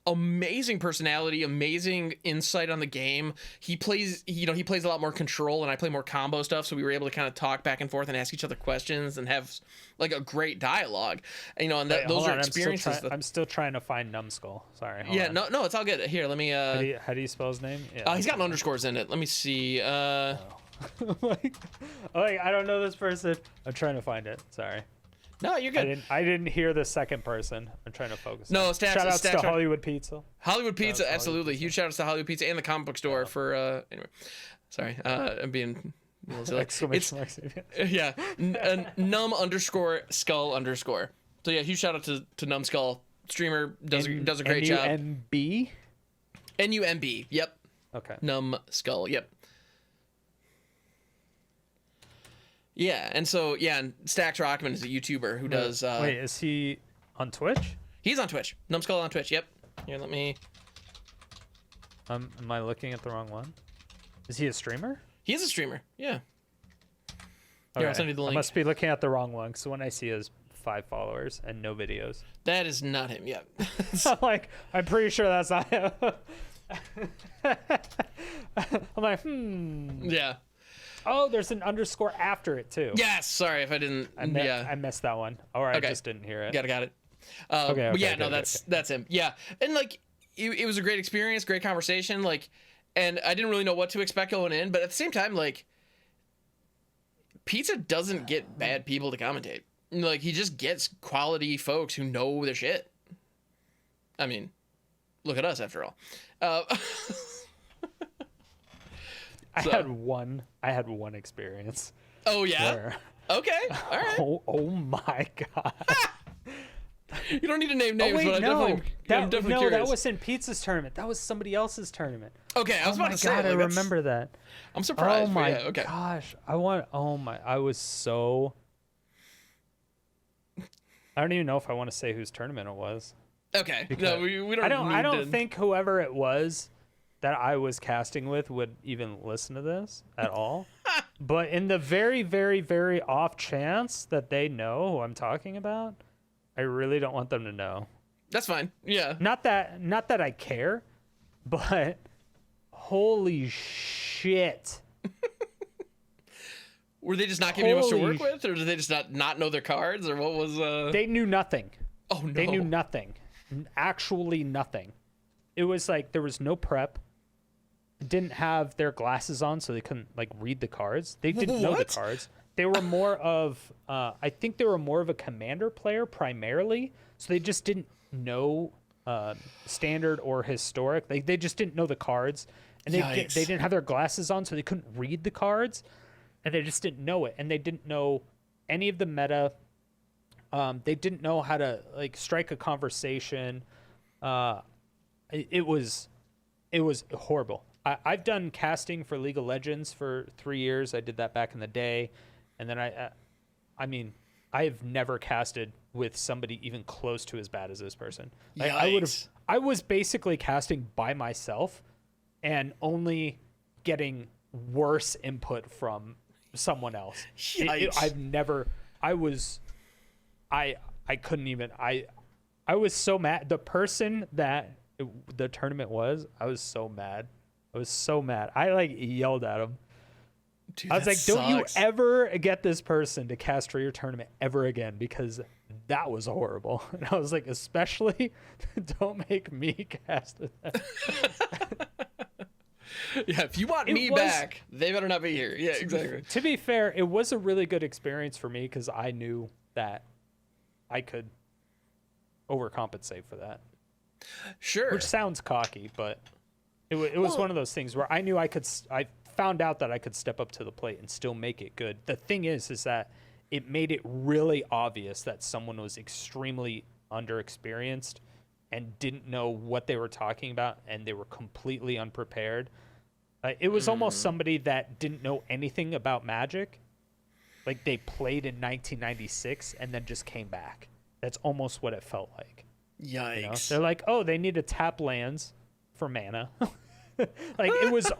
amazing personality, amazing insight on the game. He plays a lot more control, and I play more combo stuff, so we were able to kind of talk back and forth and ask each other questions and have like a great dialogue. And, and those are experiences. I'm still trying to find Numbskull. Sorry. No, it's all good. Here, let me. How do you spell his name? Yeah, he's got underscores in it. Let me see. like, I don't know this person. I'm trying to find it. Sorry. No, you're good. I didn't hear the second person. I'm trying to focus. No, shout outs to Hollywood Pizza. Hollywood Pizza, absolutely. Huge shout outs to Hollywood Pizza and the comic book store for anyway. Sorry, I'm being a little silly. Yeah, num_skull_. So yeah, huge shout out to Numbskull. Streamer does a great job. NUMB? NUMB. Yep. Okay. Numbskull. Yep. Yeah, and so and Stax Rockman is a YouTuber who does. Wait, is he on Twitch? He's on Twitch. Numbskull on Twitch. Yep. Here, let me. Am I looking at the wrong one? Is he a streamer? He is a streamer. Yeah. Okay. Here, I'll send you the link. I must be looking at the wrong one, because when I see his 5 followers and no videos. That is not him. Yep. I'm pretty sure that's not him. I'm like, Yeah. Oh, there's an underscore after it too. Yes. Sorry if I didn't. I missed that one. Or okay. I just didn't hear it. Got it. Okay. But yeah, no, that's him. Yeah, and like it was a great experience, great conversation. Like, and I didn't really know what to expect going in, but at the same time, like, Pizza doesn't get bad people to commentate. Like, he just gets quality folks who know their shit. I mean, look at us after all. I had one experience. Oh yeah. Okay. All right. Oh my god. You don't need to name names, but I'm definitely curious. That wasn't Pizza's tournament. That was somebody else's tournament. Okay, I was about to say. God, I remember that. I'm surprised. Oh my okay. gosh. I was so. I don't even know if I want to say whose tournament it was. Okay. No, we don't. I don't think whoever it was that I was casting with would even listen to this at all. But in the very, very, very off chance that they know who I'm talking about, I really don't want them to know. That's fine. Yeah. Not that I care, but holy shit. Were they just not giving you much to work with, or did they just not know their cards, or what was? They knew nothing. Oh no. They knew nothing. Actually nothing. It was like there was no prep. Didn't have their glasses on, so they couldn't like read the cards. They didn't know the cards. They were more of I think they were more of a commander player primarily, so they just didn't know standard or historic. They just didn't know the cards, and they didn't have their glasses on, so they couldn't read the cards, and they just didn't know it, and they didn't know any of the meta. They didn't know how to like strike a conversation. It was horrible. I've done casting for League of Legends for 3 years. I did that back in the day, and then I mean, I have never casted with somebody even close to as bad as this person. Like, I was basically casting by myself, and only getting worse input from someone else. I couldn't even. I was so mad. The person that the tournament was, I was so mad. I like yelled at him. Dude, I was like, sucks. don't you ever get this person to cast for your tournament ever again, because that was horrible. And I was like, especially don't make me cast with them. Yeah, if you want me back, they better not be here. Yeah, exactly. To be fair, it was a really good experience for me, because I knew that I could overcompensate for that. Sure. Which sounds cocky, but it was one of those things where I knew I found out that I could step up to the plate and still make it good. The thing is that it made it really obvious that someone was extremely underexperienced and didn't know what they were talking about, and they were completely unprepared. It was almost somebody that didn't know anything about Magic. Like, they played in 1996 and then just came back. That's almost what it felt like. Yikes. They're like, oh, they need to tap lands for mana. Like it was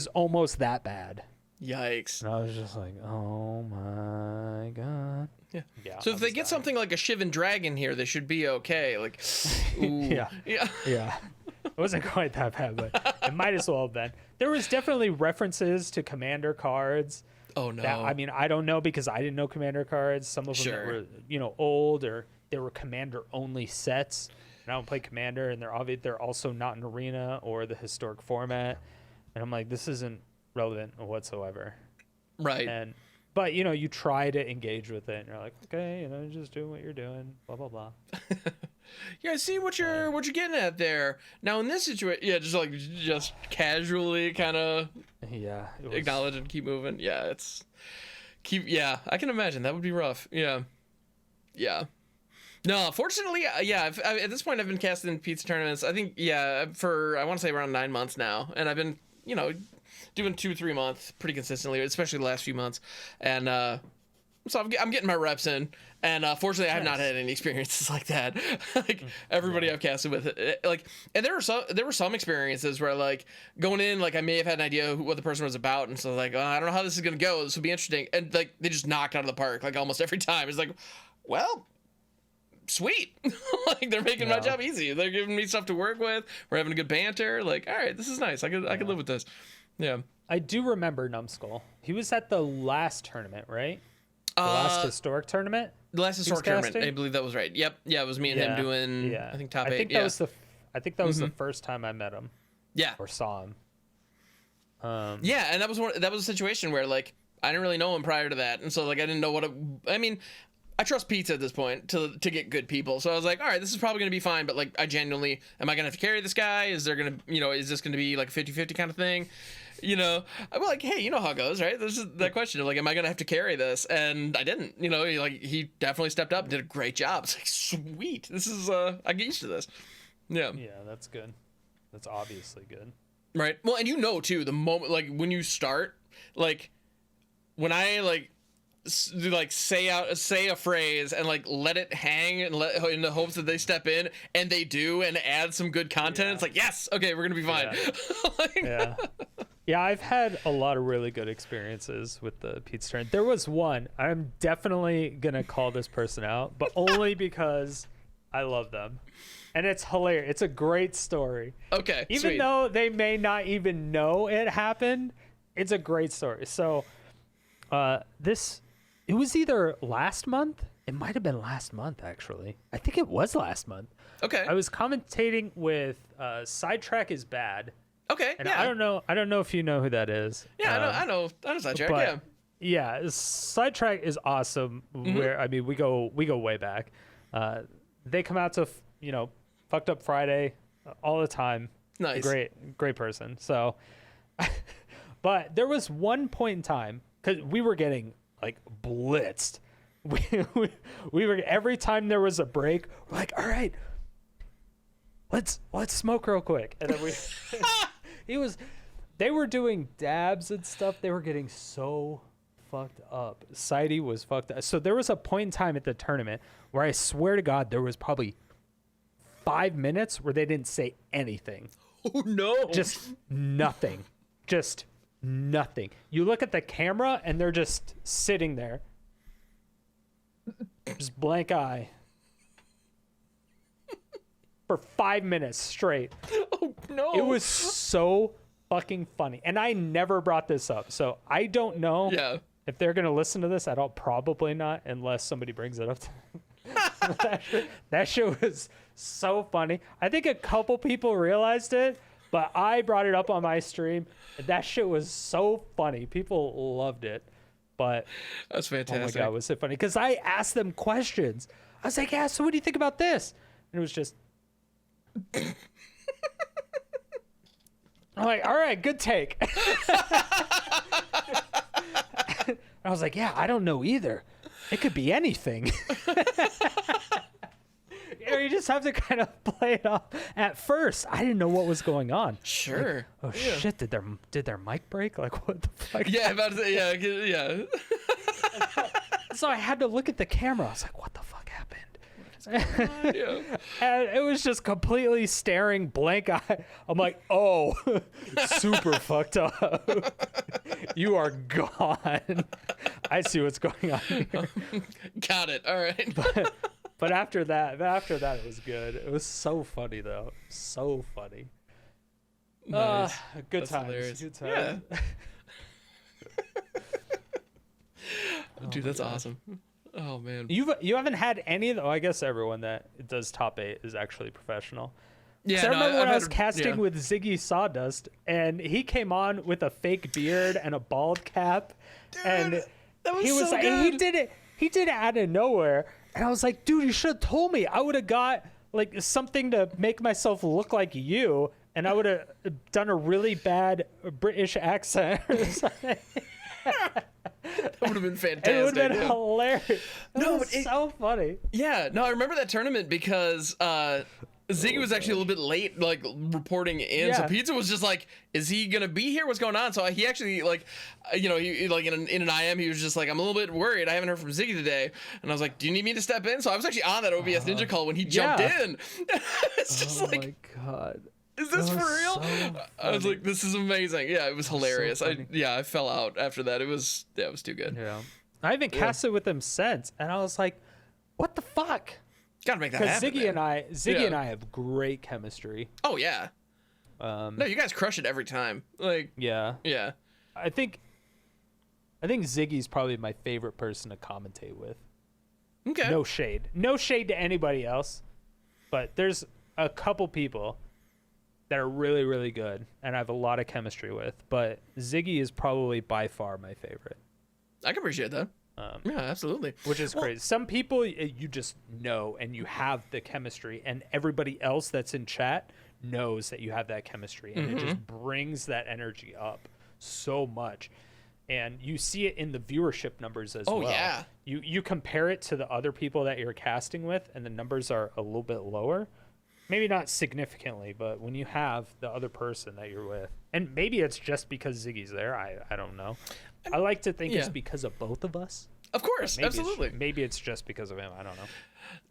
almost that bad. Yikes. And I was just like, oh my god. Yeah. So if they get something like a Shivan Dragon here, they should be okay. Like, ooh. Yeah. It wasn't quite that bad, but it might as well have been. There was definitely references to commander cards. Oh no. That, I mean, I don't know because I didn't know commander cards. Some of them that were, old, or they were commander only sets. And I don't play commander, and they're also not in arena or the historic format. And I'm like, this isn't relevant whatsoever. Right. But you try to engage with it, and you're like, okay, just doing what you're doing, blah blah blah. Yeah, I see what you're getting at there. Now in this situation, just casually kind of acknowledge and keep moving. Yeah, I can imagine that would be rough. Yeah. No, fortunately, at this point I've been casting in pizza tournaments. I think for I want to say around 9 months now, and I've been doing 2-3 months pretty consistently, especially the last few months, and so I'm getting my reps in, and fortunately I have not had any experiences like that. Like everybody I've casted with, and there were some experiences where like going in, like I may have had an idea what the person was about, and so like I don't know how this is gonna go. This will be interesting, and like they just knocked out of the park like almost every time. It's like, well, sweet. Like they're making my job easy. They're giving me stuff to work with. We're having a good banter. Like, all right, this is nice. I could live with this. Yeah. I do remember Numbskull. He was at the last tournament, right? The last historic tournament? The last historic tournament. I believe that was right. Yep. Yeah, it was me and him doing I think top 8. I think that was the first time I met him. Yeah. Or saw him. Yeah, and that was a situation where like I didn't really know him prior to that. And so like I didn't know I trust pizza at this point to get good people. So I was like, all right, this is probably going to be fine. But like, I genuinely, am I going to have to carry this guy? Is there going to, is this going to be like a 50-50 kind of thing? I'm like, hey, you know how it goes, right? This is that question of like, am I going to have to carry this? And I didn't, he definitely stepped up and did a great job. It's like, sweet. This is, I get used to this. Yeah. Yeah, that's good. That's obviously good. Right. Well, and too, the moment, like when you start, like when I say a phrase and like let it hang and in the hopes that they step in, and they do and add some good content. It's like, yes, okay, we're gonna be fine. Yeah, I've had a lot of really good experiences with the pizza tournament. There was one, I'm definitely gonna call this person out, but only because I love them, and it's hilarious. It's a great story. Okay, even though they may not even know it happened, it's a great story. So it was either last month. It might have been last month, actually. I think it was last month. Okay. I was commentating with Sidetrack is Bad. Okay. And I don't know if you know who that is. Yeah, I know Sidetrack. Yeah, Sidetrack is awesome. Mm-hmm. We go way back. They come out to Fucked Up Friday all the time. Nice. Great person. So, but there was one point in time because we were getting like blitzed. We were every time there was a break, we're like, all right, let's smoke real quick. And then they were doing dabs and stuff. They were getting so fucked up. Sidey was fucked up. So there was a point in time at the tournament where I swear to God there was probably 5 minutes where they didn't say anything. Oh no. Just nothing. Just nothing. You look at the camera and they're just sitting there, just blank eye for 5 minutes straight. Oh no. It was so fucking funny, and I never brought this up, so I don't know if they're gonna listen to this at all. Probably not, unless somebody brings it up to that shit was so funny. I think a couple people realized it, but I brought it up on my stream. That shit was so funny. People loved it. But that's fantastic. Oh my God, was it funny? Because I asked them questions. I was like, yeah, so what do you think about this? And it was just I'm like, all right, good take. I was like, yeah, I don't know either. It could be anything. You just have to kind of play it off. At first, I didn't know what was going on. Sure. Like, shit! Did their mic break? Like, what the fuck? Yeah, about to say, yeah. So I had to look at the camera. I was like, what the fuck happened? Yeah. And it was just completely staring blank eye. I'm like, oh, super fucked up. You are gone. I see what's going on here. Got it. All right. But after that, it was good. It was so funny though. So funny. Nice. Good That's times. hilarious. Good times. Yeah. Dude, that's awesome. Oh man. You haven't had any of the, I guess everyone that does top 8 is actually professional. Yeah, So I remember when I was had- casting yeah. with Ziggy Sawdust, and he came on with a fake beard and a bald cap, and that was he was so like, and good. he did it out of nowhere, and I was like, dude, you should have told me. I would have got like something to make myself look like you, and I would have done a really bad British accent or something. That would have been fantastic. It would have been yeah. hilarious. It No, was but so funny. Yeah, no, I remember that tournament because Ziggy was actually a little bit late, like reporting in. So Yeah. Pizza was just like, "Is he gonna be here? What's going on?" So he actually like, he like in an IM, he was just like, "I'm a little bit worried. I haven't heard from Ziggy today." And I was like, "Do you need me to step in?" So I was actually on that OBS Ninja call when he jumped yeah. in. It's just Oh like, my god. is this That for was real? so I was funny. like, this is amazing. Yeah, it was hilarious. funny. I fell out after that. It was too good. Yeah. I haven't casted with him since, and I was like, what the fuck? Gotta make that Because happen. Ziggy man. and I have great chemistry. Oh yeah. No, you guys crush it every time. Like, Yeah. yeah. I think Ziggy's probably my favorite person to commentate with. Okay. No shade. No shade to anybody else, but there's a couple people that are really, really good and I have a lot of chemistry with, but Ziggy is probably by far my favorite. I can appreciate that. Yeah, absolutely. Which is crazy. Some people you just know and you have the chemistry, and everybody else that's in chat knows that you have that chemistry, and it just brings that energy up so much. And you see it in the viewership numbers as well. Oh, yeah. You compare it to the other people that you're casting with, and the numbers are a little bit lower. Maybe not significantly, but when you have the other person that you're with, and maybe it's just because Ziggy's there, I don't know. I like to think it's Yeah. because of both of us. Of course, Maybe absolutely. Maybe it's just because of him. I don't know.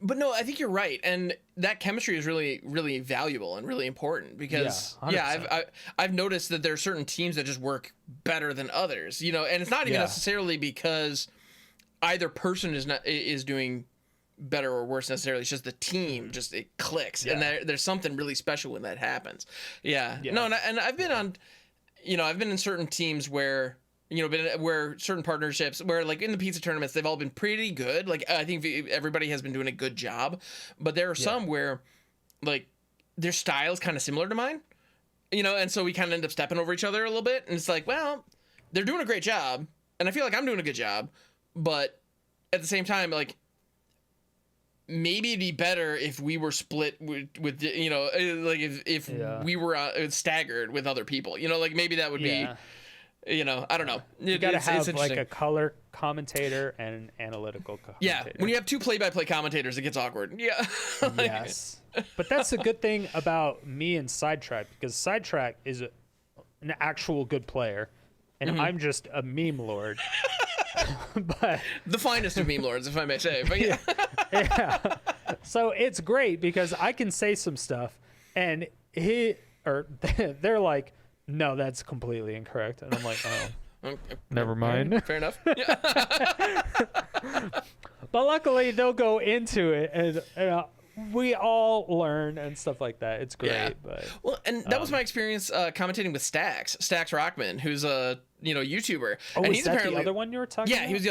But no, I think you're right, and that chemistry is really, really valuable and really important because Yeah, 100%. I've noticed that there are certain teams that just work better than others, and it's not even Yeah. necessarily because either person is doing better or worse necessarily. It's just the team, just it clicks, and there's something really special when that happens. Yeah. Yeah. No, and I've been on, I've been in certain teams where. Where certain partnerships, where like in the pizza tournaments, they've all been pretty good. Like I think everybody has been doing a good job, but there are some where, like, their style is kind of similar to mine, and so we kind of end up stepping over each other a little bit. And it's like, well, they're doing a great job, and I feel like I'm doing a good job, but at the same time, like, maybe it'd be better if we were split with like if we were staggered with other people, like maybe that would be. I don't know. You gotta have like interesting. a color commentator and an analytical commentator. Yeah, when you have two play-by-play commentators, it gets awkward. Yeah. Yes. But that's the good thing about me and Sidetrack, because Sidetrack is an actual good player, and I'm just a meme lord. But The finest of meme lords, if I may say. But yeah. yeah. So it's great because I can say some stuff, and they're like, no, that's completely incorrect. And I'm like, oh, never mind. Fair enough. Yeah. But luckily, they'll go into it, and we all learn and stuff like that. It's great. Yeah. But Well, and that was my experience commentating with Stax Rockman, who's a YouTuber. oh, and is he's that apparently the other one you were talking about? Yeah, he was the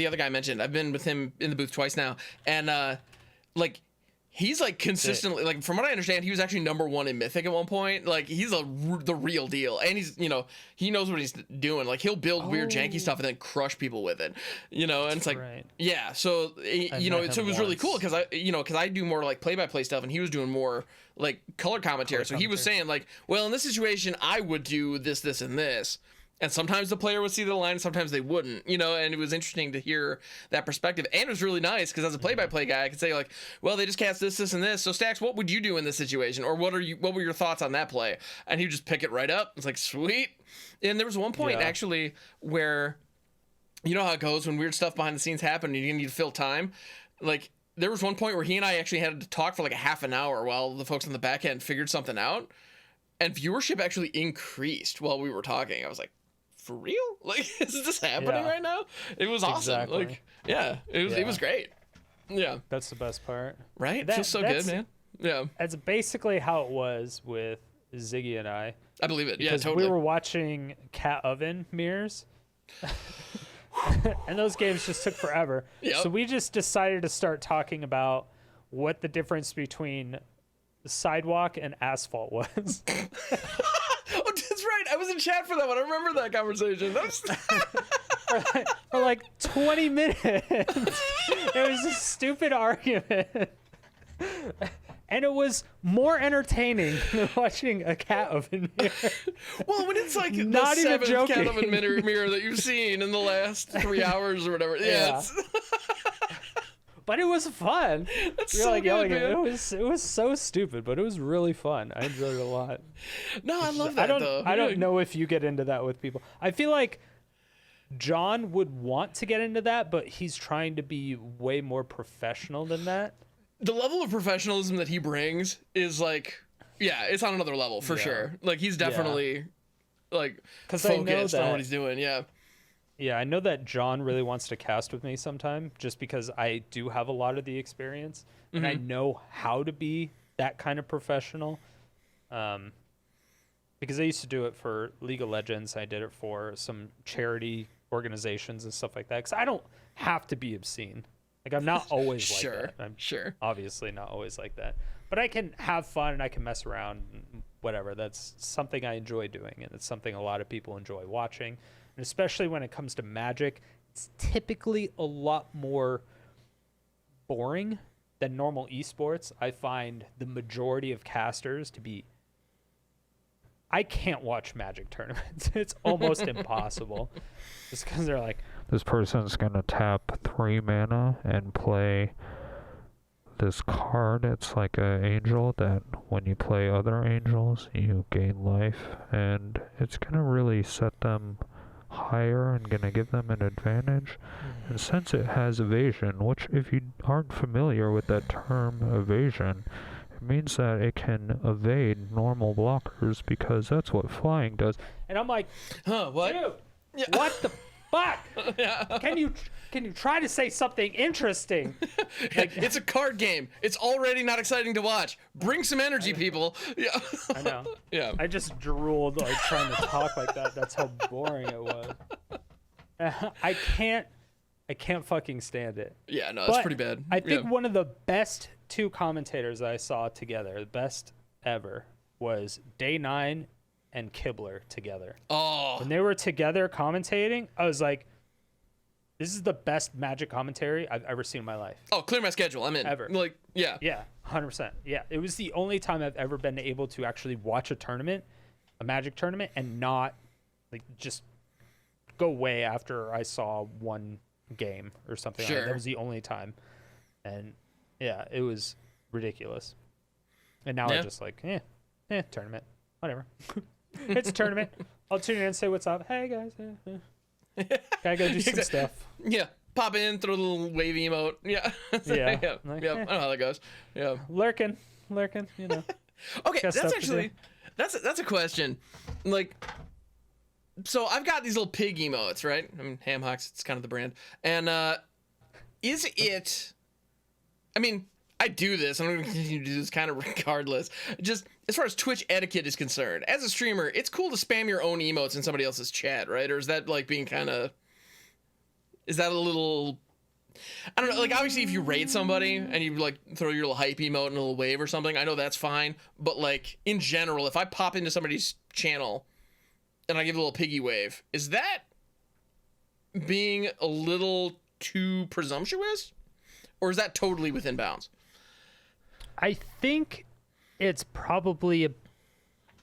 other guy I mentioned. I've been with him in the booth twice now, and like. He's like consistently, like from what I understand, he was actually #1 in Mythic at one point. Like he's the real deal, and he's he knows what he's doing. Like he'll build weird janky stuff and then crush people with it, and it's like right. yeah. So so it was really cool because I do more like play-by-play stuff, and he was doing more like color commentary. So he was saying like, well, in this situation, I would do this, this, and this. And sometimes the player would see the line, sometimes they wouldn't, and it was interesting to hear that perspective. And it was really nice because as a play-by-play guy, I could say like, well, they just cast this, this, and this. So Stax, what would you do in this situation? Or what were your thoughts on that play? And he'd just pick it right up. It's like, sweet. And there was one point actually where, you know how it goes when weird stuff behind the scenes happen and you need to fill time? Like, there was one point where he and I actually had to talk for like a half an hour while the folks on the back end figured something out, and viewership actually increased while we were talking. I was like, for real? Like, is this happening right now? It was awesome. Exactly. Like, yeah, it was great. Yeah. That's the best part. Right? It feels so good, man. Yeah. That's basically how it was with Ziggy and I. I believe it. Yeah, Because totally. we were watching Cat Oven mirrors. And those games just took forever. Yep. So we just decided to start talking about what the difference between sidewalk and asphalt was. Oh, that's right. I was in chat for that one. I remember that conversation. For like 20 minutes. It was a stupid argument. And it was more entertaining than watching a cat oven mirror. Well, when it's like Not the even seventh joking. cat oven mirror that you've seen in the last 3 hours or whatever. Yeah. But it was fun. That's We were so like good, yelling at man. it. It was so stupid, but it was really fun. I enjoyed it a lot. No, I love that, though. I don't know if you get into that with people. I feel like John would want to get into that, but he's trying to be way more professional than that. The level of professionalism that he brings is like, yeah, it's on another level for sure. Like, he's definitely like focused on what he's doing. Yeah. Yeah, I know that John really wants to cast with me sometime just because I do have a lot of the experience and I know how to be that kind of professional. Because I used to do it for League of Legends. I did it for some charity organizations and stuff like that. Because I don't have to be obscene. Like, I'm not always like that. I'm obviously not always like that. But I can have fun and I can mess around and whatever. That's something I enjoy doing. And it's something a lot of people enjoy watching. And especially when it comes to Magic, it's typically a lot more boring than normal esports. I find the majority of casters to be... I can't watch Magic tournaments. It's almost impossible. Just because they're like, this person's gonna tap 3 mana and play this card. It's like an angel that when you play other angels, you gain life. And it's gonna really set them higher and gonna give them an advantage. And since it has evasion, which if you aren't familiar with that term evasion, it means that it can evade normal blockers because that's what flying does. and I'm like, Huh, what? dude, what the fuck? Can you try to say something interesting? It's a card game. It's already not exciting to watch. Bring some energy, people. Yeah. I know. Yeah. I just drooled like trying to talk like that. That's how boring it was. I can't fucking stand it. Yeah, no, it's But pretty bad. I think one of the best 2 commentators I saw together, the best ever, was Day 9 and Kibler together. Oh. When they were together commentating, I was like, this is the best Magic commentary I've ever seen in my life. Oh, clear my schedule. I'm in. Ever. Like, yeah. Yeah, 100%. Yeah, it was the only time I've ever been able to actually watch a tournament, a Magic tournament, and not like just go away after I saw one game or something. Like that. Sure. That was the only time. And yeah, it was ridiculous. And now I just like, tournament, whatever. It's a tournament. I'll tune in and say what's up. Hey guys, gotta go do some stuff. Yeah. Pop in, throw a little wave emote. Yeah. Yeah. Yeah. Like, I know how that goes. Yeah. Lurking, you know. Okay, Got that's stuff to actually do. that's a question. Like, so I've got these little pig emotes, right? I mean, HamHocks, it's kind of the brand. And is it? I mean, I do this. I'm going to continue to do this kind of regardless. Just as far as Twitch etiquette is concerned, as a streamer, it's cool to spam your own emotes in somebody else's chat, right? Or is that like being kind of? Is that a little? I don't know. Like, obviously, if you raid somebody and you like throw your little hype emote and a little wave or something, I know that's fine. But like in general, if I pop into somebody's channel and I give a little piggy wave, is that being a little too presumptuous, or is that totally within bounds? I think it's probably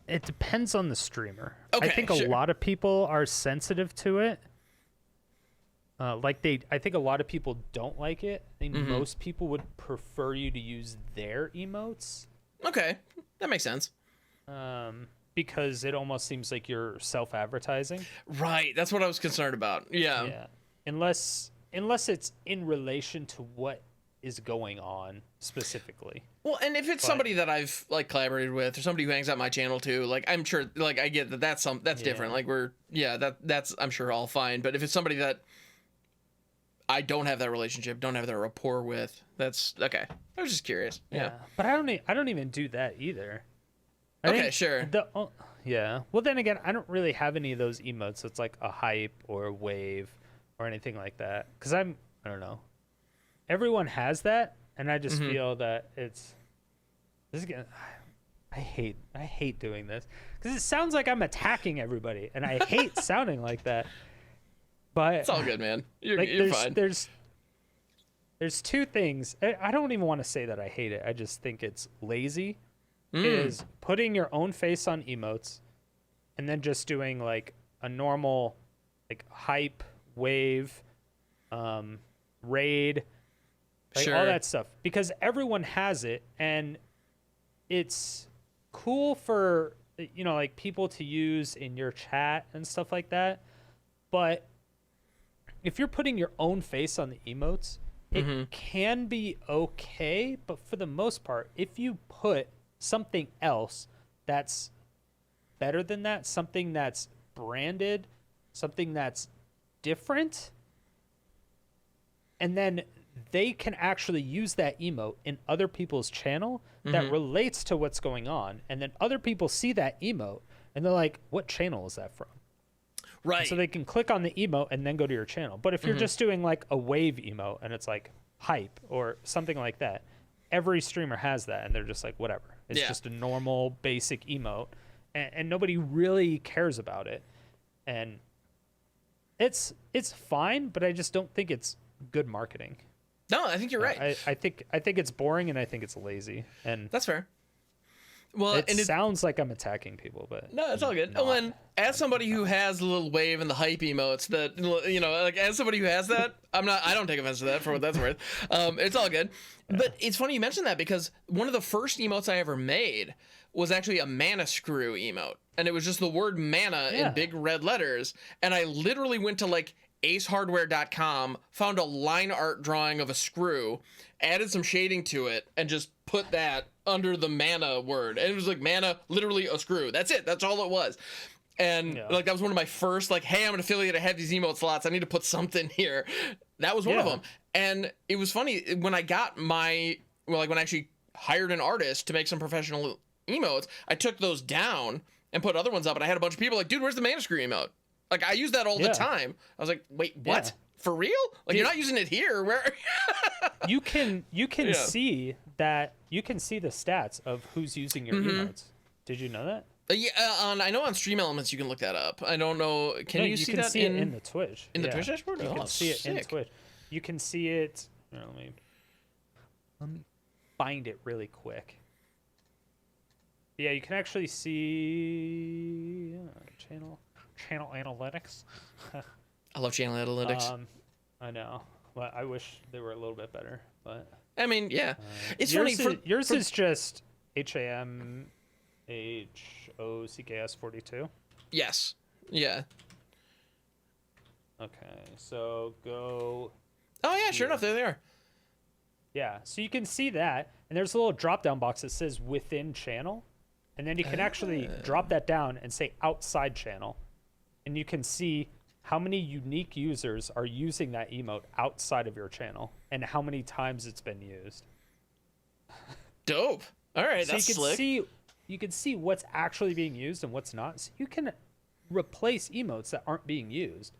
it depends on the streamer. Okay, I think a lot of people are sensitive to it. I think a lot of people don't like it. I think most people would prefer you to use their emotes. Okay, that makes sense. Because it almost seems like you're self-advertising. Right, that's what I was concerned about. Yeah. Yeah. Unless it's in relation to what is going on specifically. Well, and if it's somebody that I've like collaborated with, or somebody who hangs out my channel too, like I'm sure, like I get that that's different. Like that's I'm sure all fine. But if it's somebody that I don't have that relationship, don't have that rapport with, that's okay. I was just curious. Yeah. But I don't even do that either. Okay, sure. Yeah. Well, then again, I don't really have any of those emotes. So it's like a hype or a wave or anything like that. Because I don't know. Everyone has that, and I just feel that this is gonna. I hate doing this because it sounds like I'm attacking everybody, and I hate sounding like that. But it's all good, man. You're fine. There's two things. I don't even want to say that I hate it. I just think it's lazy. Is putting your own face on emotes, and then just doing like a normal, like hype, wave, raid. Like all that stuff, because everyone has it, and it's cool for like people to use in your chat and stuff like that. But if you're putting your own face on the emotes, it can be okay. But for the most part, if you put something else that's better than that, something that's branded, something that's different, and then they can actually use that emote in other people's channel that relates to what's going on. And then other people see that emote and they're like, what channel is that from? Right. And so they can click on the emote and then go to your channel. But if you're just doing like a wave emote and it's like hype or something like that, every streamer has that. And they're just like, whatever. It's just a normal basic emote. And nobody really cares about it. And it's fine, but I just don't think it's good marketing. No, I think you're right. I think it's boring, and I think it's lazy, and that's fair. Well, it sounds like I'm attacking people, but no, it's all good. Oh, and as somebody who has the little wave and the hype emotes, that like as somebody who has that, I don't take offense to that for what that's worth. It's all good. Yeah. But it's funny you mentioned that because one of the first emotes I ever made was actually a mana screw emote, and it was just the word mana in big red letters, and I literally went to like acehardware.com, found a line art drawing of a screw, added some shading to it, and just put that under the mana word. And it was like mana, literally a screw. That's it. That's all it was. And like that was one of my first, like, hey, I'm an affiliate. I have these emote slots. I need to put something here. That was one of them. And it was funny when I got when I actually hired an artist to make some professional emotes, I took those down and put other ones up. And I had a bunch of people like, dude, where's the mana screw emote? Like, I use that all the time. I was like, wait, what? Yeah. For real? Like, you're not using it here. Where? you can see that. You can see the stats of who's using your emotes. Did you know that? I know on Stream Elements you can look that up. I don't know. You see that in the Twitch? In the Twitch dashboard? You can see it in Twitch. You can see it. Let me find it really quick. Yeah, you can actually see channel analytics. I love channel analytics. I know. Well, I wish they were a little bit better, but I mean, yeah. It's yours funny. Yours is just HamHocks42. Yes. Yeah. Okay, so go. Oh yeah, sure enough, there they are. Yeah, so you can see that, and there's a little drop-down box that says within channel, and then you can actually drop that down and say outside channel, and you can see how many unique users are using that emote outside of your channel and how many times it's been used. Dope. All right, so that's slick. You can see what's actually being used and what's not. So you can replace emotes that aren't being used.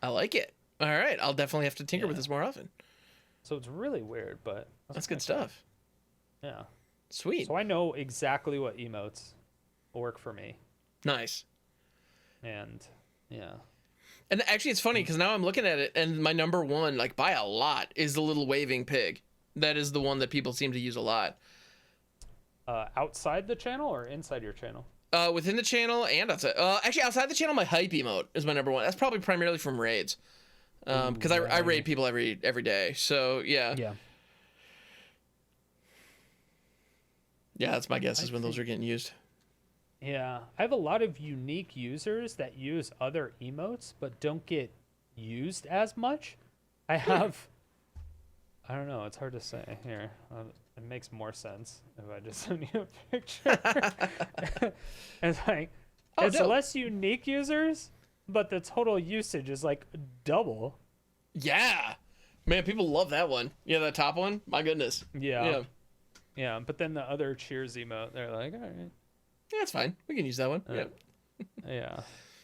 I like it. All right, I'll definitely have to tinker with this more often. So it's really weird, but that's good stuff. Yeah. Sweet. So I know exactly what emotes work for me. Nice. And yeah. And actually it's funny because now I'm looking at it and my number one, like by a lot, is the little waving pig. That is the one that people seem to use a lot. Outside the channel or inside your channel? Within the channel and outside. Actually, outside the channel, my hype emote is my number one. That's probably primarily from raids. Because I raid people every day. So, yeah. Yeah. Yeah, that's my guess is when those are getting used. Yeah. I have a lot of unique users that use other emotes but don't get used as much. I have I don't know. It's hard to say. Here, it makes more sense if I just send you a picture. It's like it's dope. less unique users, but the total usage is like double. Yeah, man, people love that one. Yeah, that top one. My goodness. Yeah. Yeah, but then the other cheers emote, they're like, all right. Yeah, it's fine. We can use that one. Yeah. Yeah.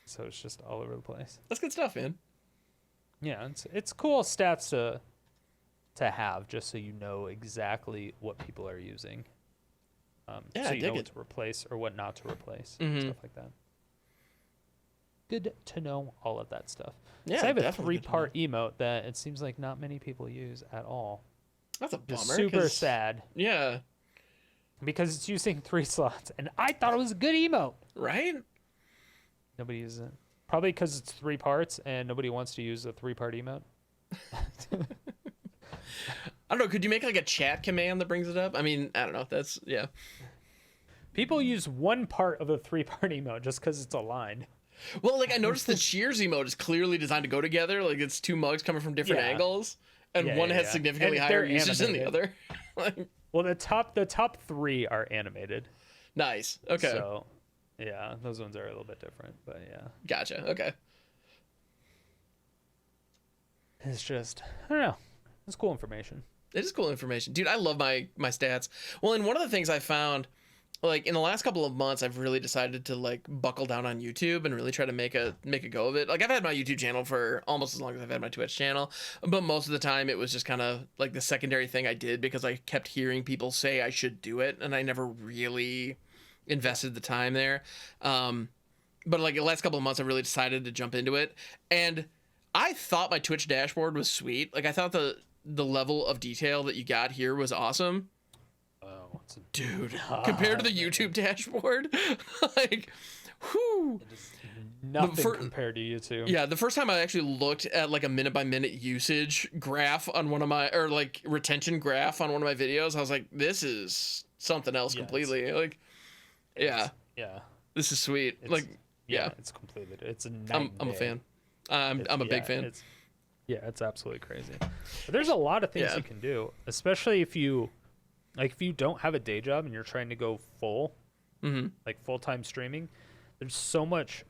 So it's just all over the place. That's good stuff, man. Yeah, it's cool stats to have, just so you know exactly what people are using. Yeah, so I you dig know what it. to replace or what not to replace, Mhm. stuff like that. Good to know all of that stuff. Yeah, So I have a definitely good to 3-part emote that it seems like not many people use at all. That's a bummer. Just super 'cause- sad Yeah. because it's using 3 slots, and I thought it was a good emote. Right? Nobody uses it. Probably because it's 3 parts and nobody wants to use a 3-part emote. I don't know. Could you make like a chat command that brings it up? I mean, I don't know. That's, yeah. People use 1 part of a 3-part emote just because it's aligned. Well, like I noticed the cheers emote is clearly designed to go together. Like it's 2 mugs coming from different Yeah. angles, and Yeah, one yeah, has yeah. significantly And higher they're usage than the animated. other. Like, Well, the top 3 are animated. nice. Okay. So, yeah, those ones are a little bit different, but yeah. Gotcha. Okay. It's just, I don't know. It's cool information. It is cool information, dude. I love my stats. Well, and one of the things I found, like in the last couple of months, I've really decided to like buckle down on YouTube and really try to make a go of it. Like I've had my YouTube channel for almost as long as I've had my Twitch channel, but most of the time it was just kind of like the secondary thing I did because I kept hearing people say I should do it, and I never really invested the time there. But like the last couple of months, I really decided to jump into it, and I thought my Twitch dashboard was sweet. Like I thought the level of detail that you got here was awesome. Oh, it's Dude, compared to the YouTube dashboard, like, whew. nothing compared to YouTube. Yeah, the first time I actually looked at like a minute by minute usage graph on one of my, or like retention graph on one of my videos, I was like, this is something else completely. Like, yeah, Yeah. this is sweet. It's- Like, yeah, It's completely, it's a night I'm a day. fan. I'm a big fan. It's absolutely crazy. But there's a lot of things Yeah. you can do, especially if you don't have a day job and you're trying to go like full-time streaming. There's so much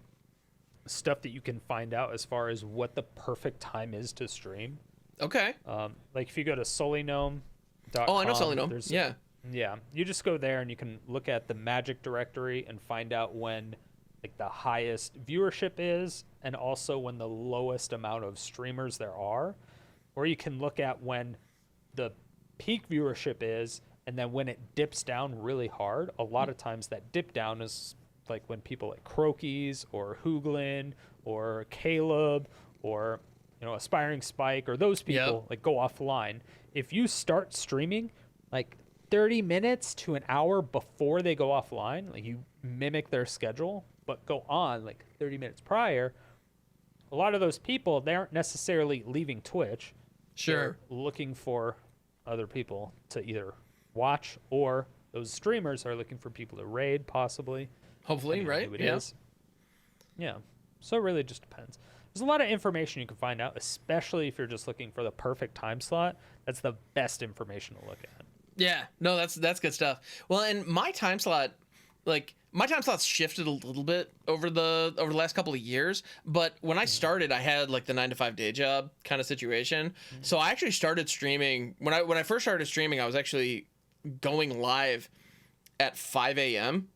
stuff that you can find out as far as what the perfect time is to stream. Okay. Like if you go to solinome.com. Oh, I know Solinome. there's- Yeah. Yeah, you just go there and you can look at the magic directory and find out when like the highest viewership is and also when the lowest amount of streamers there are. Or you can look at when the peak viewership is and then when it dips down really hard. A lot of times that dip down is like when people like Crokies or Hooglin or Caleb or Aspiring Spike or those people like go offline. If you start streaming like 30 minutes to an hour before they go offline, like you mimic their schedule, but go on like 30 minutes prior, a lot of those people, they aren't necessarily leaving Twitch. Sure. They're looking for other people to either watch, or those streamers are looking for people to raid, possibly. Hopefully, depending on right? who it is. Yeah. So it really just depends. There's a lot of information you can find out, especially if you're just looking for the perfect time slot. That's the best information to look at. Yeah, no, that's good stuff. Well, and my time slot, like my time slot's shifted a little bit over the last couple of years. But when I started, I had like the 9 to 5 day job kind of situation. So I actually started streaming when I first started streaming. I was actually going live at 5 a.m.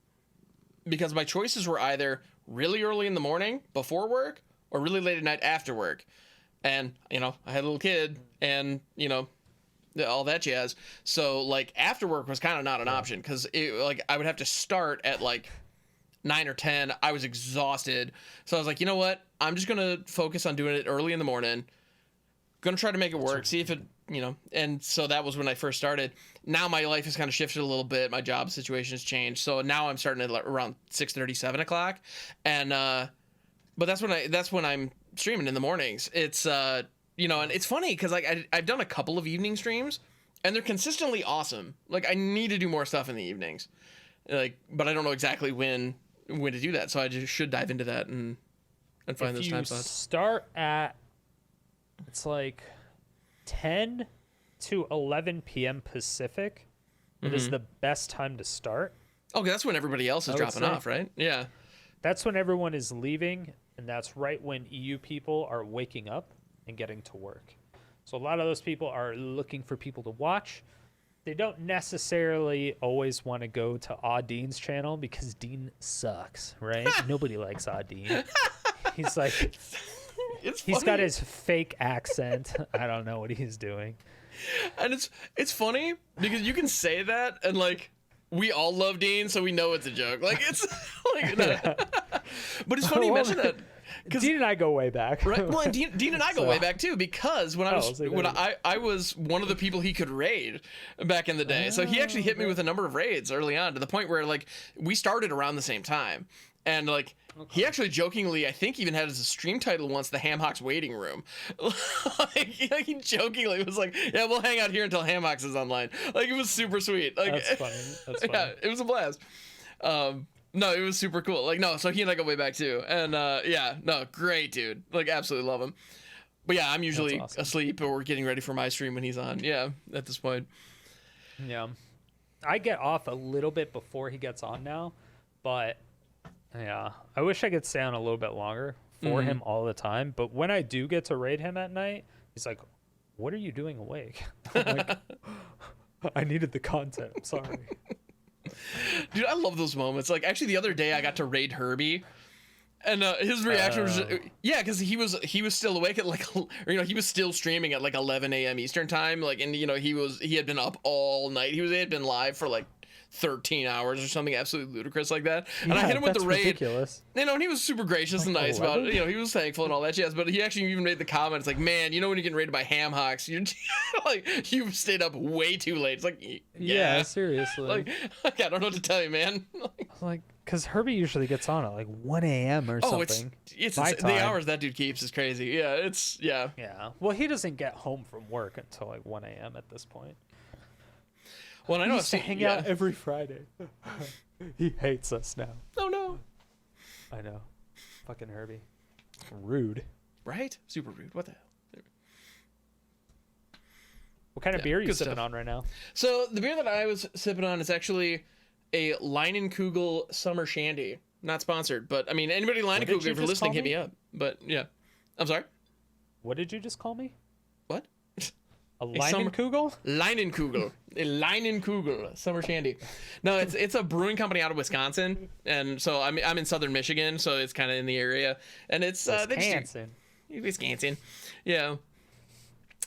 because my choices were either really early in the morning before work or really late at night after work. And I had a little kid, and all that jazz. So like after work was kind of not an option because like I would have to start at like 9 or 10. I was exhausted. So I was like, you know what? I'm just going to focus on doing it early in the morning. Going to try to make it work. See if it, and so that was when I first started. Now my life has kind of shifted a little bit. My job situation has changed. So now I'm starting at around 6:30, 7 o'clock. And, but that's when I'm streaming in the mornings. It's, and it's funny because like I've done a couple of evening streams and they're consistently awesome. Like I need to do more stuff in the evenings, like, but I don't know exactly when to do that. So I just should dive into that and find those time slots. Start at, it's like 10 to 11 p.m. Pacific, it is the best time to start. Okay, that's when everybody else is dropping off, right? Yeah. That's when everyone is leaving, and that's right when EU people are waking up and getting to work. So a lot of those people are looking for people to watch. They don't necessarily always want to go to Dean's channel because Dean sucks, right? Nobody likes Dean. He's like, he's got his fake accent. I don't know what he's doing. And it's funny because you can say that and like we all love Dean, so we know it's a joke. Like it's like, but it's funny you mention that. Dean and I go way back. Right. Well, and Dean and I go way back too, because when I was one of the people he could raid back in the day. So he actually hit me with a number of raids early on, to the point where like we started around the same time. And like he actually jokingly, I think, even had as a stream title once, the HamHocks waiting room. Like he jokingly was like, "Yeah, we'll hang out here until HamHocks is online." Like it was super sweet. Like That's funny. That's funny. Yeah, it was a blast. No, it was super cool. Like, no, so he and I go way back too. And yeah, no, great dude. Like, absolutely love him. But yeah, I'm usually asleep or getting ready for my stream when he's on. Yeah, at this point. Yeah. I get off a little bit before he gets on now, but yeah, I wish I could stay on a little bit longer for him all the time. But when I do get to raid him at night, he's like, "What are you doing awake?" I'm like, "I needed the content. I'm sorry." Dude, I love those moments. Like, actually, the other day I got to raid Herbie, and his reaction was, yeah, because he was still awake at like, or, you know, he was still streaming at like 11 a.m. Eastern time. Like, and you know, he had been up all night. He had been live for like 13 hours or something absolutely ludicrous like that. And I hit him with the raid. Ridiculous. You know, and he was super gracious and nice about it. You know, he was thankful and all that jazz. But he actually even made the comment, it's like, "Man, you know, when you're getting raided by HamHocks, you like you've stayed up way too late." It's like, yeah seriously. Like I don't know what to tell you, man. Like, because Herbie usually gets on at like 1 a.m. or something. It's the hours that dude keeps is crazy. Yeah, yeah. Well, he doesn't get home from work until like 1 a.m. at this point. Well, I know he used to hang out every Friday. He hates us now. Oh no. I know. Fucking Herbie. Rude. Right? Super rude. What the hell? What kind of beer are you sipping on right now? So the beer that I was sipping on is actually a Leinenkugel Summer Shandy. Not sponsored, but I mean, anybody Leinenkugel, if you're listening, hit me up. But yeah. I'm sorry? What did you just call me? What? A Leinenkugel? Leinenkugel. A Leinenkugel Summer Shandy. No, it's a brewing company out of Wisconsin, and so I'm in southern Michigan, so it's kind of in the area, and it's Wisconsin. Wisconsin. Yeah.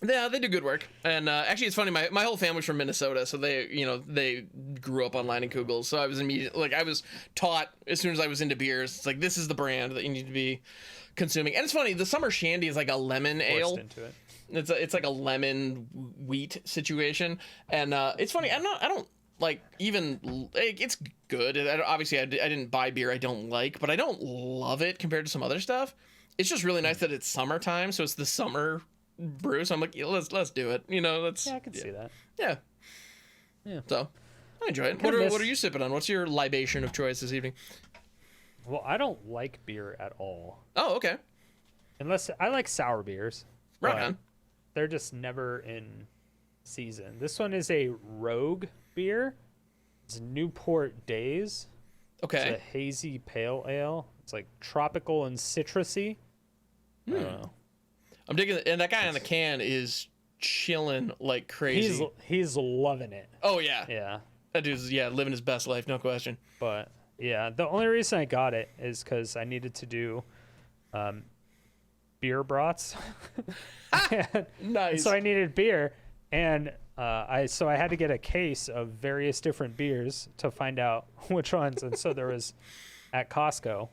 Yeah, they do good work. And actually, it's funny. My whole family's from Minnesota, so they grew up on Leinenkugels. So I was I was taught as soon as I was into beers. It's like, this is the brand that you need to be consuming. And it's funny. The Summer Shandy is like a lemon ale. Into it. It's like a lemon wheat situation, and it's funny. I don't like even like, it's good. Obviously, I didn't buy beer I don't like, but I don't love it compared to some other stuff. It's just really nice that it's summertime, so it's the summer brew. So I'm like, yeah, let's do it. You know, I can see that. Yeah. So I enjoy it. What are you sipping on? What's your libation of choice this evening? Well, I don't like beer at all. Oh, okay. Unless I like sour beers. Right on. They're just never in season. This one is a Rogue beer. It's Newport Days. Okay. It's a hazy pale ale. It's like tropical and citrusy. I don't know. I'm digging it. And that guy on the can is chilling like crazy. He's loving it. Oh, yeah. Yeah. That dude's, living his best life, no question. But, yeah, the only reason I got it is because I needed to do beer brats. Nice. So I needed beer, and I had to get a case of various different beers to find out which ones. And so there was at Costco.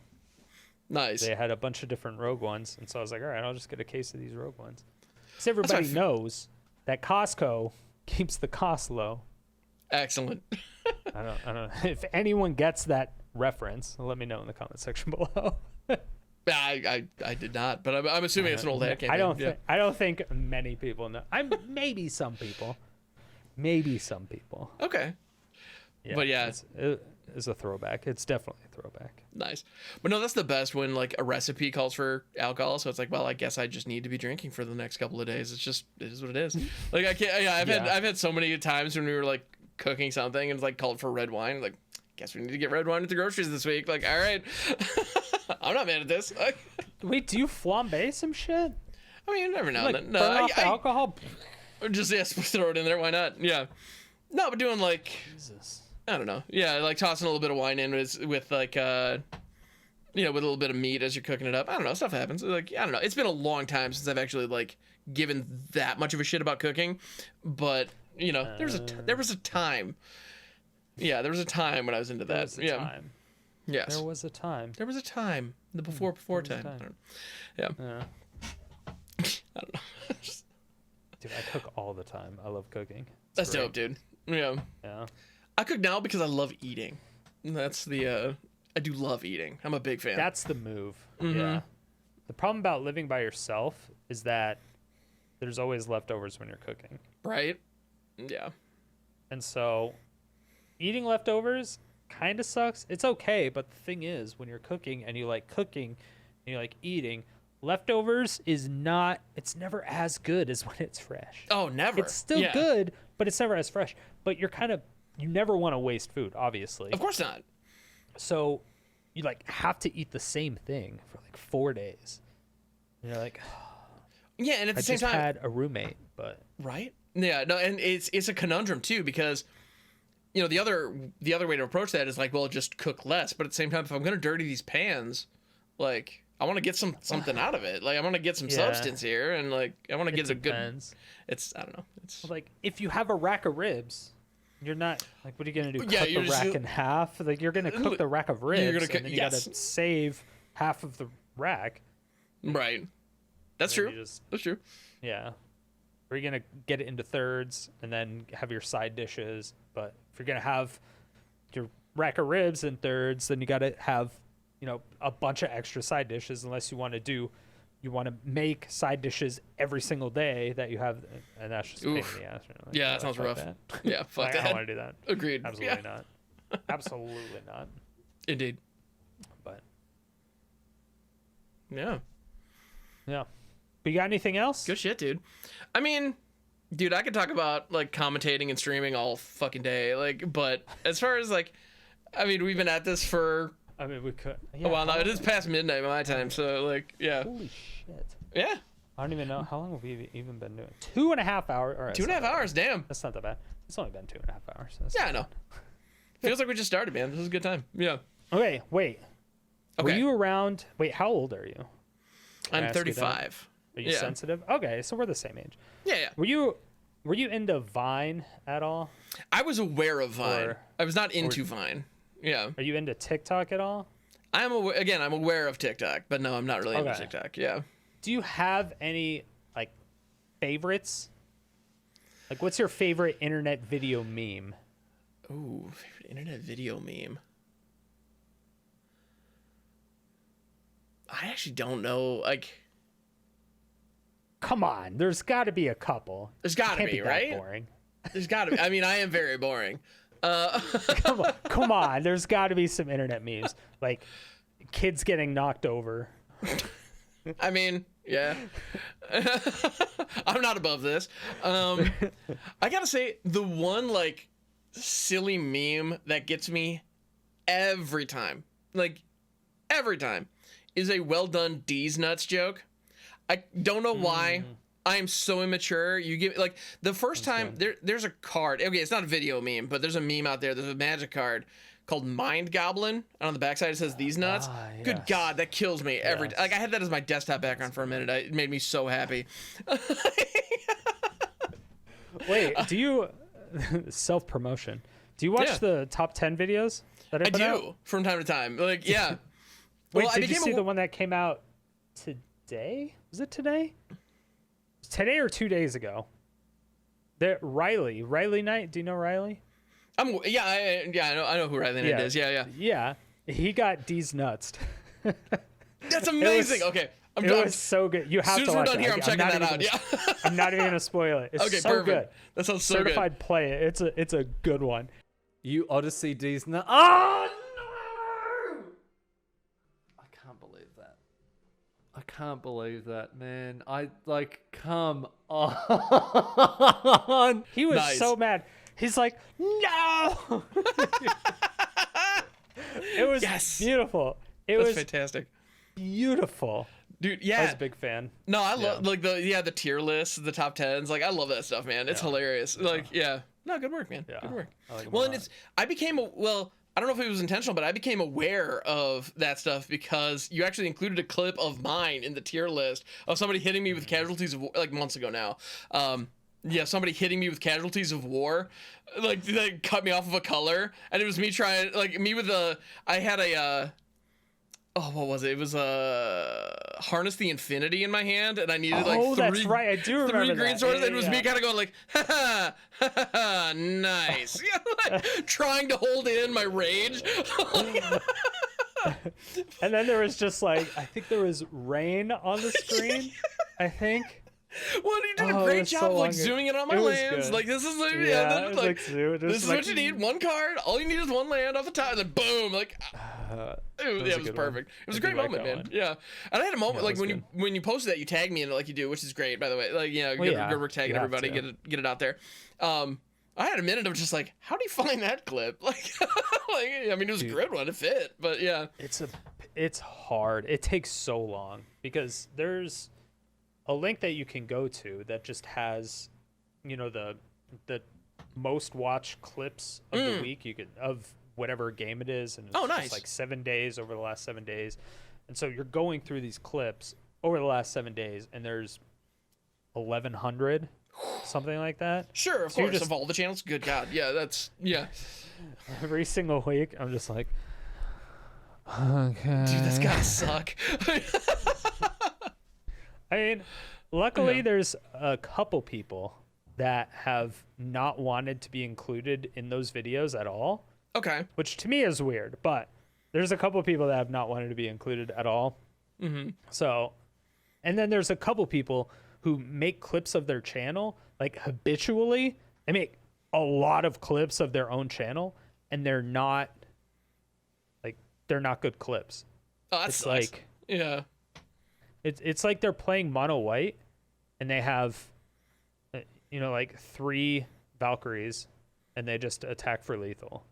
Nice. They had a bunch of different Rogue ones, and so I was like, all right, I'll just get a case of these Rogue ones. Because everybody knows that Costco keeps the cost low. Excellent. I don't know if anyone gets that reference. Let me know in the comment section below. I did not, but I'm assuming it's an old head campaign. I don't think many people know. Maybe some people. Okay. Yeah, but yeah, is a throwback. It's definitely a throwback. Nice. But no, that's the best when like a recipe calls for alcohol. So it's like, well, I guess I just need to be drinking for the next couple of days. It is what it is. Like I can't, yeah, I've had so many times when we were like cooking something and it's like called for red wine. Like, guess we need to get red wine at the groceries this week. Like, all right, I'm not mad at this. Wait, do you flambe some shit? I mean, never know. Like, No, burn off the alcohol? just, yeah, throw it in there. Why not? Yeah. No, but doing like, Jesus. I don't know. Yeah, like tossing a little bit of wine in with like, with a little bit of meat as you're cooking it up. I don't know. Stuff happens. Like, I don't know. It's been a long time since I've actually like given that much of a shit about cooking. But, there was a time. Yeah, there was a time when I was into that. There was a time. Yes. There was a time. There was a time. The before time. Yeah. I don't know. Dude, I cook all the time. I love cooking. That's dope, dude. Yeah. Yeah. I cook now because I love eating. That's the I do love eating. I'm a big fan. That's the move. Mm-hmm. Yeah. The problem about living by yourself is that there's always leftovers when you're cooking. Right? Yeah. And so eating leftovers kind of sucks. It's okay, but the thing is, when you're cooking and you like cooking and you like eating, leftovers it's never as good as when it's fresh. Oh, never. It's still good, but it's never as fresh. But you never want to waste food, obviously. Of course not. So you like have to eat the same thing for like 4 days. And you're like, yeah, and at the same time, I just had a roommate, but right? Yeah, no, and it's a conundrum too because the other way to approach that is like, well, just cook less. But at the same time, if I'm gonna dirty these pans, like I want to get something out of it. Like I want to get some substance here, and like I want to get a good. It's I don't know. It's like if you have a rack of ribs. You're not like, what are you gonna do? Yeah, cut the rack in half? Like you're gonna cook the rack of ribs, and then you gotta save half of the rack. Right. That's true. That's true. Yeah. Or you're gonna get it into thirds and then have your side dishes. But if you're gonna have your rack of ribs in thirds, then you gotta have a bunch of extra side dishes, unless you want to make side dishes every single day that you have, and that's just a pain in the ass. Like, yeah, that sounds rough. That. Yeah, fuck like, that. I don't want to do that. Agreed. Absolutely not. Absolutely not. Indeed. But yeah. But you got anything else? Good shit, dude. I mean, dude, I could talk about like commentating and streaming all fucking day. Like, but as far as like, I mean, we've been at this for. I mean, we could. Yeah, well, no, it is past midnight my time, so like, yeah. Holy shit. Yeah. I don't even know how long have we even been doing. 2.5 hours. Right, 2.5 hours. Damn. That's not that bad. It's only been 2.5 hours. Yeah, I know. Feels like we just started, man. This is a good time. Yeah. Okay, wait. Okay. Were you around? Wait, how old are you? I'm 35. Are you sensitive? Okay, so we're the same age. Yeah. Were you into Vine at all? I was aware of Vine. I was not into Vine. Yeah. Are you into TikTok at all? I'm aware of TikTok, but no, I'm not really into TikTok. Yeah. Do you have any like favorites? Like, what's your favorite internet video meme? Ooh, favorite internet video meme. I actually don't know. Like, come on, there's got to be a couple. There's got to be, right? Boring. There's got to be. I mean, I am very boring. Come on, there's got to be some internet memes like kids getting knocked over. I mean, yeah. I'm not above this. I gotta say, the one like silly meme that gets me every time, is a well done D's nuts joke. I don't know why. I am so immature. You give like the first time there's a card. Okay, it's not a video meme, but there's a meme out there. There's a magic card called Mind Goblin, and on the backside it says these nuts. Yes. Good God, that kills me every. Like I had that as my desktop background for a minute. It made me so happy. Wait, do you self promotion? Do you watch the top 10 videos that I put out? do from time to time. Like yeah. Wait, well, did you see the one that came out today? Was it today? Today or 2 days ago? Riley Knight. Do you know Riley? I know who Riley Knight is. Yeah. He got D's nuts. That's amazing. Okay, I'm done. It was so good. You have to watch it. As soon as we're done here, I'm checking that out. Yeah. I'm not even gonna spoil it. It's okay, so perfect. good. That sounds so good. Certified play it. It's a good one. You Odyssey D's not. Oh no! I can't believe that. I can't believe that, man. I like, come on. He was Nice. so mad. He's like, no. It was beautiful. It was fantastic. Beautiful. Dude, I yeah. was a big fan. No, I love like the tier lists, the top 10s. Like I love that stuff, man. It's hilarious. Like, yeah. No, good work, man. Yeah. Good work. I like 'em Well, a and lot. I don't know if it was intentional, but I became aware of that stuff because you actually included a clip of mine in the tier list of somebody hitting me with casualties of war, like months ago now. Yeah, somebody hitting me with casualties of war, like they cut me off of a color, and it was me trying, like me with I had a, what was it? It was Harness the Infinity in my hand, and I needed like three. That's right. I do remember three green that. swords. Yeah, and it was me kind of going like, ha ha, nice, like, trying to hold in my rage. And then there was just like, I think there was rain on the screen. I think. Well, you did a Oh, it great was job so of like long. zooming in on my It was lands. good. Like this is like, Yeah, it was like zoo, this just is like, what you need. One card. All you need is one land off the top, and then boom, like it was good perfect. It was a I do great like moment, that man. one. Yeah, and I had a moment Yeah, it like was when you posted that, you tagged me in it like you do, which is great, by the way. Like good work tagging you have everybody, to. get it out there. I had a minute of just like, how do you find that clip? Like, I mean, it was a great one. It fit, but yeah. It's hard. It takes so long because there's a link that you can go to that just has, the most watched clips of the week of whatever game it is, and it's nice. just like 7 days over the last 7 days, and so you're going through these clips over the last 7 days, and there's 1,100, something like that. Sure, of So you're course, just- of all the channels. Good God, yeah. Every single week, I'm just like, okay. Dude, that's gotta suck. I mean, luckily Yeah. there's a couple people that have not wanted to be included in those videos at all, Okay. which to me is weird, but there's a couple people that have not wanted to be included at all. Mm-hmm. So, and then there's a couple people who make clips of their channel, like habitually. They make a lot of clips of their own channel, and they're not good clips. Oh, that's It's like, yeah. It's like they're playing mono white, and they have, like 3 Valkyries, and they just attack for lethal.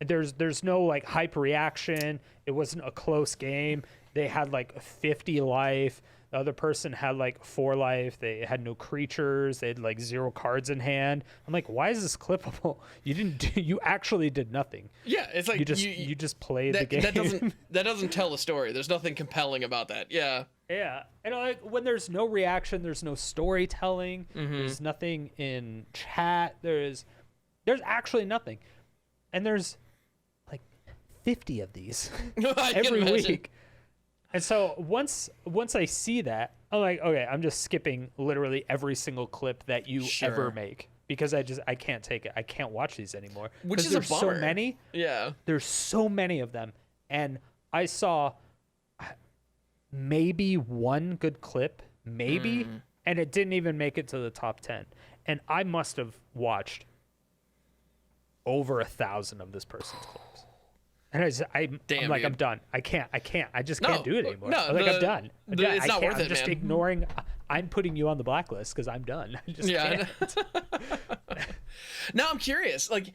And there's no like hype reaction. It wasn't a close game. They had like 50 life. The other person had like 4 life. They had no creatures. They had like 0 cards in hand. I'm like, why is this clippable? You actually did nothing. Yeah, it's like You just played the game. That doesn't tell a story. There's nothing compelling about that. Yeah. Yeah, and like when there's no reaction, there's no storytelling. Mm-hmm. There's nothing in chat. There's actually nothing, and there's like 50 of these I can every imagine. week. And so once I see that, I'm like, okay, I'm just skipping literally every single clip that you Sure. ever make because I can't take it. I can't watch these anymore. Which 'Cause is a there's bummer. so many. Yeah. There's so many of them, and I saw maybe one good clip, maybe, and it didn't even make it to the top 10. And I must have watched over 1,000 of this person's clips. And I'm Damn, like, dude. I'm done. I just No, can't do it anymore. no, I'm the- I'm done. it's not worth I'm it, just man. ignoring. I'm putting you on the blacklist because I'm done. I just Yeah. can't. Now I'm curious. Like,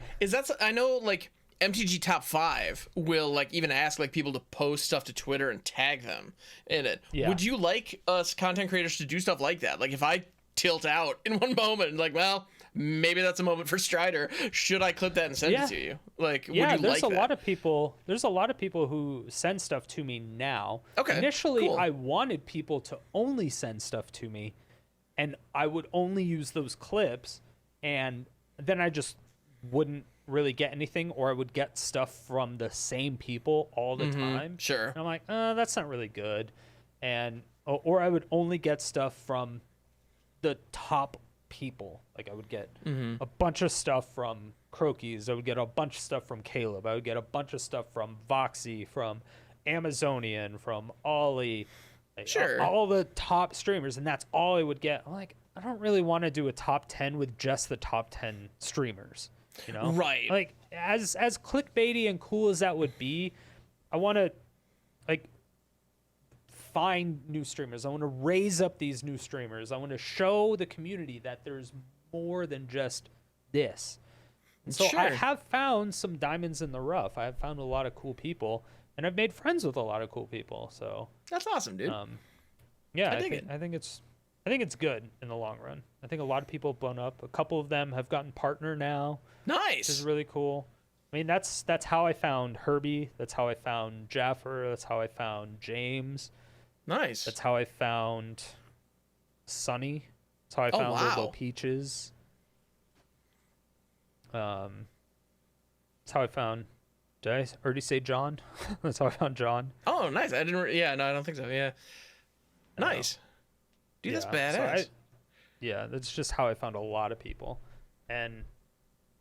I know like MTG Top 5 will like even ask like people to post stuff to Twitter and tag them in it. Yeah. Would you like us content creators to do stuff like that? Like if I tilt out in one moment and like, well, maybe that's a moment for Strider. Should I clip that and send Yeah. it to you? Like, Yeah, would you there's like a that? lot of people. There's a lot of people who send stuff to me now. Okay, Initially, cool. I wanted people to only send stuff to me, and I would only use those clips, and then I just wouldn't really get anything, or I would get stuff from the same people all the time. Sure. And I'm like, that's not really good, and or I would only get stuff from the top people. Like I would get a bunch of stuff from Crokies. I would get a bunch of stuff from Caleb. I would get a bunch of stuff from Voxy, from Amazonian, from Ollie. Like, Sure. all the top streamers, and that's all I would get. I'm like, I don't really want to do a top 10 with just the top 10 streamers. you know? Right. Like as clickbaity and cool as that would be, I want to like find new streamers. I want to raise up these new streamers. I want to show the community that there's more than just this. And so I Sure. have found some diamonds in the rough. I have found a lot of cool people, and I've made friends with a lot of cool people. So That's awesome, dude. yeah, I dig it. I think it's good in the long run. I think a lot of people have blown up. A couple of them have gotten partner now, which is Nice. really cool. I mean, that's how I found Herbie. That's how I found Jaffer. That's how I found James. Nice. That's how I found Sunny. That's how I Oh, found Lobo wow. Peaches. That's how I found. Did I already say John? That's how I found John. Oh, nice. I didn't. Yeah, no, I don't think so. Yeah. Nice. Dude, that's Yeah, so badass. yeah, that's just how I found a lot of people, and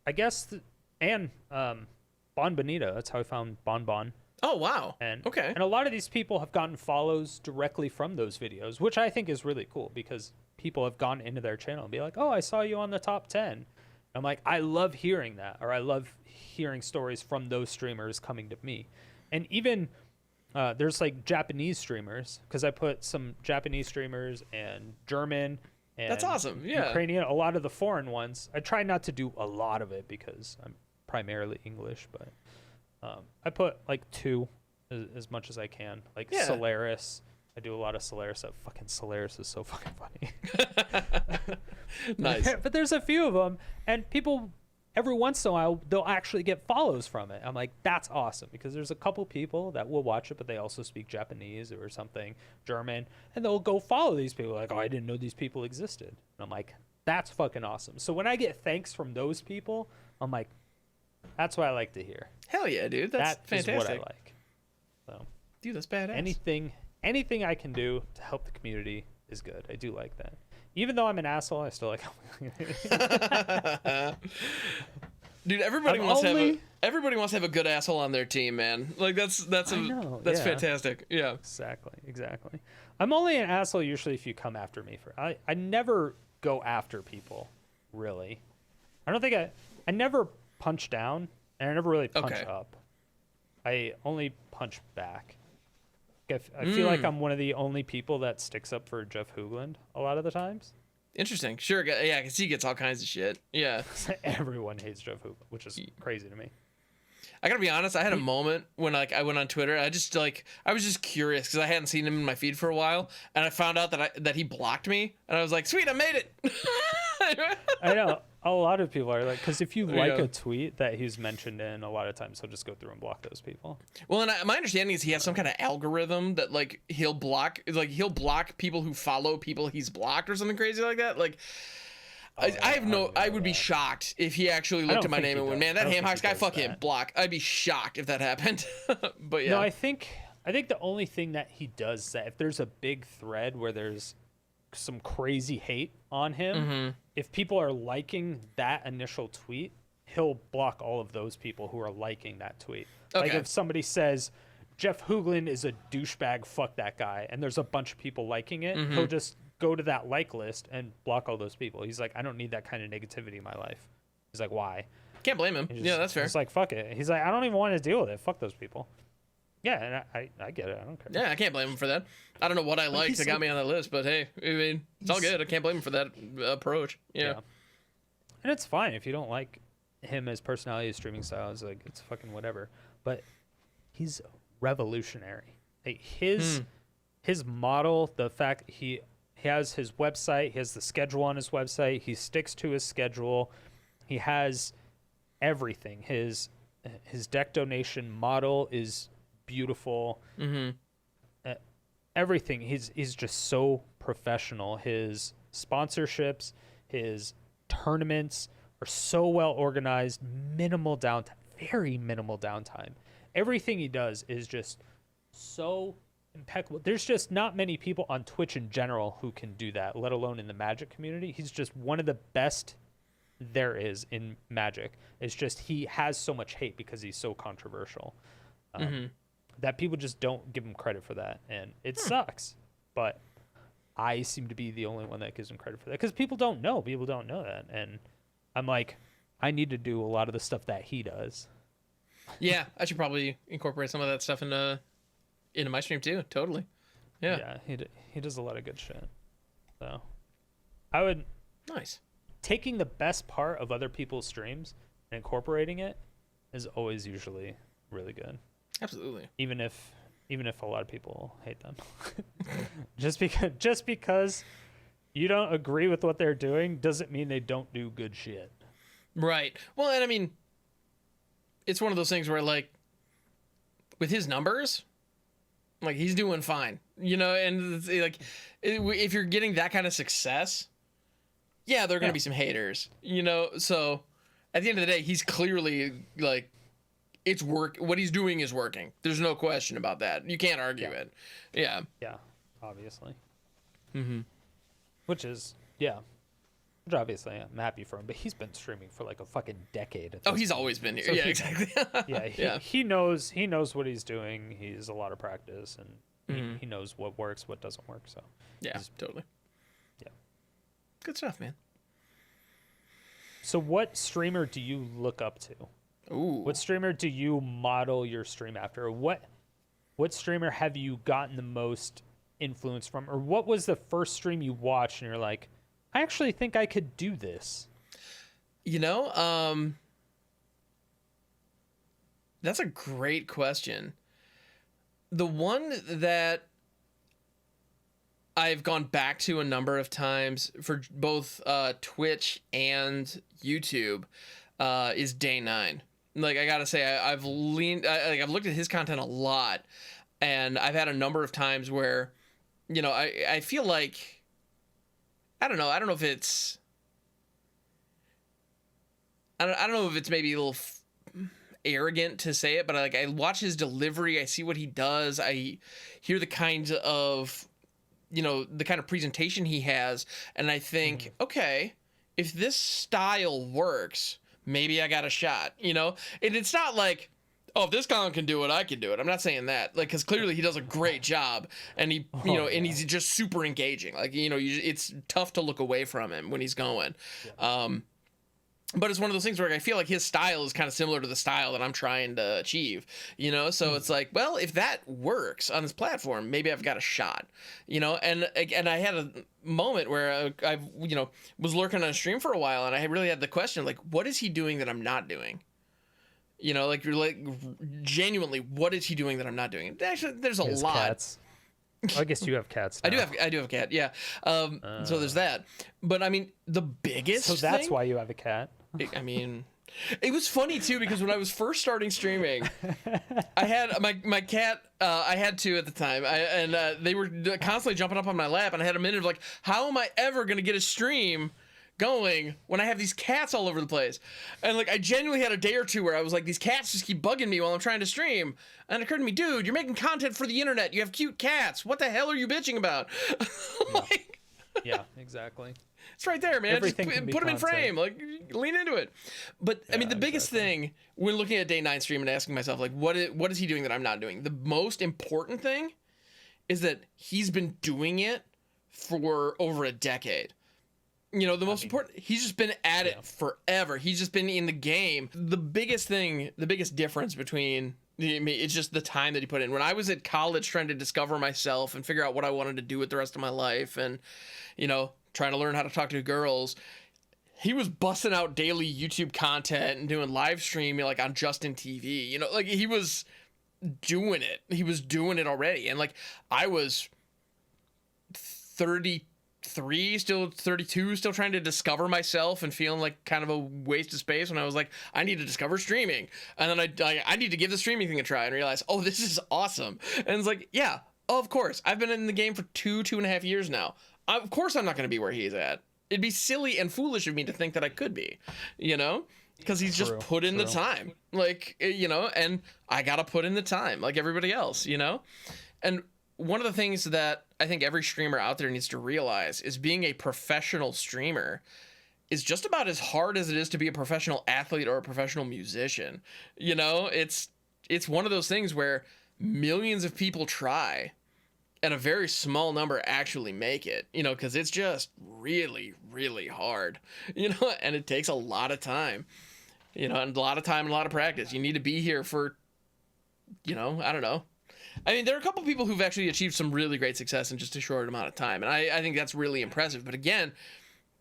I guess Bon Bonita. That's how I found Bon Bon. Oh, wow. And Okay. and a lot of these people have gotten follows directly from those videos, which I think is really cool because people have gone into their channel and be like, "Oh, I saw you on the top 10." I'm like, I love hearing that, or I love hearing stories from those streamers coming to me. And even there's like Japanese streamers, because I put some Japanese streamers and German and That's awesome, yeah. Ukrainian, a lot of the foreign ones. I try not to do a lot of it because I'm primarily English, but I put like 2 as much as I can. Like Yeah. Solaris. I do a lot of Solaris. That fucking Solaris is so fucking funny. Nice. But there's a few of them, and people every once in a while they'll actually get follows from it. I'm like, that's awesome, because there's a couple people that will watch it, but they also speak Japanese or something, German, and they'll go follow these people. Like, oh, I didn't know these people existed. And I'm like, that's fucking awesome. So when I get thanks from those people, I'm like, that's what I like to hear. Hell yeah, dude. That's That is fantastic. what I like. So Dude, that's badass. anything I can do to help the community is good. I do like that. Even though I'm an asshole, I still like Dude, everybody I'm wants only- to have a good asshole on their team, man. Like that's know, that's yeah. fantastic. Yeah. Exactly. I'm only an asshole usually if you come after me for. I never go after people, really. I don't think I never punch down, and I never really punch Okay. up. I only punch back. I feel like I'm one of the only people that sticks up for Jeff Hoogland a lot of the times. Interesting. Sure. Yeah, because he gets all kinds of shit. Yeah. Everyone hates Jeff Hoogland, which is crazy to me. I gotta be honest. I had a moment when like I went on Twitter. I was just curious because I hadn't seen him in my feed for a while, and I found out that he blocked me, and I was like, "Sweet, I made it." I know a lot of people are like, because if you like Yeah. a tweet that he's mentioned in, a lot of times he'll just go through and block those people. Well, and my understanding is he has some kind of algorithm that like he'll block people who follow people he's blocked or something crazy like that. Like, I would be shocked if he actually looked don't at my think name he and went, does. "Man, I that don't think HamHocks he guy, does fuck him, that. block." I'd be shocked if that happened. But yeah, No, I think the only thing that he does is that if there's a big thread where there's some crazy hate on him, Mm-hmm. if people are liking that initial tweet, he'll block all of those people who are liking that tweet. Like Okay. if somebody says Jeff Hoogland is a douchebag, fuck that guy, and there's a bunch of people liking it, Mm-hmm. he'll just go to that like list and block all those people. He's like, I don't need that kind of negativity in my life. He's like, why? can't blame him. He's Yeah, that's fair. It's like, fuck it. He's like, I don't even want to deal with it. Fuck those people. Yeah, and I get it. I don't care. Yeah, I can't blame him for that. I don't know what I liked he's that got like- me on that list, but hey, I mean, it's all good. I can't blame him for that approach. Yeah. And it's fine if you don't like him as personality, his streaming style. It's like, it's fucking whatever. But he's revolutionary. Like his model, the fact he has his website, he has the schedule on his website, he sticks to his schedule, he has everything. His deck donation model is beautiful. Everything. He's just so professional. His sponsorships, his tournaments are so well organized, minimal downtime, very minimal downtime. Everything he does is just so impeccable. There's just not many people on Twitch in general who can do that, let alone in the Magic community. He's just one of the best there is in Magic. It's just he has so much hate because he's so controversial. That people just don't give him credit for that, and it sucks. But I seem to be the only one that gives him credit for that because people don't know. People don't know that, and I'm like, I need to do a lot of the stuff that he does. Yeah, I should probably incorporate some of that stuff into my stream too. Totally. Yeah. Yeah, he does a lot of good shit. So I would Nice. taking the best part of other people's streams and incorporating it is always usually really good. Absolutely. Even if a lot of people hate them. just because you don't agree with what they're doing doesn't mean they don't do good shit. Right. Well, and I mean, it's one of those things where, like, with his numbers, like, he's doing fine, you know, and it's, like, if you're getting that kind of success, yeah, there are going to be some haters, you know, so at the end of the day, he's clearly, like, what he's doing is working. There's no question about that. You can't argue it. Yeah. Yeah, obviously. Mm-hmm. Which obviously I'm happy for him, but he's been streaming for like a fucking decade. At this He's point. always been here. So Yeah, exactly. He knows what he's doing. He's a lot of practice, and he knows what works, what doesn't work. So Yeah, totally. Yeah. Good stuff, man. So what streamer do you look up to? Ooh. What streamer do you model your stream after? What streamer have you gotten the most influence from? Or what was the first stream you watched and you're like, I actually think I could do this? You know, that's a great question. The one that I've gone back to a number of times for both Twitch and YouTube is Day 9. Like, I gotta say, I've looked at his content a lot, and I've had a number of times where, you know, I feel like, I don't know if it's, I don't know if it's maybe a little arrogant to say it, but I watch his delivery, I see what he does, I hear the kinds of, you know, the kind of presentation he has, and I think, okay, if this style works, maybe I got a shot, you know? And it's not like, oh, if this con can do it, I can do it. I'm not saying that, like, because clearly he does a great job, and and he's just super engaging. Like, you know, it's tough to look away from him when he's going. Yeah. But it's one of those things where I feel like his style is kind of similar to the style that I'm trying to achieve, you know? So it's like, well, if that works on this platform, maybe I've got a shot, you know? And I had a moment where I was lurking on a stream for a while, and I really had the question, like, what is he doing that I'm not doing? You know, like, you're like, genuinely, what is he doing that I'm not doing? Actually, there's a lot. Cats. Well, I guess you have cats now. I do have a cat, yeah. So there's that. But I mean, the biggest So that's thing, why you have a cat. I mean, it was funny too, because when I was first starting streaming, I had my cat. I had two at the time, and they were constantly jumping up on my lap, and I had a minute of like, how am I ever gonna get a stream going when I have these cats all over the place? And like, I genuinely had a day or two where I was like, these cats just keep bugging me while I'm trying to stream. And it occurred to me, dude, you're making content for the internet. You have cute cats. What the hell are you bitching about? Like, yeah, exactly. it's right there, man. Everything Just can be put them in content. frame. Like, lean into it. But I mean, the biggest thing when looking at Day 9 stream and asking myself, like, what is he doing that I'm not doing? The most important thing is that he's been doing it for over a decade. You know, the most important, he's just been at it forever. He's just been in the game. The biggest difference between, it's just the time that he put in. When I was at college trying to discover myself and figure out what I wanted to do with the rest of my life, and, you know, trying to learn how to talk to girls, he was busting out daily YouTube content and doing live streaming, like, on Justin TV. You know, like, he was doing it. He was doing it already. And, like, I was 33, still 32, still trying to discover myself and feeling like kind of a waste of space when I was like, I need to discover streaming. And then I need to give the streaming thing a try and realize, oh, this is awesome. And it's like, yeah, of course. I've been in the game for 2.5 years now. Of course I'm not going to be where he's at. It'd be silly and foolish of me to think that I could be, you know? Because he's just put in the time. Like, you know, and I got to put in the time like everybody else, you know? And one of the things that I think every streamer out there needs to realize is being a professional streamer is just about as hard as it is to be a professional athlete or a professional musician. You know, it's one of those things where millions of people try, and a very small number actually make it, you know, because it's just really, really hard, you know, and it takes a lot of time, you know, and a lot of time and a lot of practice. You need to be here for, you know, I don't know. I mean, there are a couple people who've actually achieved some really great success in just a short amount of time, and I think that's really impressive. But again,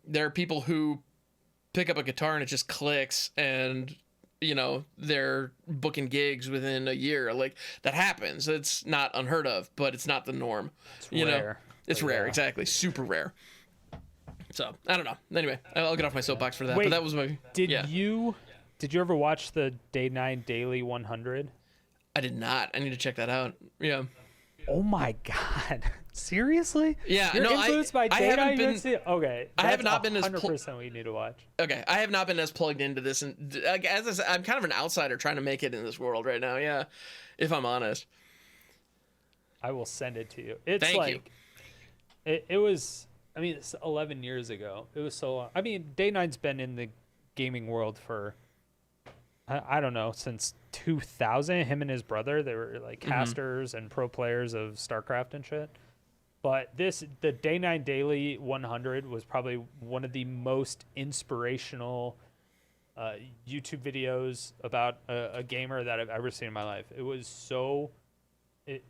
there are people who pick up a guitar and it just clicks, and you know, they're booking gigs within a year. Like, that happens. It's not unheard of, but it's not the norm. It's you rare. know, it's rare. Yeah. Exactly. Super rare. So I don't know. Anyway, I'll get off my soapbox for that. Wait, but that was my. Did you ever watch the Day 9 Daily 100? I did not. I need to check that out. Yeah. Oh my God. Seriously? Yeah. You're influenced by Day 9 UNC? Okay. I have not been as 100% what you need to watch. Okay. I have not been as plugged into this, and as I said, I'm kind of an outsider trying to make it in this world right now. Yeah. If I'm honest. I will send it to you. It's Thank you. It was, I mean, it's 11 years ago. It was so long. I mean, Day 9's been in the gaming world for, I don't know, since 2000. Him and his brother, they were like casters and pro players of StarCraft and shit. But the Day 9 Daily 100 was probably one of the most inspirational YouTube videos about a gamer that I've ever seen in my life. It was so, it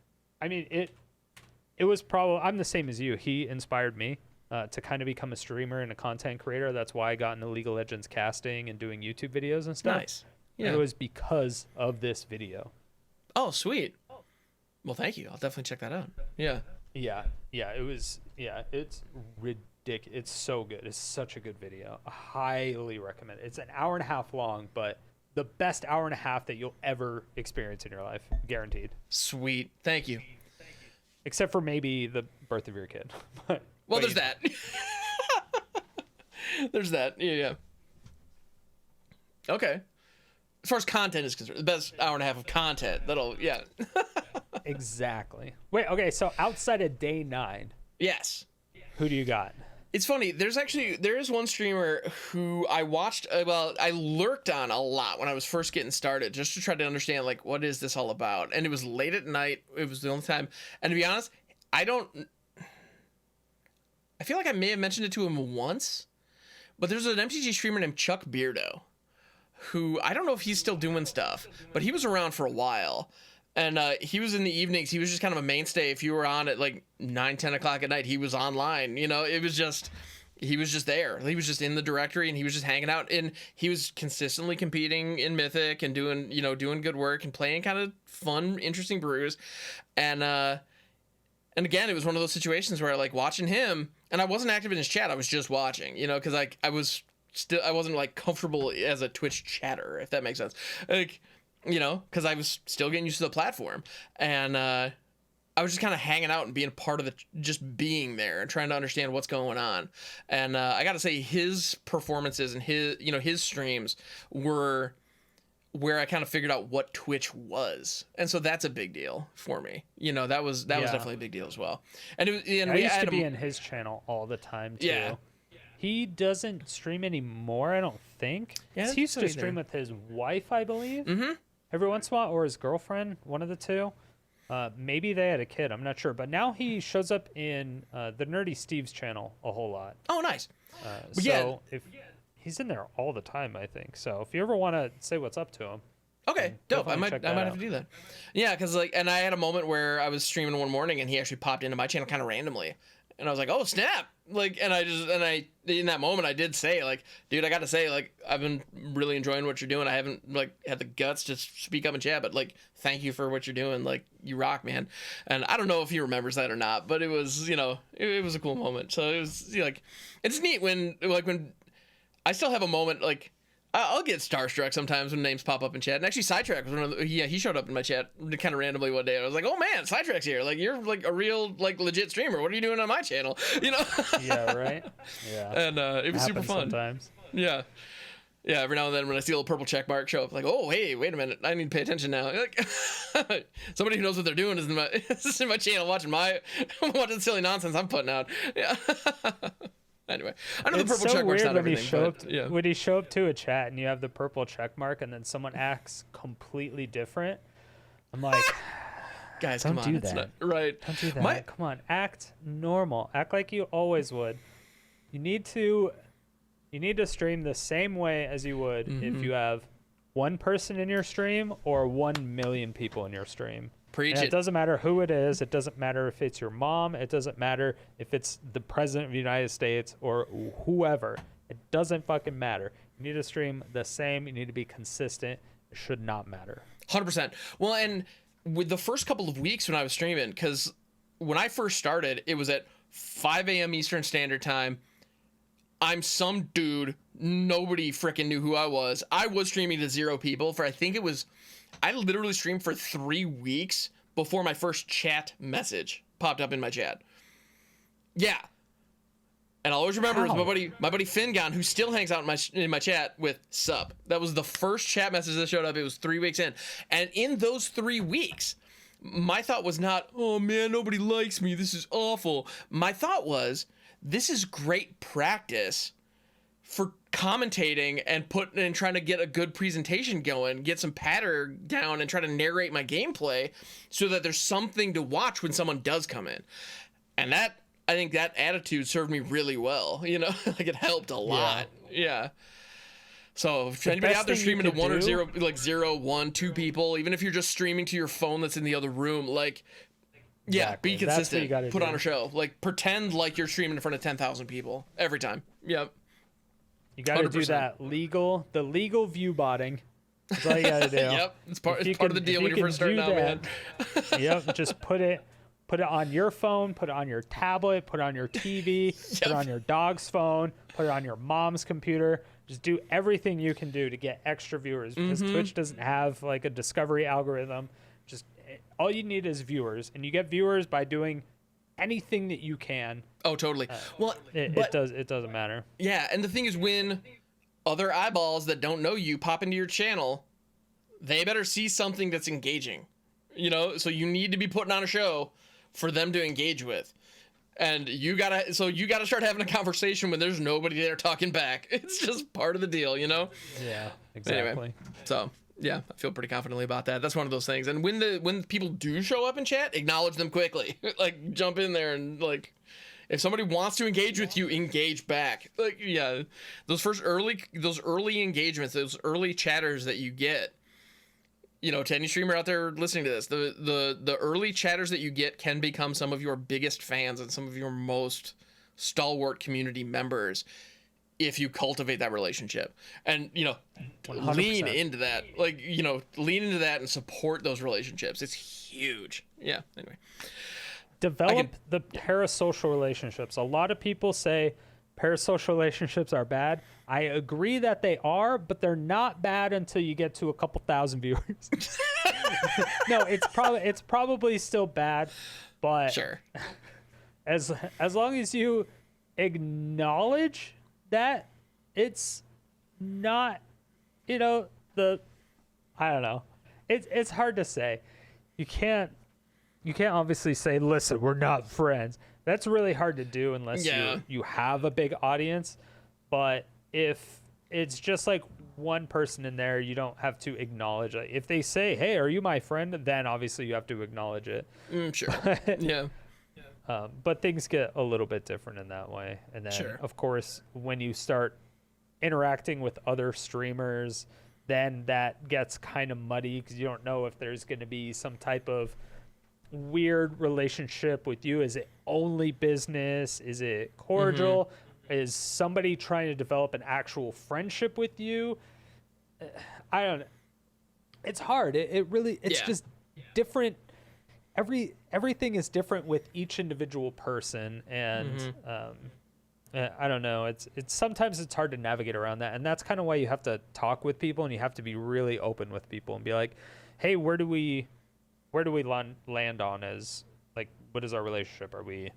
was probably, I'm the same as you. He inspired me to kind of become a streamer and a content creator. That's why I got into League of Legends casting and doing YouTube videos and stuff. Nice. Yeah. And it was because of this video. Oh, sweet. Well, thank you. I'll definitely check that out. Yeah. Yeah, it was, it's ridiculous. It's so good. It's such a good video. I highly recommend it. It's an hour and a half long, but the best hour and a half that you'll ever experience in your life, guaranteed. Sweet. Thank you. Except for maybe the birth of your kid. Well, there's that. There's that. Yeah. Okay. As far as content is concerned, the best hour and a half of content. Yeah. Exactly. Wait, okay, so outside of Day 9, yes, who do you got? It's funny. There is one streamer who I watched. I lurked on a lot when I was first getting started, just to try to understand, like, what is this all about? And it was late at night. It was the only time. And to be honest, I feel like I may have mentioned it to him once, but there's an MTG streamer named Chuck Beardo, who I don't know if he's still doing stuff, but he was around for a while. And he was in the evenings. He was just kind of a mainstay. If you were on at like 9, 10 o'clock at night, he was online. You know, he was just there. He was just in the directory, and he was just hanging out. And he was consistently competing in Mythic and doing good work and playing kind of fun, interesting brews. And again, it was one of those situations where, like, watching him, and I wasn't active in his chat. I was just watching, you know, because like I wasn't like comfortable as a Twitch chatter, if that makes sense. Like, you know, because I was still getting used to the platform, and I was just kind of hanging out and being a part of just being there and trying to understand what's going on. And I got to say, his performances and his streams were where I kind of figured out what Twitch was, and so that's a big deal for me. You know, that was definitely a big deal as well. And I used to be in his channel all the time too. Yeah. He doesn't stream anymore, I don't think. Yeah, he used to stream with his wife, I believe. Mm-hmm. Every once in a while, or his girlfriend, one of the two. Maybe they had a kid, I'm not sure. But now he shows up in the Nerdy Steve's channel a whole lot. Oh, nice. If he's in there all the time, I think. So if you ever want to say what's up to him. Okay, dope. I might have to do that. Yeah, because and I had a moment where I was streaming one morning, and he actually popped into my channel kind of randomly. And I was like, oh, snap. Like, and I in that moment I did say, like, dude, I got to say, like, I've been really enjoying what you're doing. I haven't, like, had the guts to speak up and chat, but, like, thank you for what you're doing. Like, you rock, man. And I don't know if he remembers that or not, but it was, you know, it was a cool moment. So it was, you know, like, it's neat when I still have a moment, like, I'll get starstruck sometimes when names pop up in chat. And actually, Sidetrack was one of he showed up in my chat kind of randomly one day. I was like, oh man, Sidetrack's here. Like, you're like a real, like, legit streamer. What are you doing on my channel? You know? Yeah, right? Yeah. And it was super fun. Sometimes. Yeah. Yeah, every now and then when I see a little purple check mark show up, like, oh, hey, wait a minute, I need to pay attention now. Like, somebody who knows what they're doing is in my channel watching the silly nonsense I'm putting out. Yeah. Anyway, I know the purple check mark's not everything, when you show up to a chat and you have the purple check mark and then someone acts completely different, I'm like, Guys, Don't come on. do It's that. not, right. Don't do that. Come on, act normal. Act like you always would. You need to stream the same way as you would if you have one person in your stream or 1 million people in your stream. Preach And it. it doesn't matter who it is. It doesn't matter if it's your mom. It doesn't matter if it's the president of the United States or whoever. It doesn't fucking matter. You need to stream the same. You need to be consistent. It should not matter. 100%. Well, and with the first couple of weeks when I was streaming, because when I first started, it was at 5 a.m. Eastern Standard Time. I'm some dude. Nobody freaking knew who I was. I was streaming to 0 people for, I literally streamed for 3 weeks before my first chat message popped up in my chat. Yeah. And I'll always remember it was my buddy Fingon, who still hangs out in my chat with sub. That was the first chat message that showed up. It was 3 weeks in. And in those 3 weeks, my thought was not, oh man, nobody likes me, this is awful. My thought was, this is great practice for commentating and trying to get a good presentation going, get some patter down and try to narrate my gameplay so that there's something to watch when someone does come in. And I think that attitude served me really well, like it helped a lot. Yeah. So if anybody out there streaming to 1 or 0, like 0, 1, 2 people, even if you're just streaming to your phone that's in the other room, like, Exactly. be consistent, put on a show, like pretend like you're streaming in front of 10,000 people every time. Yep. You got to do that the legal view botting. That's all you got to do. Yep. It's part of the deal when you're first starting out, man. Yep. Just put it on your phone, put it on your tablet, put it on your TV, put it on your dog's phone, put it on your mom's computer. Just do everything you can do to get extra viewers because Twitch doesn't have like a discovery algorithm. Just all you need is viewers, and you get viewers by doing anything that you can. Oh, totally. It doesn't matter. Yeah, and the thing is, when other eyeballs that don't know you pop into your channel, they better see something that's engaging. So you need to be putting on a show for them to engage with. And you gotta start having a conversation when there's nobody there talking back. It's just part of the deal, Yeah, exactly. Anyway, so yeah, I feel pretty confidently about that. That's one of those things. And when people do show up in chat, acknowledge them quickly. Like jump in there and like, if somebody wants to engage with you, engage back. Like, yeah, those early engagements, those early chatters that you get, to any streamer out there listening to this, the early chatters that you get can become some of your biggest fans and some of your most stalwart community members if you cultivate that relationship and, 100%. lean into that, lean into that and support those relationships. It's huge. Yeah. Anyway. Develop the parasocial relationships. A lot of people say parasocial relationships are bad. I agree that they are, but they're not bad until you get to a couple thousand viewers. No, it's probably still bad, but sure. As long as you acknowledge that it's not, I don't know. It's hard to say. You can't obviously say, listen, we're not friends. That's really hard to do unless you have a big audience. But if it's just like one person in there, you don't have to acknowledge it. If they say, hey, are you my friend? Then obviously you have to acknowledge it. Sure. Yeah. But things get a little bit different in that way. And then, of course, when you start interacting with other streamers, then that gets kind of muddy because you don't know if there's going to be some type of weird relationship with you. Is it only business? Is it cordial? Is somebody trying to develop an actual friendship with you? I don't know. It's hard. It's just different. Everything is different with each individual person, and I don't know. It's sometimes it's hard to navigate around that, and that's kind of why you have to talk with people, and you have to be really open with people and be like, hey, where do we land on as, like, what is our relationship? Are we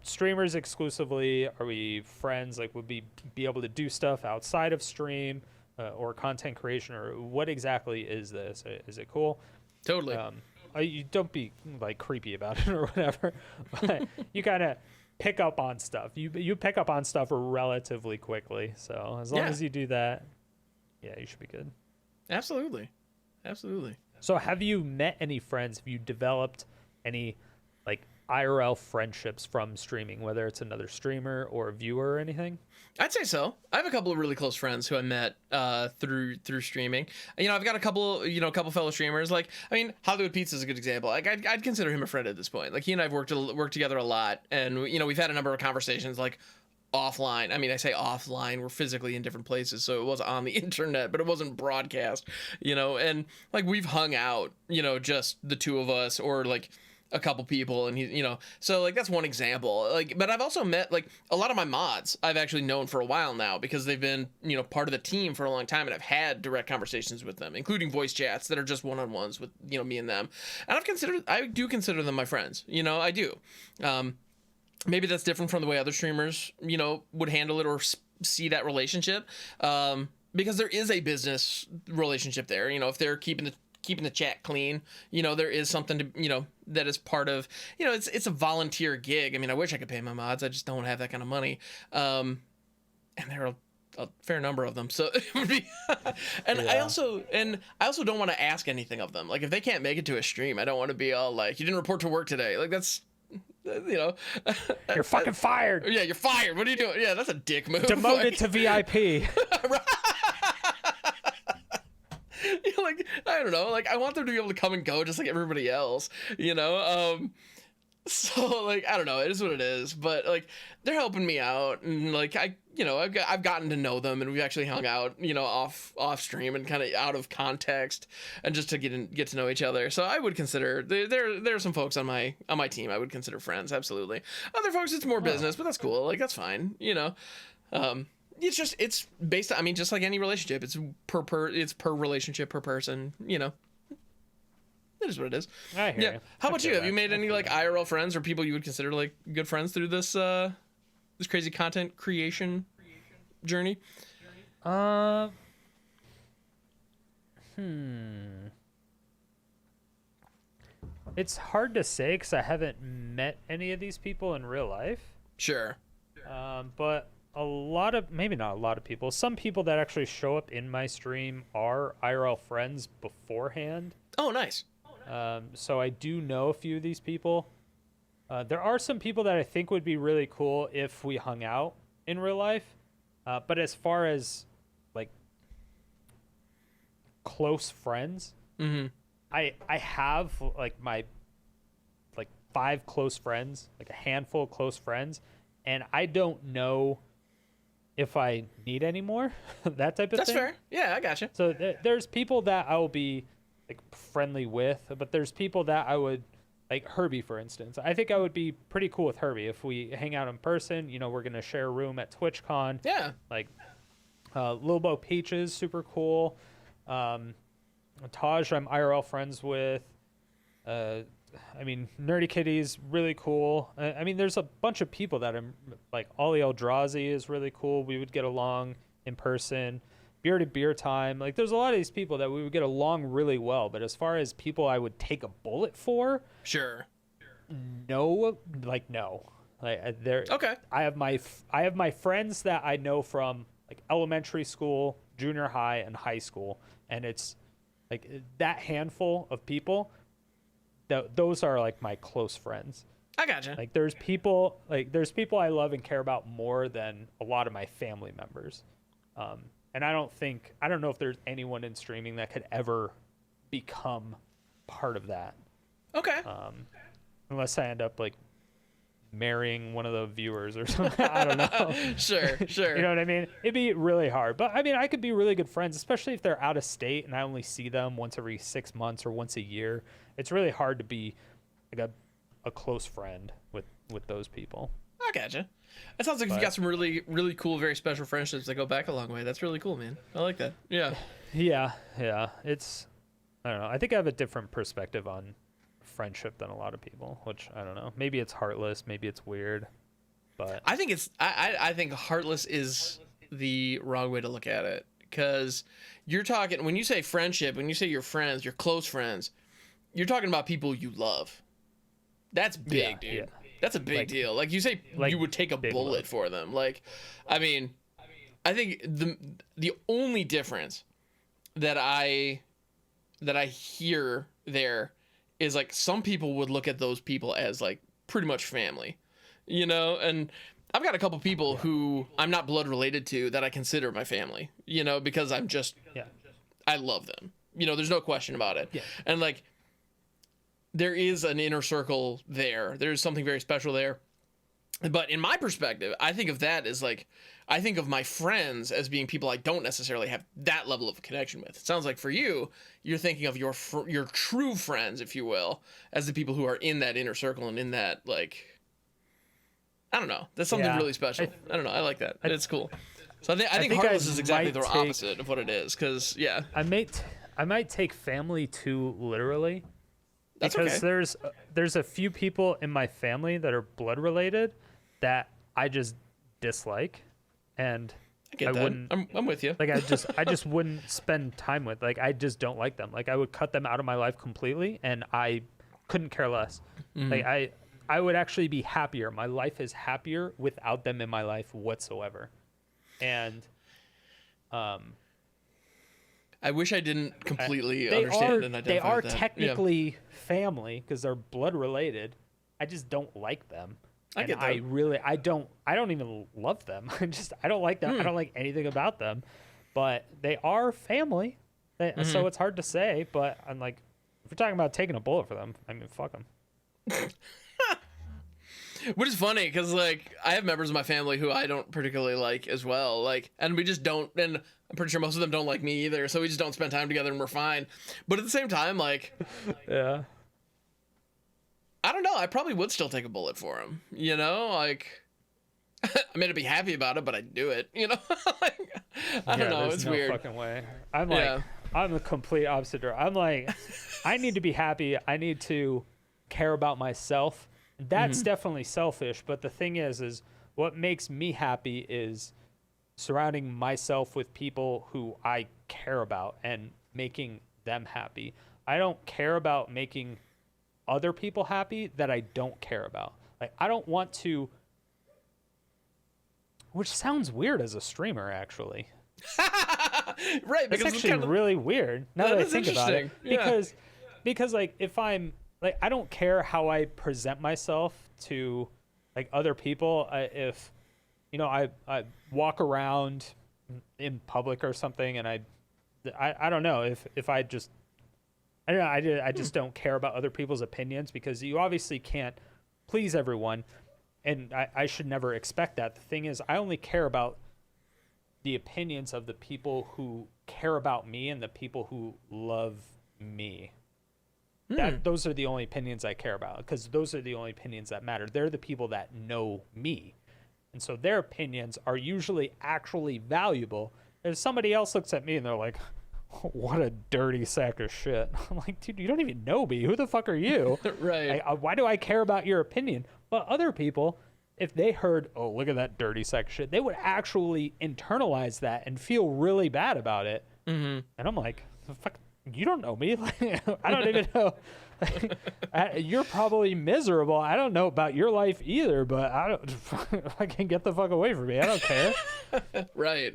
streamers exclusively? Are we friends? Like, would we be able to do stuff outside of stream or content creation, or what exactly is this? Is it cool? Totally. You don't be like creepy about it or whatever, but you kind of pick up on stuff. You pick up on stuff relatively quickly. So as long as you do that, yeah, you should be good. Absolutely. So have you met any friends? Have you developed any like IRL friendships from streaming, whether it's another streamer or a viewer or anything? I'd say so. I have a couple of really close friends who I met through streaming. You know, I've got a couple fellow streamers. Like, I mean, Hollywood Pizza is a good example. Like, I'd consider him a friend at this point. Like, he and I've worked together a lot, and you know, we've had a number of conversations like offline. I mean, I say offline, we're physically in different places, so it was on the internet, but it wasn't broadcast. You know, and like we've hung out. You know, just the two of us, or like a couple people, and he, you know, so like that's one example. Like, but I've also met like a lot of my mods I've actually known for a while now, because they've been, you know, part of the team for a long time, and I've had direct conversations with them, including voice chats that are just one-on-ones with, you know, me and them. And I do consider them my friends. You know, I do. Maybe that's different from the way other streamers, you know, would handle it or see that relationship, because there is a business relationship there. You know, if they're keeping the chat clean, you know, there is something to, you know, that is part of, you know, it's a volunteer gig. I mean, I wish I could pay my mods. I just don't have that kind of money. And there are a fair number of them. So it would be, and yeah. I also don't want to ask anything of them. Like, if they can't make it to a stream, I don't want to be all like, you didn't report to work today. Like, that's, you know, you're fucking fired. Yeah, you're fired. What are you doing? Yeah, that's a dick move. Demoted to VIP. Right. You know, like, I don't know, like, I want them to be able to come and go just like everybody else, you know. So like, I don't know, it is what it is, but like, they're helping me out, and like, I've gotten to know them, and we've actually hung out, you know, off stream and kind of out of context, and just to get to know each other. So I would consider there are some folks on my team I would consider friends, absolutely. Other folks, it's more business, but that's cool. Like, that's fine, you know. It's based on, I mean, just like any relationship, it's per relationship, per person, you know. It is what it is. I hear you. How about you? Have you made any like IRL friends or people you would consider like good friends through this this crazy content creation journey? It's hard to say because I haven't met any of these people in real life. Sure. But maybe not a lot of people, some people that actually show up in my stream are IRL friends beforehand. Oh, nice. So I do know a few of these people. There are some people that I think would be really cool if we hung out in real life. But as far as like close friends, I have like my 5 close friends, like a handful of close friends, and I don't know if I need any more. That type of thing. That's fair. Yeah, I gotcha. So there's people that I will be like friendly with, but there's people that I would, like Herbie, for instance. I think I would be pretty cool with Herbie if we hang out in person. You know, we're gonna share a room at TwitchCon. Yeah. Like, Lil Bo Peaches, super cool. Taj, I'm IRL friends with. I mean, Nerdy Kitty's really cool. I mean, there's a bunch of people that I'm like. Ollie Eldrazi is really cool. We would get along in person. Bearded Beer Time. Like, there's a lot of these people that we would get along really well. But as far as people I would take a bullet for, sure. No, like no. Like there. Okay. I have my friends that I know from like elementary school, junior high, and high school, and it's like that handful of people. Those are like my close friends. I gotcha. Like there's people I love and care about more than a lot of my family members. And I don't know if there's anyone in streaming that could ever become part of that. Okay. Unless I end up like marrying one of the viewers or something. I don't know. Sure. You know what I mean? It'd be really hard. But I mean, I could be really good friends, especially if they're out of state and I only see them once every 6 months or once a year. It's really hard to be like a close friend with those people. I gotcha. It sounds like you got some really, really cool, very special friendships that go back a long way. That's really cool, man. I like that. Yeah. Yeah. It's, I don't know. I think I have a different perspective on friendship than a lot of people, which I don't know. Maybe it's heartless. Maybe it's weird. But I think I think heartless is the wrong way to look at it, because you're talking, when you say friendship, when you say your friends, your close friends, you're talking about people you love. That's big, dude. Yeah. That's a big deal. Like you say, you would take a bullet for them. Like, I mean, I think the only difference that I that I hear there is like some people would look at those people as like pretty much family, you know, and I've got a couple people who I'm not blood related to that I consider my family, you know, because I love them, you know, there's no question about it. Yeah. And like, there is an inner circle there. There's something very special there. But in my perspective, I think of that as like, I think of my friends as being people I don't necessarily have that level of a connection with. It sounds like for you, you're thinking of your true friends, if you will, as the people who are in that inner circle and in that, like, I don't know. That's something really special. I don't know. I like that. It's cool. So I think Heartless is exactly the opposite of what it is. Because, I might take family too literally. That's because okay. there's a few people in my family that are blood related that I just dislike, and I get that. wouldn't. I'm with you. Like I just wouldn't spend time with. Like I just don't like them. Like I would cut them out of my life completely, and I couldn't care less. Mm-hmm. Like I would actually be happier. My life is happier without them in my life whatsoever, and I wish I didn't completely understand and identify They are that. technically family because they're blood related. I just don't like them. I get that. I don't even love them. I don't like them. I don't like anything about them. But they are family. So it's hard to say. But I'm like, if we're talking about taking a bullet for them, I mean, fuck them. Which is funny because like I have members of my family who I don't particularly like as well. Like, and we just don't. And I'm pretty sure most of them don't like me either. So we just don't spend time together and we're fine. But at the same time, like, Yeah. I don't know. I probably would still take a bullet for him. You know, like, I mean, I'd be happy about it, but I'd do it. You know, like, I don't know. It's no weird. Fucking way. I'm like, I'm the complete opposite. I'm like, I need to be happy. I need to care about myself. That's definitely selfish. But the thing is what makes me happy is surrounding myself with people who I care about and making them happy. I don't care about making other people happy that I don't care about. Like I don't want to, which sounds weird as a streamer actually. Right, it's actually really weird now that I think about it. Yeah. Because like if I'm like I don't care how I present myself to like other people. If you know I walk around in public or something and I don't know if I just I don't know I just don't care about other people's opinions because you obviously can't please everyone, and I should never expect that. The thing is I only care about the opinions of the people who care about me and the people who love me. Those are the only opinions I care about because those are the only opinions that matter. They're the people that know me. And so their opinions are usually actually valuable. If somebody else looks at me and they're like, what a dirty sack of shit. I'm like, dude, you don't even know me. Who the fuck are you? Right. Why do I care about your opinion? But other people, if they heard, oh, look at that dirty sack of shit, they would actually internalize that and feel really bad about it. And I'm like, fuck. You don't know me. I don't even know. You're probably miserable. I don't know about your life either, but I can get the fuck away from me. I don't care. Right.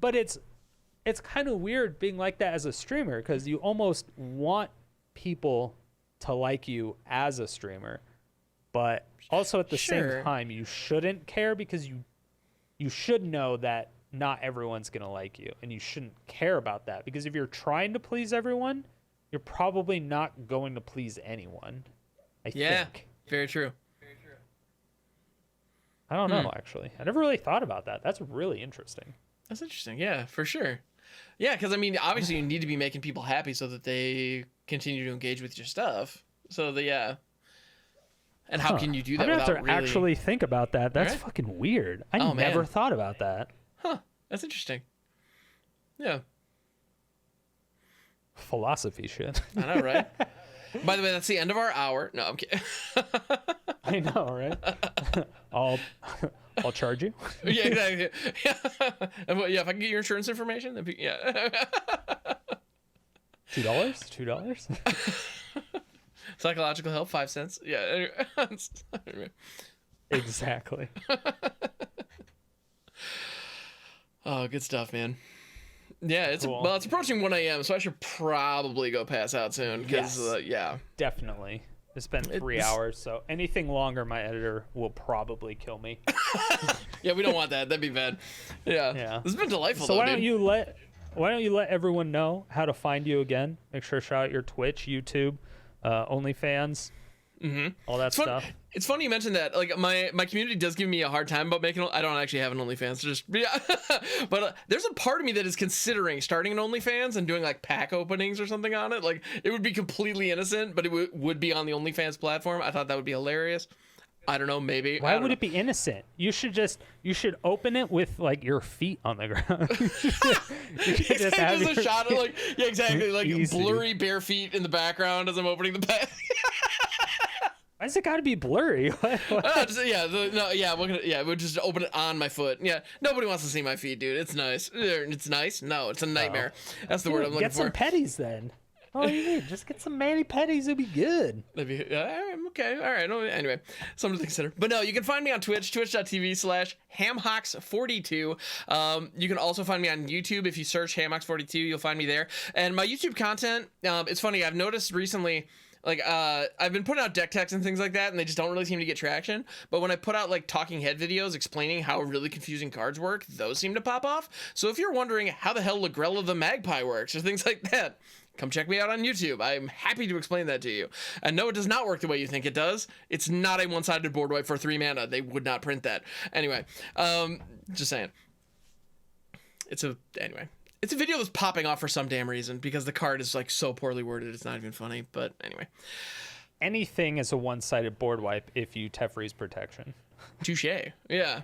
But it's kind of weird being like that as a streamer because you almost want people to like you as a streamer, but also at the same time you shouldn't care because you should know that not everyone's going to like you, and you shouldn't care about that because if you're trying to please everyone, you're probably not going to please anyone. I think. Very true. I don't know, actually. I never really thought about that. That's really interesting. That's interesting. Yeah, for sure. Yeah, because I mean, obviously you need to be making people happy so that they continue to engage with your stuff. So and how can you do that I'm without gonna have to really actually think about that. That's fucking weird. I never thought about that. Huh. That's interesting. Yeah. Philosophy shit. I know, right? By the way, that's the end of our hour. No, I'm kidding. I know, right? I'll charge you. Yeah, exactly. Yeah, if I can get your insurance information, that'd be, yeah. $2? Psychological help, 5 cents. Yeah. Exactly. Oh, good stuff, man. Yeah, it's Cool. well, it's approaching 1 a.m., so I should probably go pass out soon. Because Yes. yeah, Definitely. It's been 3 It's- hours, so anything longer, my editor will probably kill me. yeah, we don't want that. That'd be bad. Yeah, Yeah. This has been delightful. So though, why dude. don't you let everyone know how to find you again? Make sure to shout out your Twitch, YouTube, OnlyFans, all that stuff. It's funny you mentioned that. Like my community does give me a hard time about making. I don't actually have an OnlyFans. Just yeah, but there's a part of me that is considering starting an OnlyFans and doing like pack openings or something on it. Like it would be completely innocent, but it would be on the OnlyFans platform. I thought that would be hilarious. I don't know, maybe. Why would it be innocent? You should open it with like your feet on the ground. You should just have Just a your- shot of like yeah, exactly, like Easy. blurry bare feet in the background as I'm opening the pack. Why does it got to be blurry? What? It would just open it on my foot. Yeah, nobody wants to see my feet, dude. It's nice. It's nice. No, it's a nightmare. That's the word I'm looking Get some for. petties then. Oh, you need just get some mani petties. It'll be good. Okay. All right. Anyway, something to consider. But no, you can find me on Twitch, twitch.tv/HamHocks42. You can also find me on YouTube. If you search HamHocks42, you'll find me there. And my YouTube content, it's funny. I've noticed recently, like, I've been putting out deck techs and things like that, and they just don't really seem to get traction. But when I put out, like, talking head videos explaining how really confusing cards work, those seem to pop off. So if you're wondering how the hell Lagrella the Magpie works or things like that, come check me out on YouTube. I'm happy to explain that to you. And no, it does not work the way you think it does. It's not a one-sided board wipe for 3 mana. They would not print that. Anyway, just saying. It's a video that's popping off for some damn reason because the card is like so poorly worded. It's not even funny. But anyway, Anything is a one-sided board wipe if you Teferi's Protection. touche. Yeah.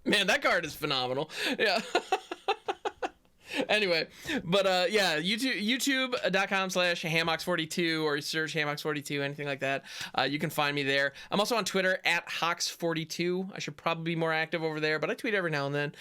Man, that card is phenomenal. Yeah. Anyway, but yeah, youtube.com/HamHocks42 or search HamHocks42, anything like that. You can find me there. I'm also on Twitter @Hocks42. I should probably be more active over there, but I tweet every now and then.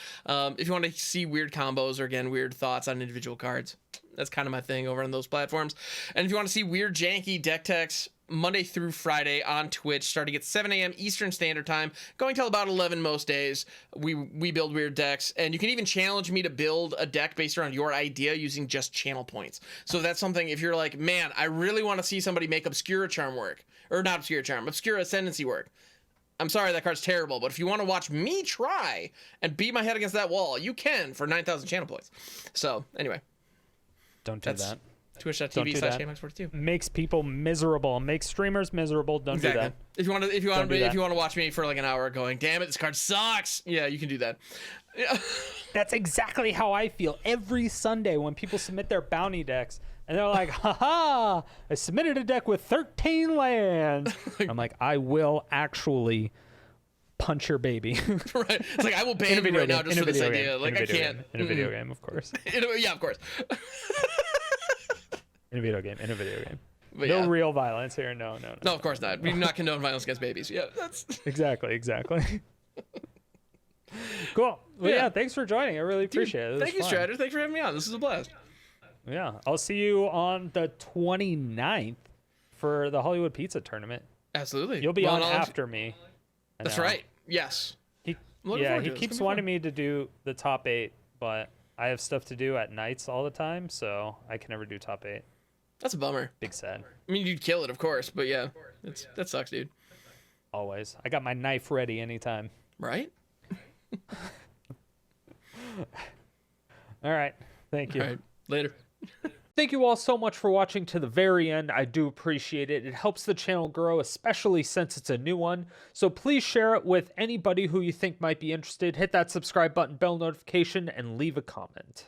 If you want to see weird combos or again weird thoughts on individual cards, that's kind of my thing over on those platforms. And if you want to see weird janky deck techs, Monday through Friday on Twitch, starting at 7 a.m. Eastern Standard Time, going till about 11 most days. We build weird decks, and you can even challenge me to build a deck based around your idea using just channel points. So that's something, if you're like, man, I really want to see somebody make Obscura Charm work, or not Obscura Charm, Obscura Ascendancy work. I'm sorry, that card's terrible, but if you want to watch me try and beat my head against that wall, you can for 9,000 channel points. So anyway, Don't do that's that. twitch.tv/HamHocks42. Makes people miserable. Makes streamers miserable. Don't do that. If you want to, do that. if you want to watch me for like an hour going, damn it, this card sucks. Yeah, you can do that. Yeah. That's exactly how I feel every Sunday when people submit their bounty decks. And they're like, haha, I submitted a deck with 13 lands. I'm like, I will actually punch your baby. Right. It's like, I will ban you right now just for this idea. Like, I can't. In a video game, of course. Yeah, of course. In a video game. But No yeah. real violence here. No. No, of course not. We do not condone violence against babies. Yeah, that's. Exactly. Cool. Well, Yeah. yeah, thanks for joining. I really appreciate it. It was Thank you, fun. Strider. Thanks for having me on. This is a blast. Yeah. I'll see you on the 29th for the Hollywood Pizza Tournament. Absolutely. You'll be Well, on and I'll- after me. I That's know. right. Yes. Looking Yeah, forward he to it. It's keeps gonna be wanting fun. me to do the top 8, but I have stuff to do at nights all the time, so I can never do top 8. That's a bummer. Big sad. I mean, you'd kill it, of course, but yeah, that sucks, dude. Always. I got my knife ready anytime. Right? All right. Thank you. All right. Later. Thank you all so much for watching to the very end. I do appreciate it. It helps the channel grow, especially since it's a new one. So please share it with anybody who you think might be interested. Hit that subscribe button, bell notification, and leave a comment.